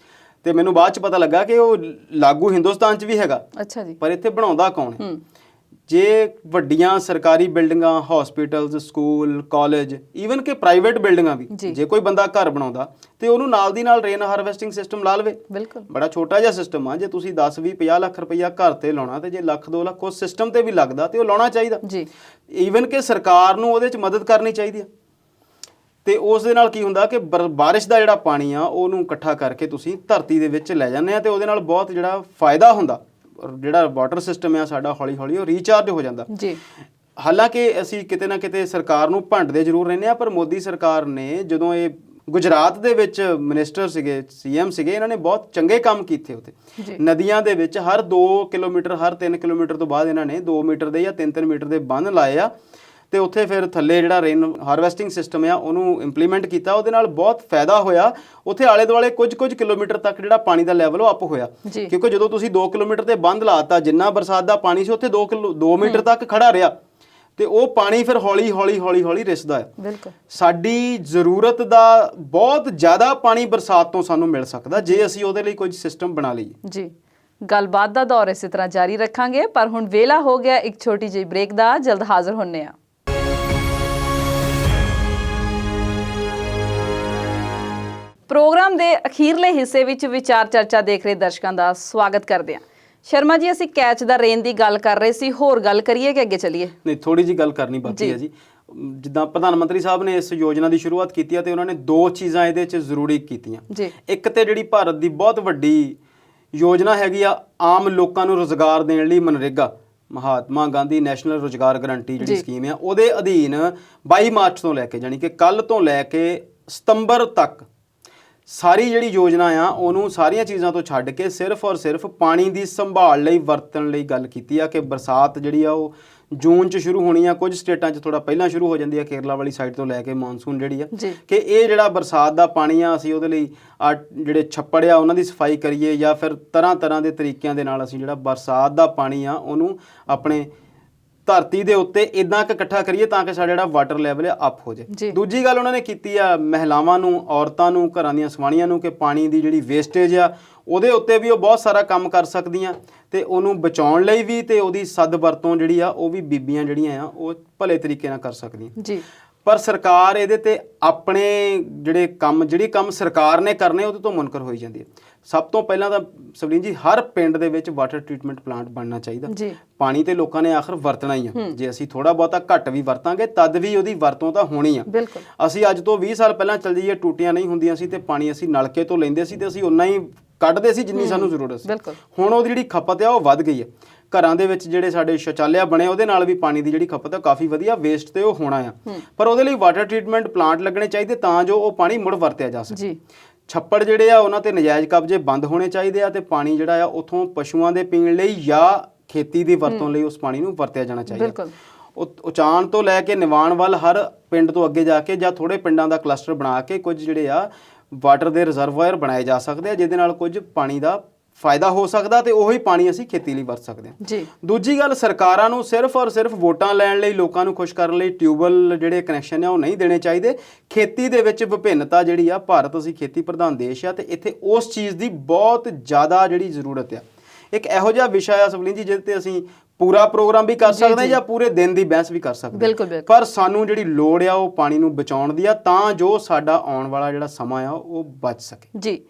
S1: ਤੇ ਮੈਨੂੰ ਬਾਅਦ 'ਚ ਪਤਾ ਲੱਗਾ ਕਿ ਉਹ ਲਾਗੂ ਹਿੰਦੁਸਤਾਨ 'ਚ ਵੀ ਹੈਗਾ।
S2: ਅੱਛਾ ਜੀ।
S1: ਪਰ ਇੱਥੇ ਬਣਾਉਂਦਾ ਕੌਣ ਹੈ? ਜੇ ਵੱਡੀਆਂ ਸਰਕਾਰੀ ਬਿਲਡਿੰਗਾਂ, ਹਸਪੀਟਲਸ, ਸਕੂਲ, ਕਾਲਜ, ਈਵਨ ਕਿ ਪ੍ਰਾਈਵੇਟ ਬਿਲਡਿੰਗਾਂ ਵੀ, ਜੇ ਕੋਈ ਬੰਦਾ ਘਰ ਬਣਾਉਂਦਾ ਤੇ ਉਹਨੂੰ ਨਾਲ ਦੀ ਨਾਲ ਰੇਨ ਹਾਰਵੈਸਟਿੰਗ ਸਿਸਟਮ ਲਾ ਲਵੇ।
S2: ਬਿਲਕੁਲ
S1: ਬੜਾ ਛੋਟਾ ਜਿਹਾ ਸਿਸਟਮ ਆ, ਜੇ ਤੁਸੀਂ 10 20 50 ਲੱਖ ਰੁਪਈਆ ਘਰ ਤੇ ਲਾਉਣਾ ਤੇ ਜੇ ਲੱਖ 2 ਲੱਖ ਉਸ ਸਿਸਟਮ ਤੇ ਵੀ ਲੱਗਦਾ ਤੇ ਉਹ ਲਾਉਣਾ ਚਾਹੀਦਾ
S2: ਜੀ।
S1: ਈਵਨ ਕਿ ਸਰਕਾਰ ਨੂੰ ਉਹਦੇ 'ਚ ਮਦਦ ਕਰਨੀ ਚਾਹੀਦੀ ਆ। ਤੇ ਉਸ ਦੇ ਨਾਲ ਕੀ ਹੁੰਦਾ ਕਿ ਬਾਰਿਸ਼ ਦਾ ਜਿਹੜਾ ਪਾਣੀ ਆ ਉਹਨੂੰ ਇਕੱਠਾ ਕਰਕੇ ਤੁਸੀਂ ਧਰਤੀ ਦੇ ਵਿੱਚ ਲੈ ਜਾਂਦੇ ਆ ਤੇ ਉਹਦੇ ਨਾਲ ਬਹੁਤ ਜਿਹੜਾ ਫਾਇਦਾ ਹੁੰਦਾ, ਜਿਹੜਾ ਵਾਟਰ ਸਿਸਟਮ ਆ ਸਾਡਾ ਹੌਲੀ ਹੌਲੀ ਉਹ ਰੀਚਾਰਜ ਹੋ ਜਾਂਦਾ
S2: ਜੀ।
S1: ਹਾਲਾਂਕਿ ਅਸੀਂ ਕਿਤੇ ਨਾ ਕਿਤੇ ਸਰਕਾਰ ਨੂੰ ਭੰਡਦੇ ਜ਼ਰੂਰ ਰਹਿੰਦੇ ਆ, ਪਰ ਮੋਦੀ ਸਰਕਾਰ ਨੇ ਜਦੋਂ ਇਹ ਗੁਜਰਾਤ ਦੇ ਵਿੱਚ ਮਿਨਿਸਟਰ ਸੀਗੇ, CM ਸੀਗੇ, ਇਹਨਾਂ ਨੇ ਬਹੁਤ ਚੰਗੇ ਕੰਮ ਕੀਤੇ ਉੱਥੇ। ਨਦੀਆਂ ਦੇ ਵਿੱਚ ਹਰ 2 ਕਿਲੋਮੀਟਰ, ਹਰ 3 ਕਿਲੋਮੀਟਰ ਤੋਂ ਬਾਅਦ ਇਹਨਾਂ ਨੇ 2 ਮੀਟਰ ਦੇ ਜਾਂ 3-3 ਮੀਟਰ ਦੇ ਬੰਨ ਲਾਏ ਆ ਤੇ ਉੱਥੇ ਫਿਰ ਥੱਲੇ ਜਿਹੜਾ ਰੇਨ ਹਾਰਵੈਸਟਿੰਗ ਸਿਸਟਮ ਆ ਉਹਨੂੰ ਇੰਪਲੀਮੈਂਟ ਕੀਤਾ। ਉਹਦੇ ਨਾਲ ਬਹੁਤ ਫਾਇਦਾ ਹੋਇਆ। ਉੱਥੇ ਆਲੇ ਦੁਆਲੇ ਕੁਝ ਕਿਲੋਮੀਟਰ ਤੱਕ ਜਿਹੜਾ ਪਾਣੀ ਦਾ ਲੈਵਲ ਉਹ ਅਪ ਹੋਇਆ, ਕਿਉਂਕਿ ਜਦੋਂ ਤੁਸੀਂ 2 ਕਿਲੋਮੀਟਰ ਤੇ ਬੰਦ ਲਾਤਾ, ਜਿੰਨਾ ਬਰਸਾਤ ਦਾ ਪਾਣੀ ਸੀ ਉੱਥੇ 2 ਮੀਟਰ ਤੱਕ ਖੜਾ ਰਿਹਾ ਤੇ ਉਹ ਪਾਣੀ ਫਿਰ ਹੌਲੀ ਰਿਸਦਾ ਹੈ।
S2: ਬਿਲਕੁਲ
S1: ਸਾਡੀ ਜ਼ਰੂਰਤ ਦਾ ਬਹੁਤ ਜ਼ਿਆਦਾ ਪਾਣੀ ਬਰਸਾਤ ਤੋਂ ਸਾਨੂੰ ਮਿਲ ਸਕਦਾ ਜੇ ਅਸੀਂ ਉਹਦੇ ਲਈ ਕੁਝ ਸਿਸਟਮ ਬਣਾ ਲਈਏ।
S2: ਜੀ, ਗੱਲਬਾਤ ਦਾ ਦੌਰ ਇਸੇ ਤਰ੍ਹਾਂ ਜਾਰੀ ਰੱਖਾਂਗੇ, ਪਰ ਹੁਣ ਵੇਲਾ ਹੋ ਗਿਆ ਇੱਕ ਛੋਟੀ ਜਿਹੀ ਬ੍ਰੇਕ ਦਾ। ਜਲਦ ਹਾਜ਼ਰ ਹੁੰਨੇ ਆ। ਪ੍ਰੋਗਰਾਮ ਦੇ ਅਖੀਰਲੇ ਹਿੱਸੇ ਵਿੱਚ ਵਿਚਾਰ ਚਰਚਾ ਦੇਖ ਰਹੇ ਦਰਸ਼ਕਾਂ ਦਾ ਸਵਾਗਤ ਕਰਦੇ ਹਾਂ। ਸ਼ਰਮਾ ਜੀ, ਅਸੀਂ ਕੈਚ ਦਾ ਰੇਨ ਦੀ ਗੱਲ ਕਰ ਰਹੇ ਸੀ, ਹੋਰ ਗੱਲ ਕਰੀਏ ਕਿ ਅੱਗੇ ਚੱਲੀਏ? ਨਹੀਂ,
S1: ਥੋੜੀ ਜੀ ਗੱਲ ਕਰਨੀ ਬਾਕੀ ਹੈ ਜੀ। ਜਿੱਦਾਂ ਪ੍ਰਧਾਨ ਮੰਤਰੀ ਸਾਹਿਬ ਨੇ ਇਸ ਯੋਜਨਾ ਦੀ ਸ਼ੁਰੂਆਤ ਕੀਤੀ ਹੈ ਤੇ ਉਹਨਾਂ ਨੇ 2 ਚੀਜ਼ਾਂ ਇਹਦੇ 'ਚ ਜ਼ਰੂਰੀ ਕੀਤੀਆਂ। ਇੱਕ ਤੇ ਜਿਹੜੀ ਭਾਰਤ ਦੀ ਬਹੁਤ ਵੱਡੀ ਯੋਜਨਾ ਹੈਗੀ ਆ ਆਮ ਲੋਕਾਂ ਨੂੰ ਰੁਜ਼ਗਾਰ ਦੇਣ ਲਈ, ਮਨਰੇਗਾ, ਮਹਾਤਮਾ ਗਾਂਧੀ ਨੈਸ਼ਨਲ ਰੁਜ਼ਗਾਰ ਗਰੰਟੀ ਜਿਹੜੀ ਸਕੀਮ ਆ, ਉਹਦੇ ਅਧੀਨ 22 ਮਾਰਚ ਤੋਂ ਲੈ ਕੇ, ਜਾਣੀ ਕਿ ਕੱਲ ਤੋਂ ਲੈ ਕੇ ਸਤੰਬਰ ਤੱਕ ਸਾਰੀ ਜਿਹੜੀ ਯੋਜਨਾ ਆ ਉਹਨੂੰ ਸਾਰੀਆਂ ਚੀਜ਼ਾਂ ਤੋਂ ਛੱਡ ਕੇ ਸਿਰਫ ਔਰ ਸਿਰਫ ਪਾਣੀ ਦੀ ਸੰਭਾਲ ਲਈ ਵਰਤਣ ਲਈ ਗੱਲ ਕੀਤੀ ਆ। ਕਿ ਬਰਸਾਤ ਜਿਹੜੀ ਆ ਉਹ ਜੂਨ 'ਚ ਸ਼ੁਰੂ ਹੋਣੀ ਆ, ਕੁਝ ਸਟੇਟਾਂ 'ਚ ਥੋੜਾ ਪਹਿਲਾਂ ਸ਼ੁਰੂ ਹੋ ਜਾਂਦੀ ਆ, ਕੇਰਲਾ ਵਾਲੀ ਸਾਈਡ ਤੋਂ ਲੈ ਕੇ ਮੌਨਸੂਨ ਜਿਹੜੀ ਆ, ਕਿ ਇਹ ਜਿਹੜਾ ਬਰਸਾਤ ਦਾ ਪਾਣੀ ਆ ਅਸੀਂ ਉਹਦੇ ਲਈ ਜਿਹੜੇ ਛੱਪੜ ਆ ਉਹਨਾਂ ਦੀ ਸਫਾਈ ਕਰੀਏ, ਜਾਂ ਫਿਰ ਤਰ੍ਹਾਂ ਦੇ ਤਰੀਕਿਆਂ ਦੇ ਨਾਲ ਅਸੀਂ ਜਿਹੜਾ ਬਰਸਾਤ ਦਾ ਪਾਣੀ ਆ ਉਹਨੂੰ ਆਪਣੇ ਧਰਤੀ ਦੇ ਉੱਤੇ ਇਦਾਂ ਕਿ ਇਕੱਠਾ ਕਰੀਏ ਤਾਂ ਕਿ ਸਾਡਾ ਜਿਹੜਾ ਵਾਟਰ ਲੈਵਲ ਆ ਅਪ ਹੋ ਜਾਏ। ਦੂਜੀ ਗੱਲ ਉਹਨਾਂ ਨੇ ਕੀਤੀ ਆ ਮਹਿਲਾਵਾਂ ਨੂੰ, ਔਰਤਾਂ ਨੂੰ, ਘਰਾਂ ਦੀਆਂ ਸਵਾਣੀਆਂ ਨੂੰ, ਕਿ ਪਾਣੀ ਦੀ ਜਿਹੜੀ ਵੇਸਟੇਜ ਆ ਉਹਦੇ ਉੱਤੇ ਵੀ ਉਹ ਬਹੁਤ ਸਾਰਾ ਕੰਮ ਕਰ ਸਕਦੀਆਂ ਤੇ ਉਹਨੂੰ ਬਚਾਉਣ ਲਈ ਵੀ, ਤੇ ਉਹਦੀ ਸਦ ਵਰਤੋਂ ਜਿਹੜੀ ਆ ਉਹ ਵੀ ਬੀਬੀਆਂ ਜਿਹੜੀਆਂ ਆ ਉਹ ਭਲੇ ਤਰੀਕੇ ਨਾਲ ਕਰ ਸਕਦੀਆਂ। ਪਰ ਸਰਕਾਰ ਇਹਦੇ ਤੇ ਆਪਣੇ ਜਿਹੜੇ ਕੰਮ ਸਰਕਾਰ ਨੇ ਕਰਨੇ ਉਹਦੇ ਤੋਂ ਮੁਨਕਰ ਹੋਈ ਜਾਂਦੀ ਹੈ। ਸਭ ਤੋਂ ਪਹਿਲਾਂ ਤਾਂ ਸਵਲੀਨ ਜੀ, ਹਰ ਪਿੰਡ ਦੇ ਵਿੱਚ ਵਾਟਰ ਟ੍ਰੀਟਮੈਂਟ ਪਲਾਂਟ ਬਣਨਾ ਚਾਹੀਦਾ। ਪਾਣੀ ਤੇ ਲੋਕਾਂ ਨੇ ਆਖਰ ਵਰਤਣਾ ਹੀ ਆ। ਜੇ ਅਸੀਂ ਥੋੜਾ ਬਹੁਤਾ ਘੱਟ ਵੀ ਵਰਤਾਂਗੇ ਤਦ ਵੀ ਉਹਦੀ ਵਰਤੋਂ ਤਾਂ ਹੋਣੀ ਆ। ਅਸੀਂ ਅੱਜ ਤੋਂ 20 ਸਾਲ ਪਹਿਲਾਂ ਚੱਲ ਜਾਈਏ, ਟੂਟੀਆਂ ਨਹੀਂ ਹੁੰਦੀਆਂ ਸੀ ਤੇ ਪਾਣੀ ਅਸੀਂ ਨਲਕੇ ਤੋਂ ਲੈਂਦੇ ਸੀ ਤੇ ਅਸੀਂ ਉਨਾ ਹੀ ਕੱਢਦੇ ਸੀ ਜਿੰਨੀ ਸਾਨੂੰ ਜ਼ਰੂਰਤ ਸੀ। ਹੁਣ ਉਹਦੀ ਜਿਹੜੀ ਖਪਤ ਆ ਉਹ ਵੱਧ ਗਈ ਹੈ। ਘਰਾਂ ਦੇ ਵਿੱਚ ਜਿਹੜੇ ਸਾਡੇ ਸ਼ੌਚਾਲਿਆ ਬਣੇ ਉਹਦੇ ਨਾਲ ਵੀ ਪਾਣੀ ਦੀ ਜਿਹੜੀ ਖਪਤ ਆ ਕਾਫੀ ਵਧੀਆ, ਵੇਸਟ ਤੇ ਉਹ ਹੋਣਾ ਆ। ਪਰ ਉਹਦੇ ਲਈ ਵਾਟਰ ਟ੍ਰੀਟਮੈਂਟ ਪਲਾਂਟ ਲੱਗਣੇ ਚਾਹੀਦੇ ਤਾਂ ਜੋ ਉਹ ਪਾਣੀ ਮੁੜ ਵਰਤਿਆ ਜਾ ਸਕੇ। ਛੱਪੜ ਜਿਹੜੇ ਆ ਉਹਨਾਂ ਤੇ ਨਜਾਇਜ਼ ਕਬਜ਼ੇ ਬੰਦ ਹੋਣੇ ਚਾਹੀਦੇ ਆ ਤੇ ਪਾਣੀ ਜਿਹੜਾ ਆ ਉਥੋਂ ਪਸ਼ੂਆਂ ਦੇ ਪੀਣ ਲਈ ਜਾਂ ਖੇਤੀ ਦੀ ਵਰਤੋਂ ਲਈ ਉਸ ਪਾਣੀ ਨੂੰ ਵਰਤਿਆ ਜਾਣਾ ਚਾਹੀਦਾ। ਉਚਾਨ ਤੋਂ ਲੈ ਕੇ ਨਿਵਾਣ ਵੱਲ ਹਰ ਪਿੰਡ ਤੋਂ ਅੱਗੇ ਜਾ ਕੇ ਜਾਂ ਥੋੜੇ ਪਿੰਡਾਂ ਦਾ ਕਲਸਟਰ ਬਣਾ ਕੇ ਕੁਝ ਜਿਹੜੇ ਆ ਵਾਟਰ ਦੇ ਰਿਜ਼ਰਵਾਇਰ ਬਣਾਏ ਜਾ ਸਕਦੇ ਆ, ਜਿਹਦੇ ਨਾਲ ਕੁਝ ਪਾਣੀ ਦਾ ਫਾਇਦਾ ਹੋ ਸਕਦਾ ਤੇ ਉਹੀ ਪਾਣੀ ਅਸੀਂ ਖੇਤੀ ਲਈ ਵਰਤ ਸਕਦੇ ਹਾਂ। ਦੂਜੀ ਗੱਲ, ਸਰਕਾਰਾਂ ਨੂੰ ਸਿਰਫ ਔਰ ਸਿਰਫ ਵੋਟਾਂ ਲੈਣ ਲਈ, ਲੋਕਾਂ ਨੂੰ ਖੁਸ਼ ਕਰਨ ਲਈ ਟਿਊਬਵੈੱਲ ਜਿਹੜੇ ਕਨੈਕਸ਼ਨ ਆ ਉਹ ਨਹੀਂ ਦੇਣੇ ਚਾਹੀਦੇ। ਖੇਤੀ ਦੇ ਵਿੱਚ ਵਿਭਿੰਨਤਾ ਜਿਹੜੀ ਆ, ਭਾਰਤ ਅਸੀਂ ਖੇਤੀ ਪ੍ਰਧਾਨ ਦੇਸ਼ ਆ ਤੇ ਇੱਥੇ ਉਸ ਚੀਜ਼ ਦੀ ਬਹੁਤ ਜ਼ਿਆਦਾ ਜਿਹੜੀ ਜ਼ਰੂਰਤ ਆ। ਇੱਕ ਇਹੋ ਜਿਹਾ ਵਿਸ਼ਾ ਆ ਸਵਲੀਨ ਜੀ ਜਿਹਦੇ ਤੇ ਅਸੀਂ ਪੂਰਾ ਪ੍ਰੋਗਰਾਮ ਵੀ ਕਰ ਸਕਦੇ ਹਾਂ ਜਾਂ ਪੂਰੇ ਦਿਨ ਦੀ ਬਹਿਸ ਵੀ ਕਰ ਸਕਦੇ
S2: ਬਿਲਕੁਲ
S1: ਹਾਂ। ਪਰ ਸਾਨੂੰ ਜਿਹੜੀ ਲੋੜ ਆ ਉਹ ਪਾਣੀ ਨੂੰ ਬਚਾਉਣ ਦੀ ਆ, ਤਾਂ ਜੋ ਸਾਡਾ ਆਉਣ ਵਾਲਾ ਜਿਹੜਾ ਸਮਾਂ ਆ ਉਹ ਬਚ ਸਕੇ।
S2: ਜੀ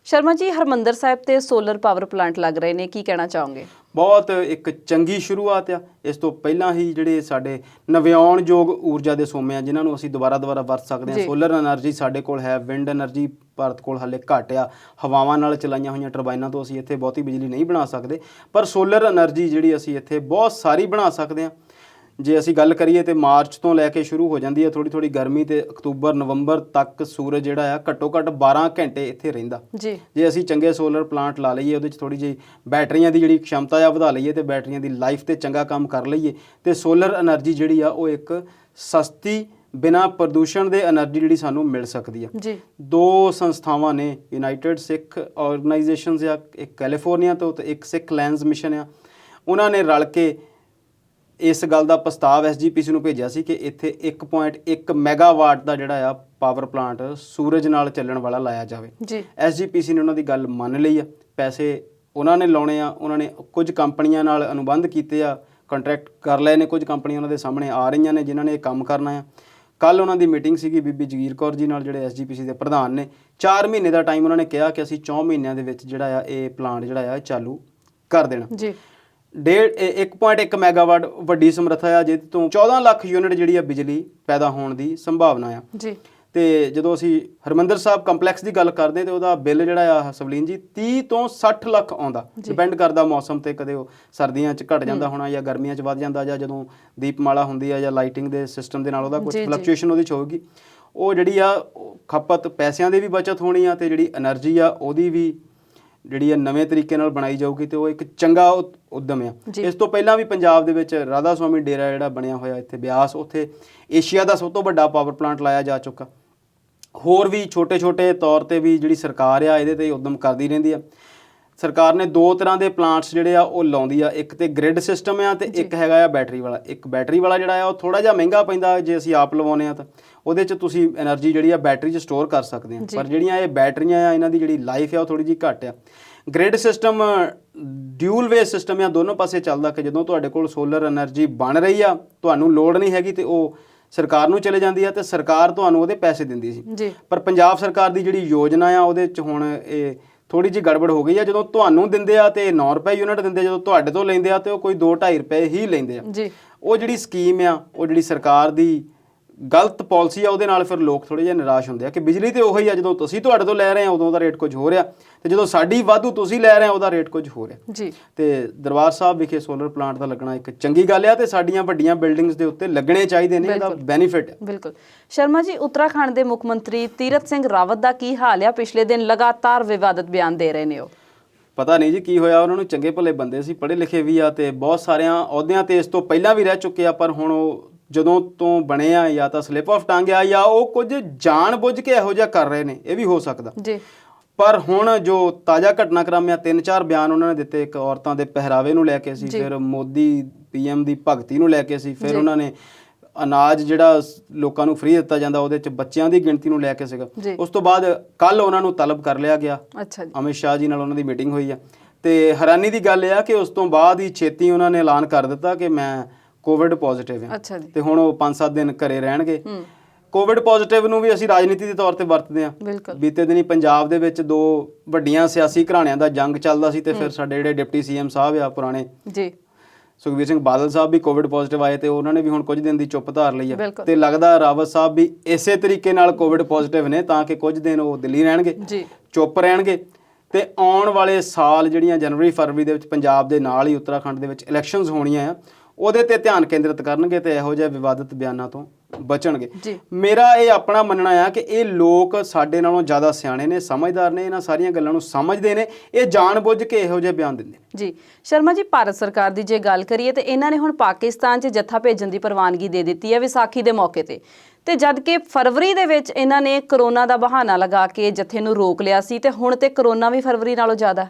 S2: ਸ਼ਰਮਾ ਜੀ, ਹਰਮੰਦਰ ਸਾਹਿਬ ਤੇ ਸੋਲਰ ਪਾਵਰ ਪਲਾਂਟ ਲੱਗ ਰਹੇ ਨੇ, ਕੀ ਕਹਿਣਾ ਚਾਹੋਗੇ?
S1: ਬਹੁਤ ਇੱਕ ਚੰਗੀ ਸ਼ੁਰੂਆਤ ਆ। ਇਸ ਤੋਂ ਪਹਿਲਾਂ ਹੀ ਜਿਹੜੇ ਸਾਡੇ ਨਵਿਆਉਣਯੋਗ ਊਰਜਾ ਦੇ ਸੋਮੇ ਆ ਜਿਨ੍ਹਾਂ ਨੂੰ ਅਸੀਂ ਦੁਬਾਰਾ ਵਰਤ ਸਕਦੇ ਹਾਂ। ਸੋਲਰ ਐਨਰਜੀ ਸਾਡੇ ਕੋਲ ਹੈ, ਵਿੰਡ ਐਨਰਜੀ ਭਾਰਤ ਕੋਲ ਹਾਲੇ ਘੱਟ ਆ। ਹਵਾਵਾਂ ਨਾਲ ਚਲਾਈਆਂ ਹੋਈਆਂ ਟਰਬਾਈਨਾਂ ਤੋਂ ਅਸੀਂ ਇੱਥੇ ਬਹੁਤੀ ਬਿਜਲੀ ਨਹੀਂ ਬਣਾ ਸਕਦੇ, ਪਰ ਸੋਲਰ ਐਨਰਜੀ ਜਿਹੜੀ ਅਸੀਂ ਇੱਥੇ ਬਹੁਤ ਸਾਰੀ ਬਣਾ ਸਕਦੇ ਹਾਂ। ਜੇ ਅਸੀਂ ਗੱਲ ਕਰੀਏ ਤੇ ਮਾਰਚ ਤੋਂ ਲੈ ਕੇ ਸ਼ੁਰੂ ਹੋ ਜਾਂਦੀ ਹੈ ਥੋੜੀ ਗਰਮੀ, ਤੇ ਅਕਤੂਬਰ ਨਵੰਬਰ ਤੱਕ ਸੂਰਜ ਜਿਹੜਾ ਆ ਘੱਟੋ ਘੱਟ 12 ਘੰਟੇ ਇੱਥੇ ਰਹਿੰਦਾ ਜੀ। ਜੇ ਅਸੀਂ ਚੰਗੇ ਸੋਲਰ ਪਲਾਂਟ ਲਾ ਲਈਏ, ਉਹਦੇ 'ਚ ਥੋੜੀ ਜਿਹੀ ਬੈਟਰੀਆਂ ਦੀ ਜਿਹੜੀ ਖਮਤਾ ਆ ਵਧਾ ਲਈਏ ਤੇ ਬੈਟਰੀਆਂ ਦੀ ਲਾਈਫ ਤੇ ਚੰਗਾ ਕੰਮ ਕਰ ਲਈਏ, ਤੇ ਸੋਲਰ ਐਨਰਜੀ ਜਿਹੜੀ ਆ ਉਹ ਇੱਕ ਸਸਤੀ ਬਿਨਾਂ ਪ੍ਰਦੂਸ਼ਣ ਦੇ ਐਨਰਜੀ ਜਿਹੜੀ ਸਾਨੂੰ ਮਿਲ ਸਕਦੀ ਆ ਜੀ। 2 ਸੰਸਥਾਵਾਂ ਨੇ, ਯੂਨਾਈਟਿਡ ਸਿੱਖ ਆਰਗੇਨਾਈਜੇਸ਼ਨਸ ਆ, ਇੱਕ ਕੈਲੀਫੋਰਨੀਆ ਤੋਂ ਤੇ ਇੱਕ ਸਿੱਖ ਲੈਂਡਸ ਮਿਸ਼ਨ ਆ। ਉਹਨਾਂ ਨੇ ਰਲ ਕੇ ਇਸ ਗੱਲ ਦਾ ਪ੍ਰਸਤਾਵ SGPC ਨੂੰ ਭੇਜਿਆ ਸੀ ਕਿ ਇੱਥੇ 1.1 ਮੈਗਾਵਾਟ ਦਾ ਜਿਹੜਾ ਆ ਪਾਵਰ ਪਲਾਂਟ ਸੂਰਜ ਨਾਲ ਚੱਲਣ ਵਾਲਾ ਲਾਇਆ ਜਾਵੇ ਜੀ। SGPC ਨੇ ਉਹਨਾਂ ਦੀ ਗੱਲ ਮੰਨ ਲਈ ਆ। ਪੈਸੇ ਉਹਨਾਂ ਨੇ ਲਾਉਣੇ ਆ, ਉਹਨਾਂ ਨੇ ਕੁਝ ਕੰਪਨੀਆਂ ਨਾਲ ਅਨੁਬੰਧ ਕੀਤੇ ਆ, ਕੰਟਰੈਕਟ ਕਰ ਲਏ ਨੇ। ਕੁਝ ਕੰਪਨੀਆਂ ਉਹਨਾਂ ਦੇ ਸਾਹਮਣੇ ਆ ਰਹੀਆਂ ਨੇ ਜਿਨ੍ਹਾਂ ਨੇ ਇਹ ਕੰਮ ਕਰਨਾ ਆ। ਕੱਲ੍ਹ ਉਹਨਾਂ ਦੀ ਮੀਟਿੰਗ ਸੀਗੀ ਬੀਬੀ ਜਗੀਰ ਕੌਰ ਜੀ ਨਾਲ, ਜਿਹੜੇ SGPC ਦੇ ਪ੍ਰਧਾਨ ਨੇ। 4 ਮਹੀਨੇ ਦਾ ਟਾਈਮ ਉਹਨਾਂ ਨੇ ਕਿਹਾ ਕਿ ਅਸੀਂ 4 ਮਹੀਨਿਆਂ ਦੇ ਵਿੱਚ ਜਿਹੜਾ ਆ ਇਹ ਪਲਾਂਟ ਜਿਹੜਾ ਆ ਚਾਲੂ ਕਰ ਦੇਣਾ ਜੀ। 1.1 ਮੈਗਾਵਾਟ ਵੱਡੀ ਸਮਰੱਥਾ ਆ, ਜਿਹਦੇ ਤੋਂ 14 ਲੱਖ ਯੂਨਿਟ ਜਿਹੜੀ ਆ ਬਿਜਲੀ ਪੈਦਾ ਹੋਣ ਦੀ ਸੰਭਾਵਨਾ ਆ ਜੀ। ਤੇ ਜਦੋਂ ਅਸੀਂ ਹਰਮੰਦਰ ਸਾਹਿਬ ਕੰਪਲੈਕਸ ਦੀ ਗੱਲ ਕਰਦੇ ਤੇ ਉਹਦਾ ਬਿੱਲ ਜਿਹੜਾ ਆ ਸਵਲੀਨ ਜੀ 30 ਤੋਂ 60 ਲੱਖ ਆਉਂਦਾ, ਡਿਪੈਂਡ ਕਰਦਾ ਮੌਸਮ ਤੇ। ਕਦੇ ਉਹ ਸਰਦੀਆਂ 'ਚ ਘਟ ਜਾਂਦਾ ਹੋਣਾ ਜਾਂ ਗਰਮੀਆਂ 'ਚ ਵੱਧ ਜਾਂਦਾ, ਜਾਂ ਜਦੋਂ ਦੀਪਮਾਲਾ ਹੁੰਦੀ ਆ ਜਾਂ ਲਾਈਟਿੰਗ ਦੇ ਸਿਸਟਮ ਦੇ ਨਾਲ ਉਹਦਾ ਕੁਝ ਫਲਕਚੁਏਸ਼ਨ ਉਹਦੇ 'ਚ ਹੋਊਗੀ। ਉਹ ਜਿਹੜੀ ਆ ਖਪਤ ਪੈਸਿਆਂ ਦੀ ਵੀ ਬਚਤ ਹੋਣੀ ਆ, ਤੇ ਜਿਹੜੀ એનર્ਜੀ ਆ ਉਹਦੀ ਵੀ ਜਿਹੜੀ ਆ ਨਵੇਂ ਤਰੀਕੇ ਨਾਲ ਬਣਾਈ ਜਾਊਗੀ, ਤੇ ਉਹ ਇੱਕ ਚੰਗਾ ਉਦਮ ਆ। ਇਸ ਤੋਂ ਪਹਿਲਾਂ ਵੀ ਪੰਜਾਬ ਦੇ ਵਿੱਚ ਰਾਧਾ ਸਵਾਮੀ ਡੇਰਾ ਜਿਹੜਾ ਬਣਿਆ ਹੋਇਆ ਇੱਥੇ ਬਿਆਸ, ਉੱਥੇ ਏਸ਼ੀਆ ਦਾ ਸਭ ਤੋਂ ਵੱਡਾ ਪਾਵਰ ਪਲਾਂਟ ਲਾਇਆ ਜਾ ਚੁੱਕਾ। ਹੋਰ ਵੀ ਛੋਟੇ ਤੌਰ ਤੇ ਵੀ ਜਿਹੜੀ ਸਰਕਾਰ ਆ ਇਹਦੇ ਤੇ ਉਦਮ ਕਰਦੀ ਰਹਿੰਦੀ ਆ। ਸਰਕਾਰ ਨੇ 2 ਤਰ੍ਹਾਂ ਦੇ ਪਲਾਂਟਸ ਜਿਹੜੇ ਆ ਉਹ ਲਾਉਂਦੀ ਆ, ਇੱਕ ਤੇ ਗ੍ਰਿਡ ਸਿਸਟਮ ਆ ਤੇ ਇੱਕ ਹੈਗਾ ਆ ਬੈਟਰੀ ਵਾਲਾ। ਇੱਕ ਬੈਟਰੀ ਵਾਲਾ ਜਿਹੜਾ ਆ ਉਹ ਥੋੜਾ ਜਿਹਾ ਮਹਿੰਗਾ ਪੈਂਦਾ ਜੇ ਅਸੀਂ ਆਪ ਲਵਾਉਂਦੇ ਆ, ਤਾਂ ਉਹਦੇ 'ਚ ਤੁਸੀਂ એનર્ਜੀ ਜਿਹੜੀ ਆ ਬੈਟਰੀ 'ਚ ਸਟੋਰ ਕਰ ਸਕਦੇ ਆ। ਪਰ ਜਿਹੜੀਆਂ ਇਹ ਬੈਟਰੀਆਂ ਆ ਇਹਨਾਂ ਦੀ ਜਿਹੜੀ ਲਾਈਫ ਆ ਉਹ ਥੋੜੀ ਜਿਹੀ ਘੱਟ ਆ। ਗ੍ਰਿਡ ਸਿਸਟਮ ਡਿਊਲ ਵੇ ਸਿਸਟਮ ਆ, ਦੋਨੋਂ ਪਾਸੇ ਚੱਲਦਾ ਕਿ ਜਦੋਂ ਤੁਹਾਡੇ ਕੋਲ ਸੋਲਰ એનર્ਜੀ ਬਣ ਰਹੀ ਆ, ਤੁਹਾਨੂੰ ਲੋੜ ਨਹੀਂ ਹੈਗੀ ਤੇ ਉਹ ਸਰਕਾਰ ਨੂੰ ਚਲੇ ਜਾਂਦੀ ਆ ਤੇ ਸਰਕਾਰ ਤੁਹਾਨੂੰ ਉਹਦੇ ਪੈਸੇ ਦਿੰਦੀ ਸੀ। ਪਰ ਪੰਜਾਬ ਸਰਕਾਰ ਦੀ ਜਿਹੜੀ ਯੋਜਨਾ ਆ ਉਹਦੇ 'ਚ ਹੁਣ ਇਹ ਥੋੜੀ ਜਿਹੀ ਗੜਬੜ ਹੋ ਗਈ ਆ। ਜਦੋਂ ਤੁਹਾਨੂੰ ਦਿੰਦੇ ਆ ਤੇ 9 ਰੁਪਏ ਯੂਨਿਟ ਦਿੰਦੇ, ਜਦੋਂ ਤੁਹਾਡੇ ਤੋਂ ਲੈਂਦੇ ਆ ਤੇ ਉਹ ਕੋਈ 2-2.5 ਰੁਪਏ ਹੀ ਲੈਂਦੇ ਆ। ਉਹ ਜਿਹੜੀ ਸਕੀਮ ਆ, ਉਹ ਜਿਹੜੀ ਸਰਕਾਰ ਦੀ ਗਲਤ ਪਾਲਿਸੀ ਆ, ਉਹਦੇ ਨਾਲ ਫਿਰ ਲੋਕ ਥੋੜੇ ਜਿਹਾ ਨਿਰਾਸ਼ ਹੁੰਦੇ ਆ ਕਿ ਬਿਜਲੀ ਤੇ ਉਹੀ ਆ, ਜਦੋਂ ਤੁਸੀਂ ਤੁਹਾਡੇ ਤੋਂ ਲੈ ਰਹੇ ਆ ਉਦੋਂ ਦਾ ਰੇਟ ਕੁਝ ਹੋ ਰਿਹਾ, ਤੇ ਜਦੋਂ ਸਾਡੀ ਵਾਧੂ ਤੁਸੀਂ ਲੈ ਰਹੇ ਆ ਉਹਦਾ ਰੇਟ ਕੁਝ ਹੋ ਰਿਹਾ ਜੀ। ਤੇ ਦਰਬਾਰ ਸਾਹਿਬ ਵਿਖੇ ਸੋਲਰ ਪਲਾਂਟ ਦਾ ਲੱਗਣਾ ਇੱਕ ਚੰਗੀ ਗੱਲ ਆ, ਤੇ ਸਾਡੀਆਂ ਵੱਡੀਆਂ ਬਿਲਡਿੰਗਸ ਦੇ ਉੱਤੇ ਲੱਗਣੇ ਚਾਹੀਦੇ ਨੇ, ਇਹਦਾ ਬੈਨੀਫਿਟ ਹੈ।
S2: ਬਿਲਕੁਲ। ਸ਼ਰਮਾ ਜੀ, ਉੱਤਰਾਖੰਡ ਦੇ ਮੁੱਖ ਮੰਤਰੀ ਤੀਰਥ ਸਿੰਘ ਰਾਵਤ ਦਾ ਕੀ ਹਾਲ ਆ? ਪਿਛਲੇ ਦਿਨ ਲਗਾਤਾਰ ਵਿਵਾਦਤ ਬਿਆਨ ਦੇ ਰਹੇ ਨੇ ਉਹ।
S1: ਪਤਾ ਨਹੀਂ ਜੀ ਕੀ ਹੋਇਆ ਉਹਨਾਂ ਨੂੰ। ਚੰਗੇ ਭਲੇ ਬੰਦੇ ਸੀ, ਪੜ੍ਹੇ ਲਿਖੇ ਵੀ ਆ, ਤੇ ਬਹੁਤ ਸਾਰਿਆਂ ਅਹੁਦਿਆਂ ਤੇ ਇਸ ਤੋਂ ਪਹਿਲਾਂ ਵੀ ਰਹਿ ਚੁੱਕੇ ਆ, ਪਰ ਹੁਣ ਉਹ ਜਦੋਂ ਤੋਂ ਬਣੇ ਆ ਜਾਂ ਤਾਂ ਸਲਿਪ ਆਫ ਟੰਗ ਆ ਜਾਂ ਉਹ ਕੁਝ ਜਾਣ ਬੁੱਝ ਕੇ ਇਹੋ ਜਿਹਾ ਕਰ ਰਹੇ ਨੇ, ਇਹ ਵੀ ਹੋ ਸਕਦਾ ਜੀ। ਪਰ ਹੁਣ ਜੋ ਤਾਜ਼ਾ ਘਟਨਾਕ੍ਰਮ ਆ, 3-4 ਬਿਆਨ ਉਹਨਾਂ ਨੇ ਦਿੱਤੇ। ਇੱਕ ਔਰਤਾਂ ਦੇ ਪਹਿਰਾਵੇ ਨੂੰ ਲੈ ਕੇ ਸੀ, ਫਿਰ ਮੋਦੀ PM ਦੀ ਭਗਤੀ ਨੂੰ ਲੈ ਕੇ ਸੀ, ਫਿਰ ਉਹਨਾਂ ਨੇ ਅਨਾਜ ਜਿਹੜਾ ਲੋਕਾਂ ਨੂੰ ਫ੍ਰੀ ਦਿੱਤਾ ਜਾਂਦਾ ਉਹਦੇ 'ਚ ਬੱਚਿਆਂ ਦੀ ਗਿਣਤੀ ਨੂੰ ਲੈ ਕੇ ਸੀਗਾ। ਉਸ ਤੋਂ ਬਾਅਦ ਕੱਲ੍ਹ ਉਹਨਾਂ ਨੂੰ ਤਲਬ ਕਰ ਲਿਆ ਗਿਆ। ਅਮਿਤ ਸ਼ਾਹ ਜੀ ਨਾਲ ਉਹਨਾਂ ਦੀ ਮੀਟਿੰਗ ਹੋਈ ਆ, ਤੇ ਹੈਰਾਨੀ ਦੀ ਗੱਲ ਇਹ ਆ ਕਿ ਉਸ ਤੋਂ ਬਾਅਦ ਹੀ ਛੇਤੀ ਉਹਨਾਂ ਨੇ ਐਲਾਨ ਕਰ ਦਿੱਤਾ ਕਿ ਮੈਂ ਕੋਵਿਡ ਪੋਜ਼ਿਟਿਵ ਆ, ਤੇ ਹੁਣ ਉਹ 5-7 ਦਿਨ ਘਰੇ ਰਹਿਣਗੇ। ਕੋਵਿਡ ਪੋਜ਼ਿਟਿਵ ਨੂੰ ਵੀ ਅਸੀਂ ਰਾਜਨੀਤੀ ਦੇ ਤੌਰ ਤੇ ਵਰਤਦੇ ਹਾਂ। ਬੀਤੇ ਦਿਨੀ ਪੰਜਾਬ ਦੇ ਵਿੱਚ 2 ਵੱਡੀਆਂ ਸਿਆਸੀ ਘਰਾਣਿਆਂ ਦਾ ਜੰਗ ਚੱਲਦਾ ਸੀ, ਤੇ ਫਿਰ ਸਾਡੇ ਜਿਹੜੇ ਡਿਪਟੀ CM ਸਾਹਿਬ ਆ ਪੁਰਾਣੇ ਸੁਖਬੀਰ ਸਿੰਘ ਬਾਦਲ ਸਾਹਿਬ ਵੀ ਕੋਵਿਡ ਪੋਜ਼ਿਟਿਵ ਆਏ, ਤੇ ਉਹਨਾਂ ਨੇ ਵੀ ਹੁਣ ਕੁਝ ਦਿਨ ਦੀ ਚੁੱਪ ਧਾਰ ਲਈ ਆ। ਤੇ ਲੱਗਦਾ ਰਾਵਤ ਸਾਹਿਬ ਵੀ ਇਸੇ ਤਰੀਕੇ ਨਾਲ ਕੋਵਿਡ ਪੋਜ਼ਿਟਿਵ ਨੇ, ਤਾਂ ਕਿ ਕੁਝ ਦਿਨ ਉਹ ਦਿੱਲੀ ਰਹਿਣਗੇ, ਚੁੱਪ ਰਹਿਣਗੇ। ਤੇ ਆਉਣ ਵਾਲੇ ਸਾਲ ਜਿਹੜੀਆਂ ਜਨਵਰੀ-ਫਰਵਰੀ ਦੇ ਵਿੱਚ ਪੰਜਾਬ ਦੇ ਨਾਲ ਹੀ ਉੱਤਰਾਖੰਡ ਦੇ ਵਿੱਚ ਇਲੈਕਸ਼ਨਸ ਹੋਣੀਆਂ ਆ, ਉਹਦੇ ਤੇ ਧਿਆਨ ਕੇਂਦਰਿਤ ਕਰਨਗੇ ਤੇ ਇਹੋ ਜਿਹੇ ਵਿਵਾਦਤ ਬਿਆਨਾਂ ਤੋਂ ਬਚਣਗੇ। ਮੇਰਾ ਇਹ ਆਪਣਾ ਮੰਨਣਾ ਆ ਕਿ ਇਹ ਲੋਕ ਸਾਡੇ ਨਾਲੋਂ ਜ਼ਿਆਦਾ ਸਿਆਣੇ ਨੇ, ਸਮਝਦਾਰ ਨੇ, ਇਹਨਾਂ ਸਾਰੀਆਂ ਗੱਲਾਂ ਨੂੰ ਸਮਝਦੇ ਨੇ, ਇਹ ਜਾਣ ਬੁੱਝ ਕੇ ਇਹੋ ਜਿਹੇ ਬਿਆਨ ਦਿੰਦੇ ਨੇ ਜੀ। ਸ਼ਰਮਾ ਜੀ, ਭਾਰਤ ਸਰਕਾਰ ਦੀ ਜੇ ਗੱਲ ਕਰੀਏ ਤੇ ਇਹਨਾਂ ਨੇ ਹੁਣ ਪਾਕਿਸਤਾਨ 'ਚ ਜੱਥਾ ਭੇਜਣ ਦੀ ਪ੍ਰਵਾਨਗੀ ਦੇ ਦਿੱਤੀ ਹੈ ਵਿਸਾਖੀ ਦੇ ਮੌਕੇ ਤੇ ਜਦ ਕਿ ਫਰਵਰੀ ਦੇ ਵਿੱਚ ਇਹਨਾਂ ਨੇ ਕਰੋਨਾ ਦਾ ਬਹਾਨਾ ਲਗਾ ਕੇ ਜੱਥੇ ਨੂੰ ਰੋਕ ਲਿਆ ਸੀ, ਤੇ ਹੁਣ ਤੇ ਕਰੋਨਾ ਵੀ ਫਰਵਰੀ ਨਾਲੋਂ ਜ਼ਿਆਦਾ।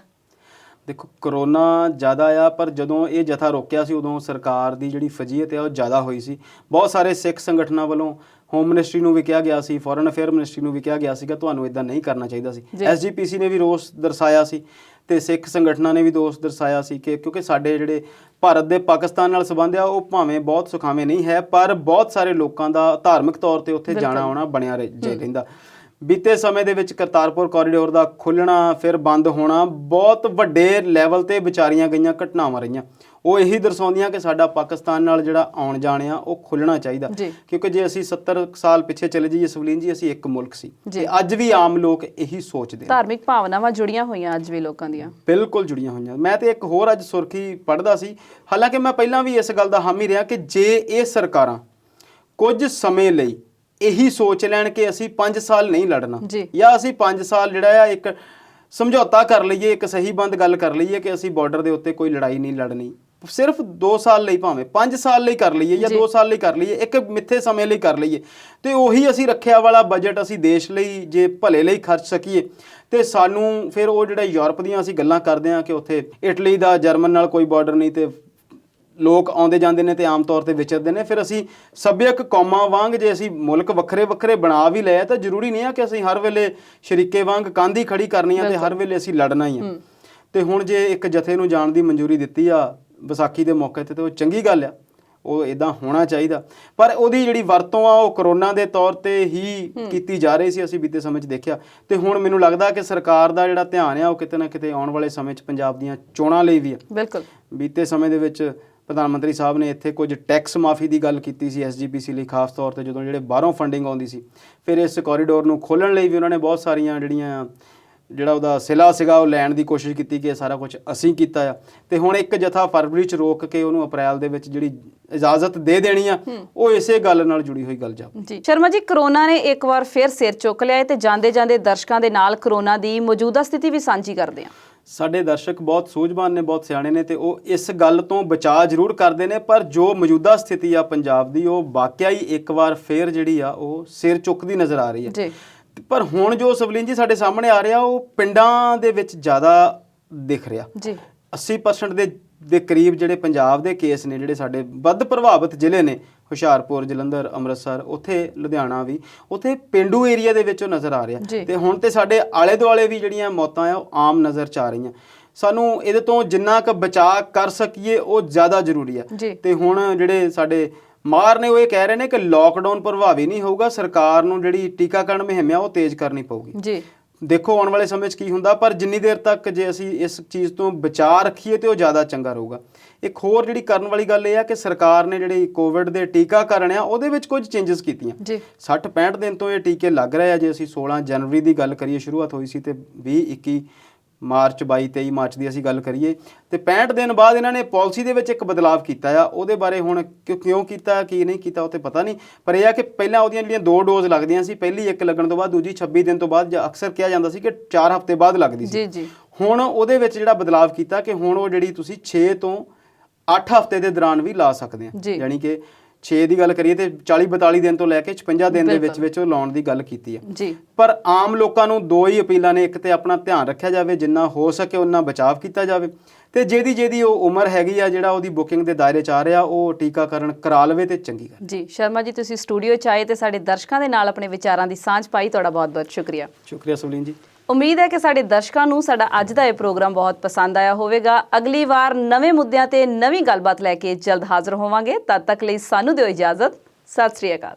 S1: ਦੇਖੋ, ਕਰੋਨਾ ਜ਼ਿਆਦਾ ਆ, ਪਰ ਜਦੋਂ ਇਹ ਜਥਾ ਰੋਕਿਆ ਸੀ ਉਦੋਂ ਸਰਕਾਰ ਦੀ ਜਿਹੜੀ ਫਜੀਅਤ ਹੈ ਉਹ ਜ਼ਿਆਦਾ ਹੋਈ ਸੀ। ਬਹੁਤ ਸਾਰੇ ਸਿੱਖ ਸੰਗਠਨਾਂ ਵੱਲੋਂ ਹੋਮ ਮਿਨਿਸਟਰੀ ਨੂੰ ਵੀ ਕਿਹਾ ਗਿਆ ਸੀ, ਫੋਰਨ ਅਫੇਅਰ ਮਿਨਿਸਟਰੀ ਨੂੰ ਵੀ ਕਿਹਾ ਗਿਆ ਸੀਗਾ ਤੁਹਾਨੂੰ ਇਦਾਂ ਨਹੀਂ ਕਰਨਾ ਚਾਹੀਦਾ ਸੀ। ਐਸਜੀਪੀਸੀ ਨੇ ਵੀ ਰੋਸ ਦਰਸਾਇਆ ਸੀ ਤੇ ਸਿੱਖ ਸੰਗਠਨਾਂ ਨੇ ਵੀ ਦੋਸ਼ ਦਰਸਾਇਆ ਸੀ ਕਿ ਕਿਉਂਕਿ ਸਾਡੇ ਜਿਹੜੇ ਭਾਰਤ ਦੇ ਪਾਕਿਸਤਾਨ ਨਾਲ ਸੰਬੰਧ ਆ ਉਹ ਭਾਵੇਂ ਬਹੁਤ ਸੁਖਾਵੇਂ ਨਹੀਂ ਹੈ, ਪਰ ਬਹੁਤ ਸਾਰੇ ਲੋਕਾਂ ਦਾ ਧਾਰਮਿਕ ਤੌਰ ਤੇ ਉੱਥੇ ਜਾਣਾ ਆਉਣਾ ਬਣਿਆ ਰਹਿੰਦਾ। ਬੀਤੇ ਸਮੇਂ ਦੇ ਵਿੱਚ ਕਰਤਾਰਪੁਰ ਕੋਰੀਡੋਰ ਦਾ ਖੁੱਲ੍ਹਣਾ ਫਿਰ ਬੰਦ ਹੋਣਾ ਬਹੁਤ ਵੱਡੇ ਲੈਵਲ ਤੇ ਵਿਚਾਰੀਆਂ ਗਈਆਂ ਘਟਨਾਵਾਂ ਰਹੀਆਂ। ਉਹ ਇਹੀ ਦਰਸਾਉਂਦੀਆਂ ਕਿ ਸਾਡਾ ਪਾਕਿਸਤਾਨ ਨਾਲ ਜਿਹੜਾ ਆਉਣ ਜਾਣ ਆ ਉਹ ਖੁੱਲ੍ਹਣਾ ਚਾਹੀਦਾ, ਕਿਉਂਕਿ ਜੇ ਅਸੀਂ 70 ਸਾਲ ਪਿੱਛੇ ਚਲੇ ਜਾਈਏ ਸਵਲੀਨ ਜੀ, ਅਸੀਂ ਇੱਕ ਮੁਲਕ ਸੀ ਤੇ ਅੱਜ ਵੀ ਆਮ ਲੋਕ ਇਹੀ ਸੋਚਦੇ।
S2: ਧਾਰਮਿਕ ਭਾਵਨਾਵਾਂ ਜੁੜੀਆਂ ਹੋਈਆਂ ਅੱਜ ਵੀ ਲੋਕਾਂ ਦੀਆਂ,
S1: ਬਿਲਕੁਲ ਜੁੜੀਆਂ ਹੋਈਆਂ। ਮੈਂ ਤੇ ਇੱਕ ਹੋਰ ਅੱਜ ਸੁਰਖੀ ਪੜ੍ਹਦਾ ਸੀ, ਹਾਲਾਂਕਿ ਮੈਂ ਪਹਿਲਾਂ ਵੀ ਇਸ ਗੱਲ ਦਾ ਹਾਮੀ ਰਿਹਾ ਕਿ ਜੇ ਇਹ ਸਰਕਾਰਾਂ ਕੁਝ ਸਮੇਂ ਲਈ ਇਹੀ ਸੋਚ ਲੈਣ ਕਿ ਅਸੀਂ 5 ਸਾਲ ਨਹੀਂ ਲੜਨਾ ਜਾਂ ਅਸੀਂ 5 ਸਾਲ ਜਿਹੜਾ ਆ ਇੱਕ ਸਮਝੌਤਾ ਕਰ ਲਈਏ, ਇੱਕ ਸਹੀ ਬੰਦ ਗੱਲ ਕਰ ਲਈਏ ਕਿ ਅਸੀਂ ਬਾਰਡਰ ਦੇ ਉੱਤੇ ਕੋਈ ਲੜਾਈ ਨਹੀਂ ਲੜਨੀ, ਸਿਰਫ 2 ਸਾਲ ਲਈ ਭਾਵੇਂ 5 ਸਾਲ ਲਈ ਕਰ ਲਈਏ ਜਾਂ 2 ਸਾਲ ਲਈ ਕਰ ਲਈਏ, ਇੱਕ ਮਿੱਥੇ ਸਮੇਂ ਲਈ ਕਰ ਲਈਏ ਤੇ ਉਹੀ ਅਸੀਂ ਰੱਖਿਆ ਵਾਲਾ ਬਜਟ ਅਸੀਂ ਦੇਸ਼ ਲਈ ਜੇ ਭਲੇ ਲਈ ਖਰਚ ਸਕੀਏ ਤੇ ਸਾਨੂੰ ਫਿਰ ਉਹ ਜਿਹੜਾ ਯੂਰਪ ਦੀਆਂ ਅਸੀਂ ਗੱਲਾਂ ਕਰਦੇ ਹਾਂ ਕਿ ਉੱਥੇ ਇਟਲੀ ਦਾ ਜਰਮਨ ਨਾਲ ਕੋਈ ਬਾਰਡਰ ਨਹੀਂ ਤੇ ਲੋਕ ਆਉਂਦੇ ਜਾਂਦੇ ਨੇ ਤੇ ਆਮ ਤੌਰ ਤੇ ਵਿਚਰਦੇ ਨੇ, ਫਿਰ ਅਸੀਂ ਸੱਭਿਅਕ ਕੌਮਾਂ ਵਾਂਗ ਜੇ ਅਸੀਂ ਮੁਲਕ ਵੱਖਰੇ ਵੱਖਰੇ ਬਣਾ ਵੀ ਲਏ ਤਾਂ ਜ਼ਰੂਰੀ ਨਹੀਂ ਆ ਕਿ ਅਸੀਂ ਹਰ ਵੇਲੇ ਸ਼ਰੀਕੇ ਵਾਂਗ ਕੰਧ ਹੀ ਖੜੀ ਕਰਨੀ ਆ ਤੇ ਹਰ ਵੇਲੇ ਅਸੀਂ ਲੜਨਾ ਹੀ ਆ। ਤੇ ਹੁਣ ਜੇ ਇੱਕ ਜਥੇ ਨੂੰ ਜਾਣ ਦੀ ਮਨਜ਼ੂਰੀ ਦਿੱਤੀ ਆ ਵਿਸਾਖੀ ਦੇ ਮੌਕੇ ਤੇ ਉਹ ਚੰਗੀ ਗੱਲ ਆ, ਉਹ ਇਦਾਂ ਹੋਣਾ ਚਾਹੀਦਾ, ਪਰ ਉਹਦੀ ਜਿਹੜੀ ਵਰਤੋਂ ਆ ਉਹ ਕਰੋਨਾ ਦੇ ਤੌਰ ਤੇ ਹੀ ਕੀਤੀ ਜਾ ਰਹੀ ਸੀ, ਅਸੀਂ ਬੀਤੇ ਸਮੇਂ 'ਚ ਦੇਖਿਆ। ਤੇ ਹੁਣ ਮੈਨੂੰ ਲੱਗਦਾ ਕਿ ਸਰਕਾਰ ਦਾ ਜਿਹੜਾ ਧਿਆਨ ਆ ਉਹ ਕਿਤੇ ਨਾ ਕਿਤੇ ਆਉਣ ਵਾਲੇ ਸਮੇਂ 'ਚ ਪੰਜਾਬ ਦੀਆਂ ਚੋਣਾਂ ਲਈ ਵੀ ਆ।
S2: ਬਿਲਕੁਲ
S1: ਬੀਤੇ ਸਮੇਂ ਦੇ ਵਿੱਚ ਪ੍ਰਧਾਨ ਮੰਤਰੀ ਸਾਹਿਬ ਨੇ ਇੱਥੇ ਕੁਝ ਟੈਕਸ ਮਾਫੀ ਦੀ ਗੱਲ ਕੀਤੀ ਸੀ ਐਸਜੀਪੀਸੀ ਲਈ, ਖਾਸ ਤੌਰ ਤੇ ਜਦੋਂ ਜਿਹੜੇ ਬਾਹਰੋਂ ਫੰਡਿੰਗ ਆਉਂਦੀ ਸੀ। ਫਿਰ ਇਸ ਕੋਰੀਡੋਰ ਨੂੰ ਖੋਲ੍ਹਣ ਲਈ ਵੀ ਉਹਨਾਂ ਨੇ ਬਹੁਤ ਸਾਰੀਆਂ ਜਿਹੜਾ ਉਹਦਾ ਸਿਲਾ ਸੀਗਾ ਉਹ ਲੈਣ ਦੀ ਕੋਸ਼ਿਸ਼ ਕੀਤੀ ਕਿ ਇਹ ਸਾਰਾ ਕੁਝ ਅਸੀਂ ਕੀਤਾ ਆ। ਤੇ ਹੁਣ ਇੱਕ ਜਥਾ ਫਰਵਰੀ 'ਚ ਰੋਕ ਕੇ ਉਹਨੂੰ ਅਪ੍ਰੈਲ ਦੇ ਵਿੱਚ ਜਿਹੜੀ ਇਜਾਜ਼ਤ ਦੇ ਦੇਣੀ ਆ, ਉਹ ਇਸੇ ਗੱਲ ਨਾਲ ਜੁੜੀ ਹੋਈ ਗੱਲ
S2: ਜੀ। ਸ਼ਰਮਾ ਜੀ, ਕਰੋਨਾ ਨੇ ਇੱਕ ਵਾਰ ਫਿਰ ਸਿਰ ਚੁੱਕ ਲਿਆ ਤੇ ਜਾਂਦੇ ਜਾਂਦੇ ਦਰਸ਼ਕਾਂ ਦੇ ਨਾਲ ਕਰੋਨਾ ਦੀ ਮੌਜੂਦਾ ਸਥਿਤੀ ਵੀ ਸਾਂਝੀ ਕਰਦੇ ਆ।
S1: ਸਾਡੇ ਦਰਸ਼ਕ ਬਹੁਤ ਸੂਝਵਾਨ ਨੇ, ਬਹੁਤ ਸਿਆਣੇ ਨੇ ਤੇ ਉਹ ਇਸ ਗੱਲ ਤੋਂ ਬਚਾਅ ਜ਼ਰੂਰ ਕਰਦੇ ਨੇ, ਪਰ ਜੋ ਮੌਜੂਦਾ ਸਥਿਤੀ ਆ ਪੰਜਾਬ ਦੀ ਉਹ ਵਾਕਿਆ ਹੀ ਇੱਕ ਵਾਰ ਫੇਰ ਜਿਹੜੀ ਆ ਉਹ ਸਿਰ ਚੁੱਕਦੀ ਨਜ਼ਰ ਆ ਰਹੀ ਹੈ। ਪਰ ਹੁਣ ਜੋ ਸਵਲੀਨ ਜੀ ਸਾਡੇ ਸਾਹਮਣੇ ਆ ਰਿਹਾ ਉਹ ਪਿੰਡਾਂ ਦੇ ਵਿੱਚ ਜ਼ਿਆਦਾ ਦਿਖ ਰਿਹਾ ਜੀ। 80% ਦੇ ਕਰੀਬ ਜਿਹੜੇ ਪੰਜਾਬ ਦੇ ਕੇਸ ਨੇ, ਜਿਹੜੇ ਸਾਡੇ ਵੱਧ ਪ੍ਰਭਾਵਿਤ ਜ਼ਿਲ੍ਹੇ ਨੇ, ਹੁਸ਼ਿਆਰਪੁਰ, ਜਲੰਧਰ, ਅੰਮ੍ਰਿਤਸਰ, ਉੱਥੇ ਲੁਧਿਆਣਾ ਵੀ, ਉੱਥੇ ਪੇਂਡੂ ਏਰੀਆ ਦੇ ਵਿੱਚ ਉਹ ਨਜ਼ਰ ਆ ਰਿਹਾ। ਤੇ ਹੁਣ ਤੇ ਸਾਡੇ ਆਲੇ ਦੁਆਲੇ ਵੀ ਜਿਹੜੀਆਂ ਮੌਤਾਂ ਆ ਉਹ ਆਮ ਨਜ਼ਰ 'ਚ ਆ ਰਹੀਆਂ। ਸਾਨੂੰ ਇਹਦੇ ਤੋਂ ਜਿੰਨਾ ਕੁ ਬਚਾਅ ਕਰ ਸਕੀਏ ਉਹ ਜ਼ਿਆਦਾ ਜ਼ਰੂਰੀ ਆ। ਤੇ ਹੁਣ ਜਿਹੜੇ ਸਾਡੇ ਮਾਹਰ ਨੇ ਉਹ ਇਹ ਕਹਿ ਰਹੇ ਨੇ ਕਿ ਲੋਕਡਾਊਨ ਪ੍ਰਭਾਵੀ ਨਹੀਂ ਹੋਊਗਾ, ਸਰਕਾਰ ਨੂੰ ਜਿਹੜੀ ਟੀਕਾਕਰਨ ਮੁਹਿੰਮ ਆ ਉਹ ਤੇਜ਼ ਕਰਨੀ ਪਊਗੀ। ਦੇਖੋ ਆਉਣ ਵਾਲੇ ਸਮੇਂ 'ਚ ਕੀ ਹੁੰਦਾ, ਪਰ ਜਿੰਨੀ ਦੇਰ ਤੱਕ ਜੇ ਅਸੀਂ ਇਸ ਚੀਜ਼ ਤੋਂ ਬਚਾਅ ਰੱਖੀਏ ਤੇ ਉਹ ਜ਼ਿਆਦਾ ਚੰਗਾ ਰਹੂਗਾ। ਇੱਕ ਹੋਰ ਜਿਹੜੀ ਕਰਨ ਵਾਲੀ ਗੱਲ ਇਹ ਆ ਕਿ ਸਰਕਾਰ ਨੇ ਜਿਹੜੀ ਕੋਵਿਡ ਦੇ ਟੀਕਾਕਰਨ ਆ ਉਹਦੇ ਵਿੱਚ ਕੁਝ ਚੇਂਜਸ ਕੀਤੀਆਂ। 60-65 ਦਿਨ ਤੋਂ ਇਹ ਟੀਕੇ ਲੱਗ ਰਹੇ ਆ। ਜੇ ਅਸੀਂ 16 ਜਨਵਰੀ ਦੀ ਗੱਲ ਕਰੀਏ, ਸ਼ੁਰੂਆਤ ਹੋਈ ਸੀ, ਤੇ 20-21 ਮਾਰਚ 22-23 ਮਾਰਚ ਦੀ ਅਸੀਂ ਗੱਲ ਕਰੀਏ ਤੇ 65 ਦਿਨ ਬਾਅਦ ਇਹਨਾਂ ਨੇ ਪਾਲਿਸੀ ਦੇ ਵਿੱਚ ਇੱਕ ਬਦਲਾਵ ਕੀਤਾ ਆ। ਉਹਦੇ ਬਾਰੇ ਹੁਣ ਕਿਉਂ ਕੀਤਾ, ਕੀ ਨਹੀਂ ਕੀਤਾ, ਉਹ ਤੇ ਪਤਾ ਨਹੀਂ, ਪਰ ਇਹ ਆ ਕਿ ਪਹਿਲਾਂ ਉਹਦੀਆਂ ਜਿਹੜੀਆਂ 2 ਡੋਜ਼ ਲੱਗਦੀਆਂ ਸੀ, ਪਹਿਲੀ 1 ਲੱਗਣ ਤੋਂ ਬਾਅਦ ਦੂਜੀ 26 ਦਿਨ ਤੋਂ ਬਾਅਦ, ਜਾਂ ਅਕਸਰ ਕਿਹਾ ਜਾਂਦਾ ਸੀ ਕਿ 4 ਹਫ਼ਤੇ ਬਾਅਦ ਲੱਗਦੀ ਸੀ। ਹੁਣ ਉਹਦੇ ਵਿੱਚ ਜਿਹੜਾ ਬਦਲਾਵ ਕੀਤਾ ਕਿ ਹੁਣ ਉਹ ਜਿਹੜੀ ਤੁਸੀਂ 6 ਤੋਂ 8 ਹਫ਼ਤੇ ਦੇ ਦੌਰਾਨ ਵੀ ਲਾ ਸਕਦੇ ਆ। ਯਾਨੀ ਕਿ 6 ਦੀ ਗੱਲ ਕਰੀਏ ਤੇ 40-42 ਦਿਨ ਤੋਂ ਲੈ ਕੇ 56 ਦਿਨ ਦੇ ਵਿੱਚ ਉਹ ਲਾਉਣ ਦੀ ਗੱਲ ਕੀਤੀ ਹੈ। ਪਰ ਆਮ ਲੋਕਾਂ ਨੂੰ 2 ਹੀ ਅਪੀਲਾਂ ਨੇ। ਇੱਕ ਤੇ ਆਪਣਾ ਧਿਆਨ ਰੱਖਿਆ ਜਾਵੇ, ਜਿੰਨਾ ਹੋ ਸਕੇ ਉਨਾ ਬਚਾਅ ਕੀਤਾ ਜਾਵੇ, ਤੇ ਜਿਹਦੀ ਉਹ ਉਮਰ ਹੈਗੀ ਆ, ਜਿਹੜਾ ਉਹਦੀ ਬੁਕਿੰਗ ਦੇ ਦਾਇਰੇ 'ਚ ਆ ਰਿਹਾ, ਉਹ ਟੀਕਾਕਰਨ ਕਰਾ ਲਵੇ ਤੇ ਚੰਗੀ ਗੱਲ ਜੀ।
S2: ਸ਼ਰਮਾ ਜੀ, ਤੁਸੀਂ ਸਟੂਡੀਓ 'ਚ ਆਏ ਤੇ ਸਾਡੇ ਦਰਸ਼ਕਾਂ ਦੇ ਨਾਲ ਆਪਣੇ ਵਿਚਾਰਾਂ ਦੀ ਸਾਂਝ ਪਾਈ, ਤੁਹਾਡਾ ਬਹੁਤ-ਬਹੁਤ ਸ਼ੁਕਰੀਆ।
S1: ਸ਼ੁਕਰੀਆ ਸਵਲੀਨ ਜੀ।
S2: ਉਮੀਦ ਹੈ ਕਿ ਸਾਡੇ ਦਰਸ਼ਕਾਂ ਨੂੰ ਸਾਡਾ ਅੱਜ ਦਾ ਇਹ ਪ੍ਰੋਗਰਾਮ ਬਹੁਤ ਪਸੰਦ ਆਇਆ ਹੋਵੇਗਾ। ਅਗਲੀ ਵਾਰ ਨਵੇਂ ਮੁੱਦਿਆਂ ਤੇ ਨਵੀਂ ਗੱਲਬਾਤ ਲੈ ਕੇ ਜਲਦ ਹਾਜ਼ਰ ਹੋਵਾਂਗੇ। ਤਦ ਤੱਕ ਲਈ ਸਾਨੂੰ ਦਿਓ ਇਜਾਜ਼ਤ। ਸਤਿ ਸ੍ਰੀ ਅਕਾਲ।